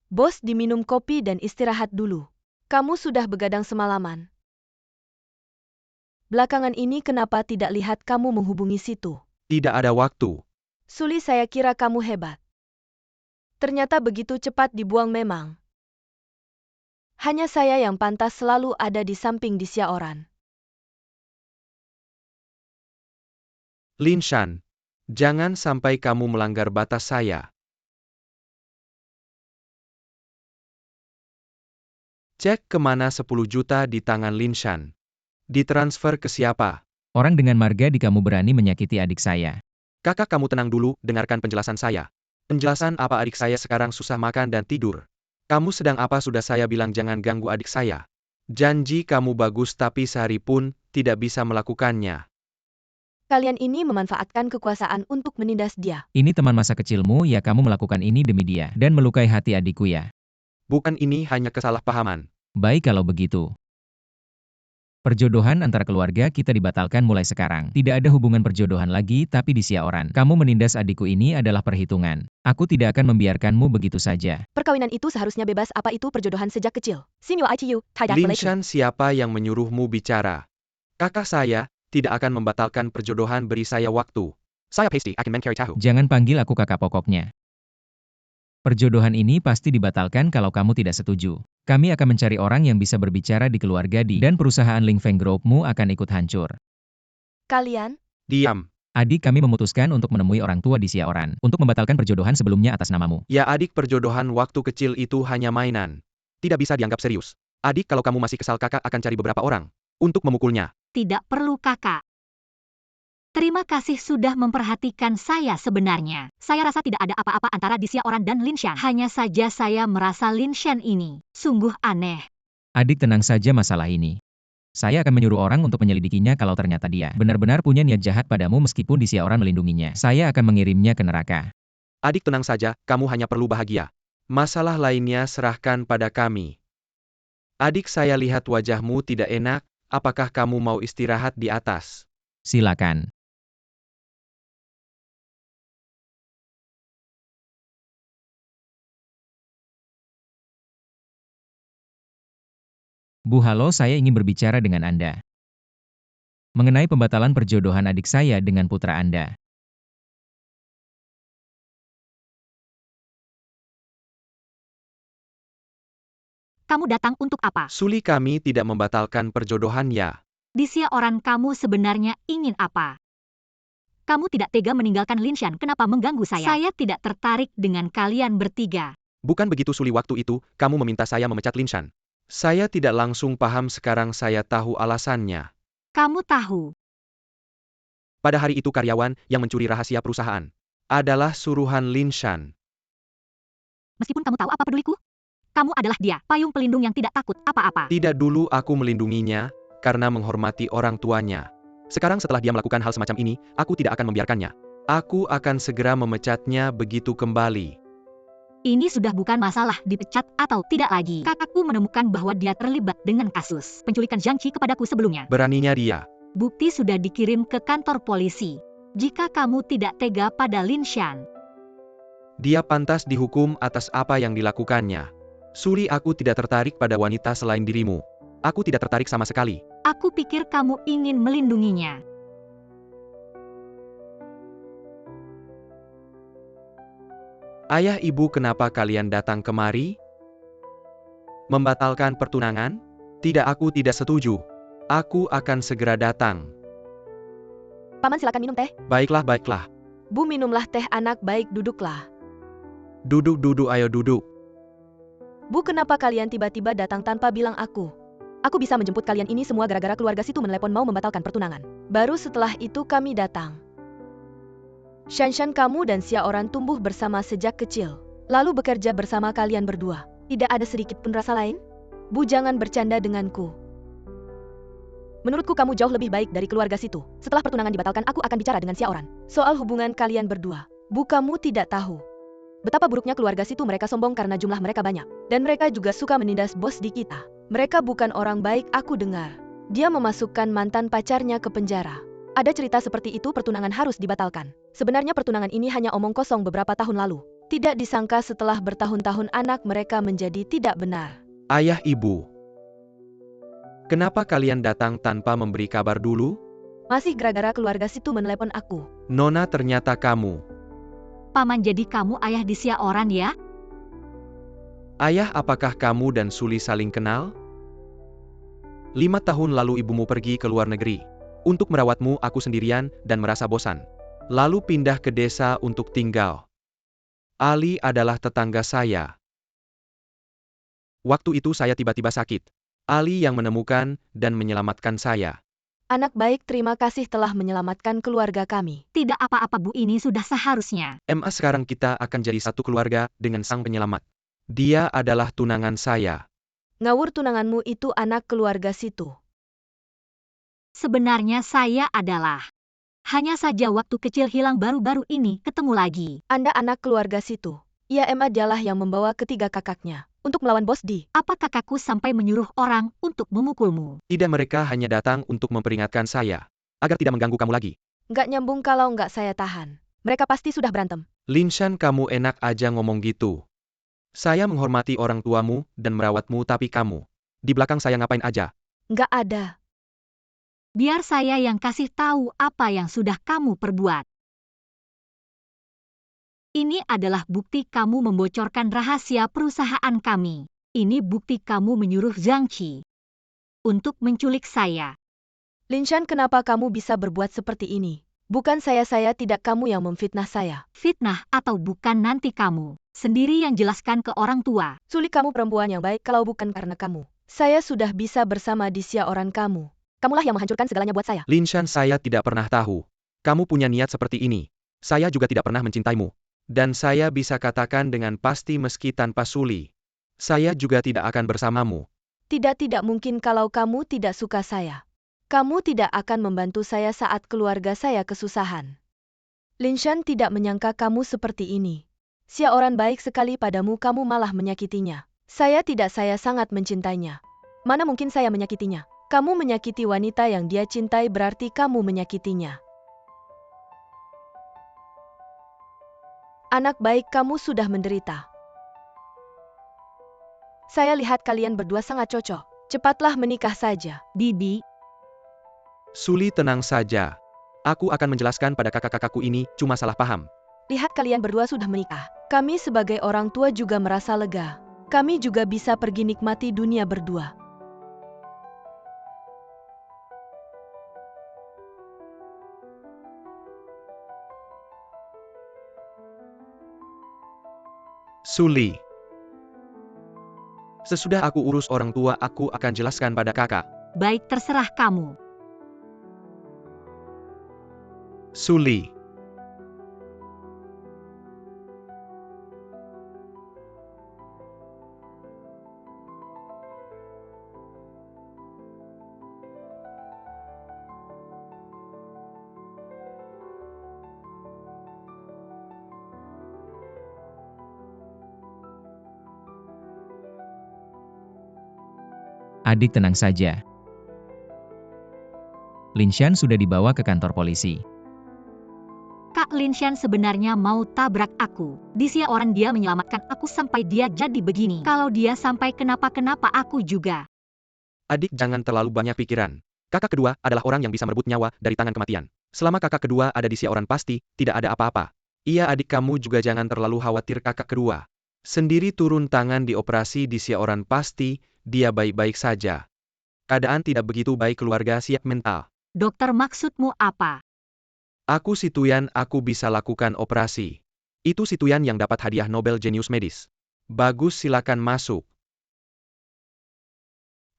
Bos, diminum kopi dan istirahat dulu. Kamu sudah begadang semalaman. Belakangan ini kenapa tidak lihat kamu menghubungi situ? Tidak ada waktu. Suli, saya kira kamu hebat. Ternyata begitu cepat dibuang memang. Hanya saya yang pantas selalu ada di samping Disia Oran. Lin Shan, jangan sampai kamu melanggar batas saya. Cek kemana 10 juta di tangan Lin Shan. Ditransfer ke siapa? Orang dengan marga di kamu berani menyakiti adik saya. Kakak, kamu tenang dulu, dengarkan penjelasan saya. Penjelasan apa? Adik saya sekarang susah makan dan tidur. Kamu sedang apa? Sudah saya bilang jangan ganggu adik saya. Janji kamu bagus, tapi sehari pun tidak bisa melakukannya. Kalian ini memanfaatkan kekuasaan untuk menindas dia. Ini teman masa kecilmu ya, kamu melakukan ini demi dia dan melukai hati adikku ya. Bukan, ini hanya kesalahpahaman. Baik kalau begitu. Perjodohan antara keluarga kita dibatalkan mulai sekarang. Tidak ada hubungan perjodohan lagi, tapi Disia Oran. Kamu menindas adikku, ini adalah perhitungan. Aku tidak akan membiarkanmu begitu saja. Perkawinan itu seharusnya bebas, apa itu perjodohan sejak kecil? Sinyo ITU, Lin Shan, siapa yang menyuruhmu bicara? Kakak saya tidak akan membatalkan perjodohan, beri saya waktu. Saya pasti akan mencari tahu. Jangan panggil aku kakak, pokoknya. Perjodohan ini pasti dibatalkan kalau kamu tidak setuju. Kami akan mencari orang yang bisa berbicara di keluarga Di, dan perusahaan Ling Feng Group-mu akan ikut hancur. Kalian? Diam. Adik, kami memutuskan untuk menemui orang tua Disia Oran untuk membatalkan perjodohan sebelumnya atas namamu. Ya adik, perjodohan waktu kecil itu hanya mainan. Tidak bisa dianggap serius. Adik, kalau kamu masih kesal, kakak akan cari beberapa orang untuk memukulnya. Tidak perlu kakak. Terima kasih sudah memperhatikan saya. Sebenarnya, saya rasa tidak ada apa-apa antara Disia Oran dan Lin Shan. Hanya saja saya merasa Lin Shan ini sungguh aneh. Adik, tenang saja masalah ini. Saya akan menyuruh orang untuk menyelidikinya kalau ternyata dia benar-benar punya niat jahat padamu meskipun Disia Oran melindunginya. Saya akan mengirimnya ke neraka. Adik, tenang saja, kamu hanya perlu bahagia. Masalah lainnya serahkan pada kami. Adik, saya lihat wajahmu tidak enak, apakah kamu mau istirahat di atas? Silakan. Bu, halo, saya ingin berbicara dengan Anda. Mengenai pembatalan perjodohan adik saya dengan putra Anda. Kamu datang untuk apa? Suli, kami tidak membatalkan perjodohan ya. Disia Oran, kamu sebenarnya ingin apa? Kamu tidak tega meninggalkan Lin Shan, kenapa mengganggu saya? Saya tidak tertarik dengan kalian bertiga. Bukan begitu Suli, waktu itu, kamu meminta saya memecat Lin Shan. Saya tidak langsung paham, sekarang saya tahu alasannya. Kamu tahu? Pada hari itu karyawan yang mencuri rahasia perusahaan adalah suruhan Lin Shan. Meskipun kamu tahu, apa peduliku? Kamu adalah dia, payung pelindung yang tidak takut apa-apa. Tidak, dulu aku melindunginya karena menghormati orang tuanya. Sekarang setelah dia melakukan hal semacam ini, aku tidak akan membiarkannya. Aku akan segera memecatnya begitu kembali. Ini sudah bukan masalah dipecat atau tidak lagi. Kakakku menemukan bahwa dia terlibat dengan kasus penculikan Zhang Qi kepadaku sebelumnya. Beraninya dia. Bukti sudah dikirim ke kantor polisi. Jika kamu tidak tega pada Lin Shan, Dia pantas dihukum atas apa yang dilakukannya. Suli, aku tidak tertarik pada wanita selain dirimu. Aku tidak tertarik sama sekali. Aku pikir kamu ingin melindunginya. Ayah ibu, kenapa kalian datang kemari? Membatalkan pertunangan? Tidak, aku tidak setuju. Aku akan segera datang. Paman, silakan minum teh. Baiklah, baiklah. Bu, minumlah teh. Anak baik, duduklah. Duduk, duduk, ayo duduk. Bu, kenapa kalian tiba-tiba datang tanpa bilang aku? Aku bisa menjemput kalian ini semua gara-gara keluarga situ menelepon mau membatalkan pertunangan. Baru setelah itu kami datang. Shanshan, kamu dan Xiaoran tumbuh bersama sejak kecil. Lalu bekerja bersama kalian berdua. Tidak ada sedikit pun rasa lain? Bu, jangan bercanda denganku. Menurutku kamu jauh lebih baik dari keluarga situ. Setelah pertunangan dibatalkan, aku akan bicara dengan Xiaoran soal hubungan kalian berdua. Bu, kamu tidak tahu betapa buruknya keluarga situ. Mereka sombong karena jumlah mereka banyak. Dan mereka juga suka menindas bos di kita. Mereka bukan orang baik, aku dengar. Dia memasukkan mantan pacarnya ke penjara. Ada cerita seperti itu, pertunangan harus dibatalkan. Sebenarnya pertunangan ini hanya omong kosong beberapa tahun lalu. Tidak disangka setelah bertahun-tahun anak mereka menjadi tidak benar. Ayah ibu, kenapa kalian datang tanpa memberi kabar dulu? Masih gara-gara keluarga situ menelepon aku. Nona, ternyata kamu. Paman, jadi kamu ayah di Xiaoran ya? Ayah, apakah kamu dan Suli saling kenal? 5 tahun lalu ibumu pergi ke luar negeri. Untuk merawatmu, aku sendirian dan merasa bosan. Lalu pindah ke desa untuk tinggal. Ali adalah tetangga saya. Waktu itu saya tiba-tiba sakit. Ali yang menemukan dan menyelamatkan saya. Anak baik, terima kasih telah menyelamatkan keluarga kami. Tidak apa-apa Bu, ini sudah seharusnya. Sekarang kita akan jadi satu keluarga dengan sang penyelamat. Dia adalah tunangan saya. Ngawur, tunanganmu itu anak keluarga situ. Sebenarnya saya adalah. Hanya saja waktu kecil hilang, baru-baru ini ketemu lagi. Anda anak keluarga situ. Ia adalah yang membawa ketiga kakaknya untuk melawan bos di. Apa kakakku sampai menyuruh orang untuk memukulmu? Tidak, mereka hanya datang untuk memperingatkan saya. Agar tidak mengganggu kamu lagi. Nggak nyambung kalau nggak saya tahan. Mereka pasti sudah berantem. Linshan, kamu enak aja ngomong gitu. Saya menghormati orang tuamu dan merawatmu, tapi kamu di belakang saya ngapain aja? Nggak ada. Biar saya yang kasih tahu apa yang sudah kamu perbuat. Ini adalah bukti kamu membocorkan rahasia perusahaan kami. Ini bukti kamu menyuruh Zhang Qi untuk menculik saya. Linshan, kenapa kamu bisa berbuat seperti ini? Bukan saya tidak, kamu yang memfitnah saya. Fitnah atau bukan, nanti kamu sendiri yang jelaskan ke orang tua. Suli, kamu perempuan yang baik. Kalau bukan karena kamu, saya sudah bisa bersama di Xiaoran kamu. Kamulah yang menghancurkan segalanya buat saya. Linshan, saya tidak pernah tahu kamu punya niat seperti ini. Saya juga tidak pernah mencintaimu. Dan saya bisa katakan dengan pasti, meski tanpa Suli, saya juga tidak akan bersamamu. Tidak mungkin kalau kamu tidak suka saya. Kamu tidak akan membantu saya saat keluarga saya kesusahan. Linshan tidak menyangka kamu seperti ini. Xiaoran baik sekali padamu, kamu malah menyakitinya. Saya sangat mencintainya. Mana mungkin saya menyakitinya? Kamu menyakiti wanita yang dia cintai, berarti kamu menyakitinya. Anak baik, kamu sudah menderita. Saya lihat kalian berdua sangat cocok. Cepatlah menikah saja. Bibi, Suli, tenang saja. Aku akan menjelaskan pada kakak-kakakku, ini cuma salah paham. Lihat kalian berdua sudah menikah. Kami sebagai orang tua juga merasa lega. Kami juga bisa pergi nikmati dunia berdua. Suli, sesudah aku urus orang tua, aku akan jelaskan pada kakak. baik, terserah kamu. Suli, Adik, tenang saja. Linshan sudah dibawa ke kantor polisi. Kak Linshan sebenarnya mau tabrak aku. Dia orang dia menyelamatkan aku sampai dia jadi begini. Kalau dia sampai kenapa-kenapa aku juga. Adik jangan terlalu banyak pikiran. Kakak kedua adalah orang yang bisa merebut nyawa dari tangan kematian. Selama kakak kedua ada di Xiaoran pasti, tidak ada apa-apa. Iya adik kamu juga jangan terlalu khawatir kakak kedua. Sendiri turun tangan di operasi di Xiaoran pasti, dia baik-baik saja. Keadaan tidak begitu baik keluarga siap mental. Dokter maksudmu apa? Aku si Tuyan aku bisa lakukan operasi. Itu si Tuyan yang dapat hadiah Nobel Genius Medis. Bagus silakan masuk.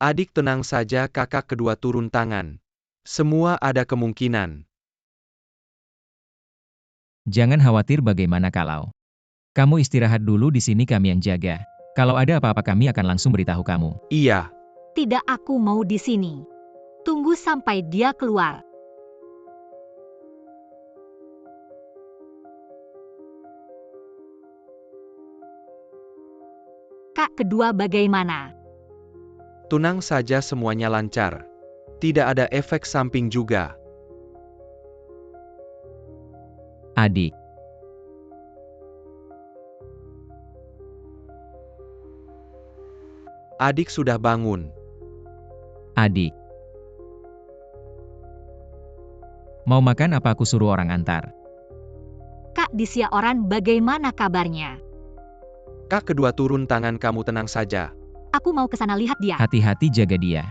Adik tenang saja kakak kedua turun tangan. Semua ada kemungkinan. Jangan khawatir bagaimana kalau. Kamu istirahat dulu di sini kami yang jaga. Kalau ada apa-apa kami akan langsung beritahu kamu. Iya. Tidak aku mau di sini. Tunggu sampai dia keluar. Kak kedua bagaimana? Tenang saja semuanya lancar. Tidak ada efek samping juga. Adik, Adik sudah bangun. adik. Mau makan apa aku suruh orang antar? Kak di Xiaoran bagaimana kabarnya? Kak kedua turun tangan kamu tenang saja. Aku mau ke sana lihat dia. Hati-hati jaga dia.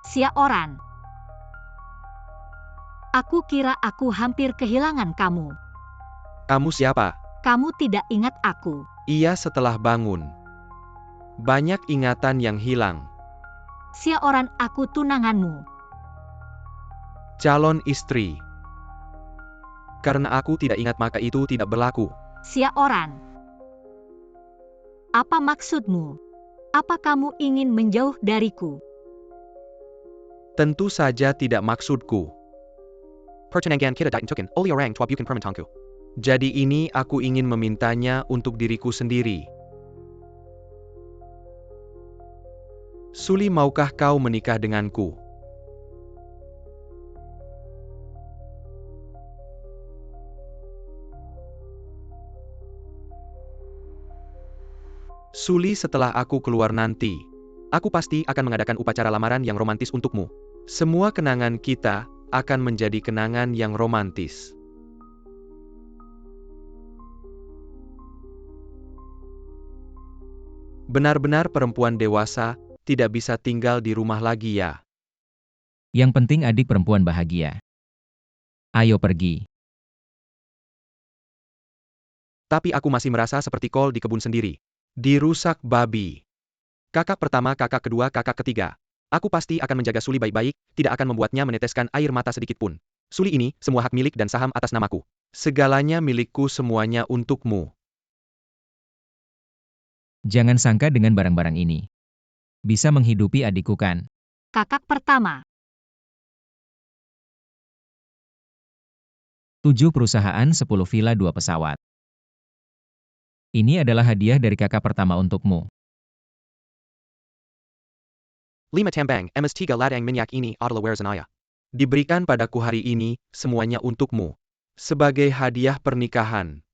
Xiaoran. Aku kira aku hampir kehilangan kamu. Kamu siapa? Kamu tidak ingat aku. Iya setelah bangun. Banyak ingatan yang hilang. Xiaoran aku tunanganmu. Calon istri. Karena aku tidak ingat maka itu tidak berlaku. Xiaoran. Apa maksudmu? Apa kamu ingin menjauh dariku? Tentu saja tidak maksudku. Pertenangan kita ditentukan oleh orang tua bukan permintaanku. Jadi ini aku ingin memintanya untuk diriku sendiri. Suli maukah kau menikah denganku? Suli setelah aku keluar nanti. Aku pasti akan mengadakan upacara lamaran yang romantis untukmu. Semua kenangan kita akan menjadi kenangan yang romantis. Benar-benar perempuan dewasa, tidak bisa tinggal di rumah lagi ya. Yang penting adik perempuan bahagia. Ayo pergi. Tapi aku masih merasa seperti kol di kebun sendiri. Dirusak babi. Kakak pertama, kakak kedua, kakak ketiga. Aku pasti akan menjaga Suli baik-baik, tidak akan membuatnya meneteskan air mata sedikit pun. Suli ini, semua hak milik dan saham atas namaku. Segalanya milikku semuanya untukmu. Jangan sangka dengan barang-barang ini. Bisa menghidupi adikku kan? Kakak pertama. 7 perusahaan, 10 villa, 2 pesawat. Ini adalah hadiah dari kakak pertama untukmu. 5 tambang, MS3 ladang minyak ini adalah warzanaya. Diberikan padaku hari ini, semuanya untukmu. Sebagai hadiah pernikahan.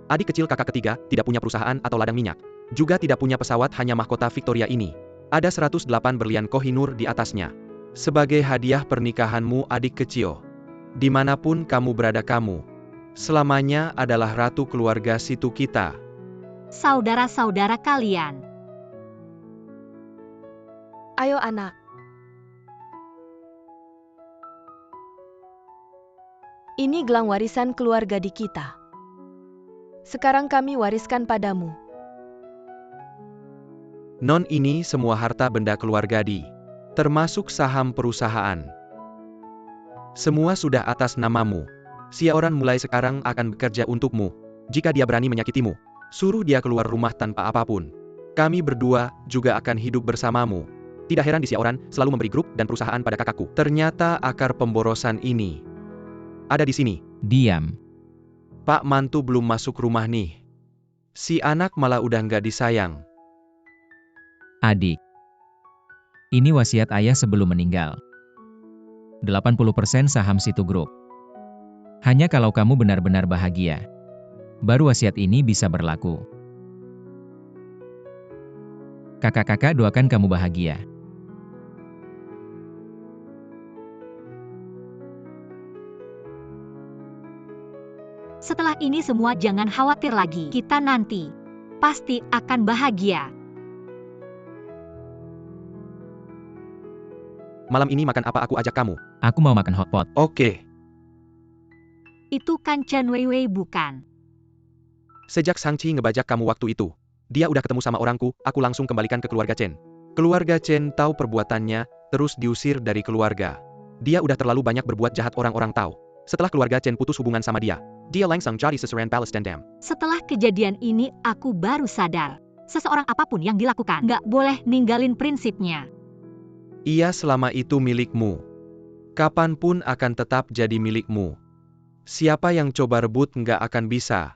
Adik kecil kakak ketiga, tidak punya perusahaan atau ladang minyak. Juga tidak punya pesawat, hanya mahkota Victoria ini. Ada 108 berlian Kohinoor di atasnya. Sebagai hadiah pernikahanmu adik kecil. Dimanapun kamu berada kamu. Selamanya adalah ratu keluarga situ kita. Saudara-saudara kalian. Ayo anak. Ini gelang warisan keluarga di kita. Sekarang kami wariskan padamu. Non ini semua harta benda keluarga di. Termasuk saham perusahaan. Semua sudah atas namamu. Xiaoran mulai sekarang akan bekerja untukmu. Jika dia berani menyakitimu, suruh dia keluar rumah tanpa apapun. Kami berdua juga akan hidup bersamamu. Tidak heran di Xiaoran selalu memberi grup dan perusahaan pada kakakku. Ternyata akar pemborosan ini ada di sini. Diam. Pak mantu belum masuk rumah nih. Si anak malah udah nggak disayang. Adik. Ini wasiat ayah sebelum meninggal. 80% saham Situ Group. Hanya kalau kamu benar-benar bahagia, baru wasiat ini bisa berlaku. Kakak-kakak doakan kamu bahagia. Setelah ini semua jangan khawatir lagi. Kita nanti pasti akan bahagia. Malam ini makan apa aku ajak kamu? Aku mau makan hotpot. Oke. Itu kan Chen Weiwei bukan? Sejak Shang-Chi ngebajak kamu waktu itu, dia udah ketemu sama orangku, aku langsung kembalikan ke keluarga Chen. Keluarga Chen tahu perbuatannya, terus diusir dari keluarga. Dia udah terlalu banyak berbuat jahat, orang-orang tahu. Setelah keluarga Chen putus hubungan sama dia langsung jadi sasaran balas dendam. Setelah kejadian ini aku baru sadar. Seseorang apapun yang dilakukan nggak boleh ninggalin prinsipnya. Ia selama itu milikmu. Kapanpun akan tetap jadi milikmu. Siapa yang coba rebut nggak akan bisa.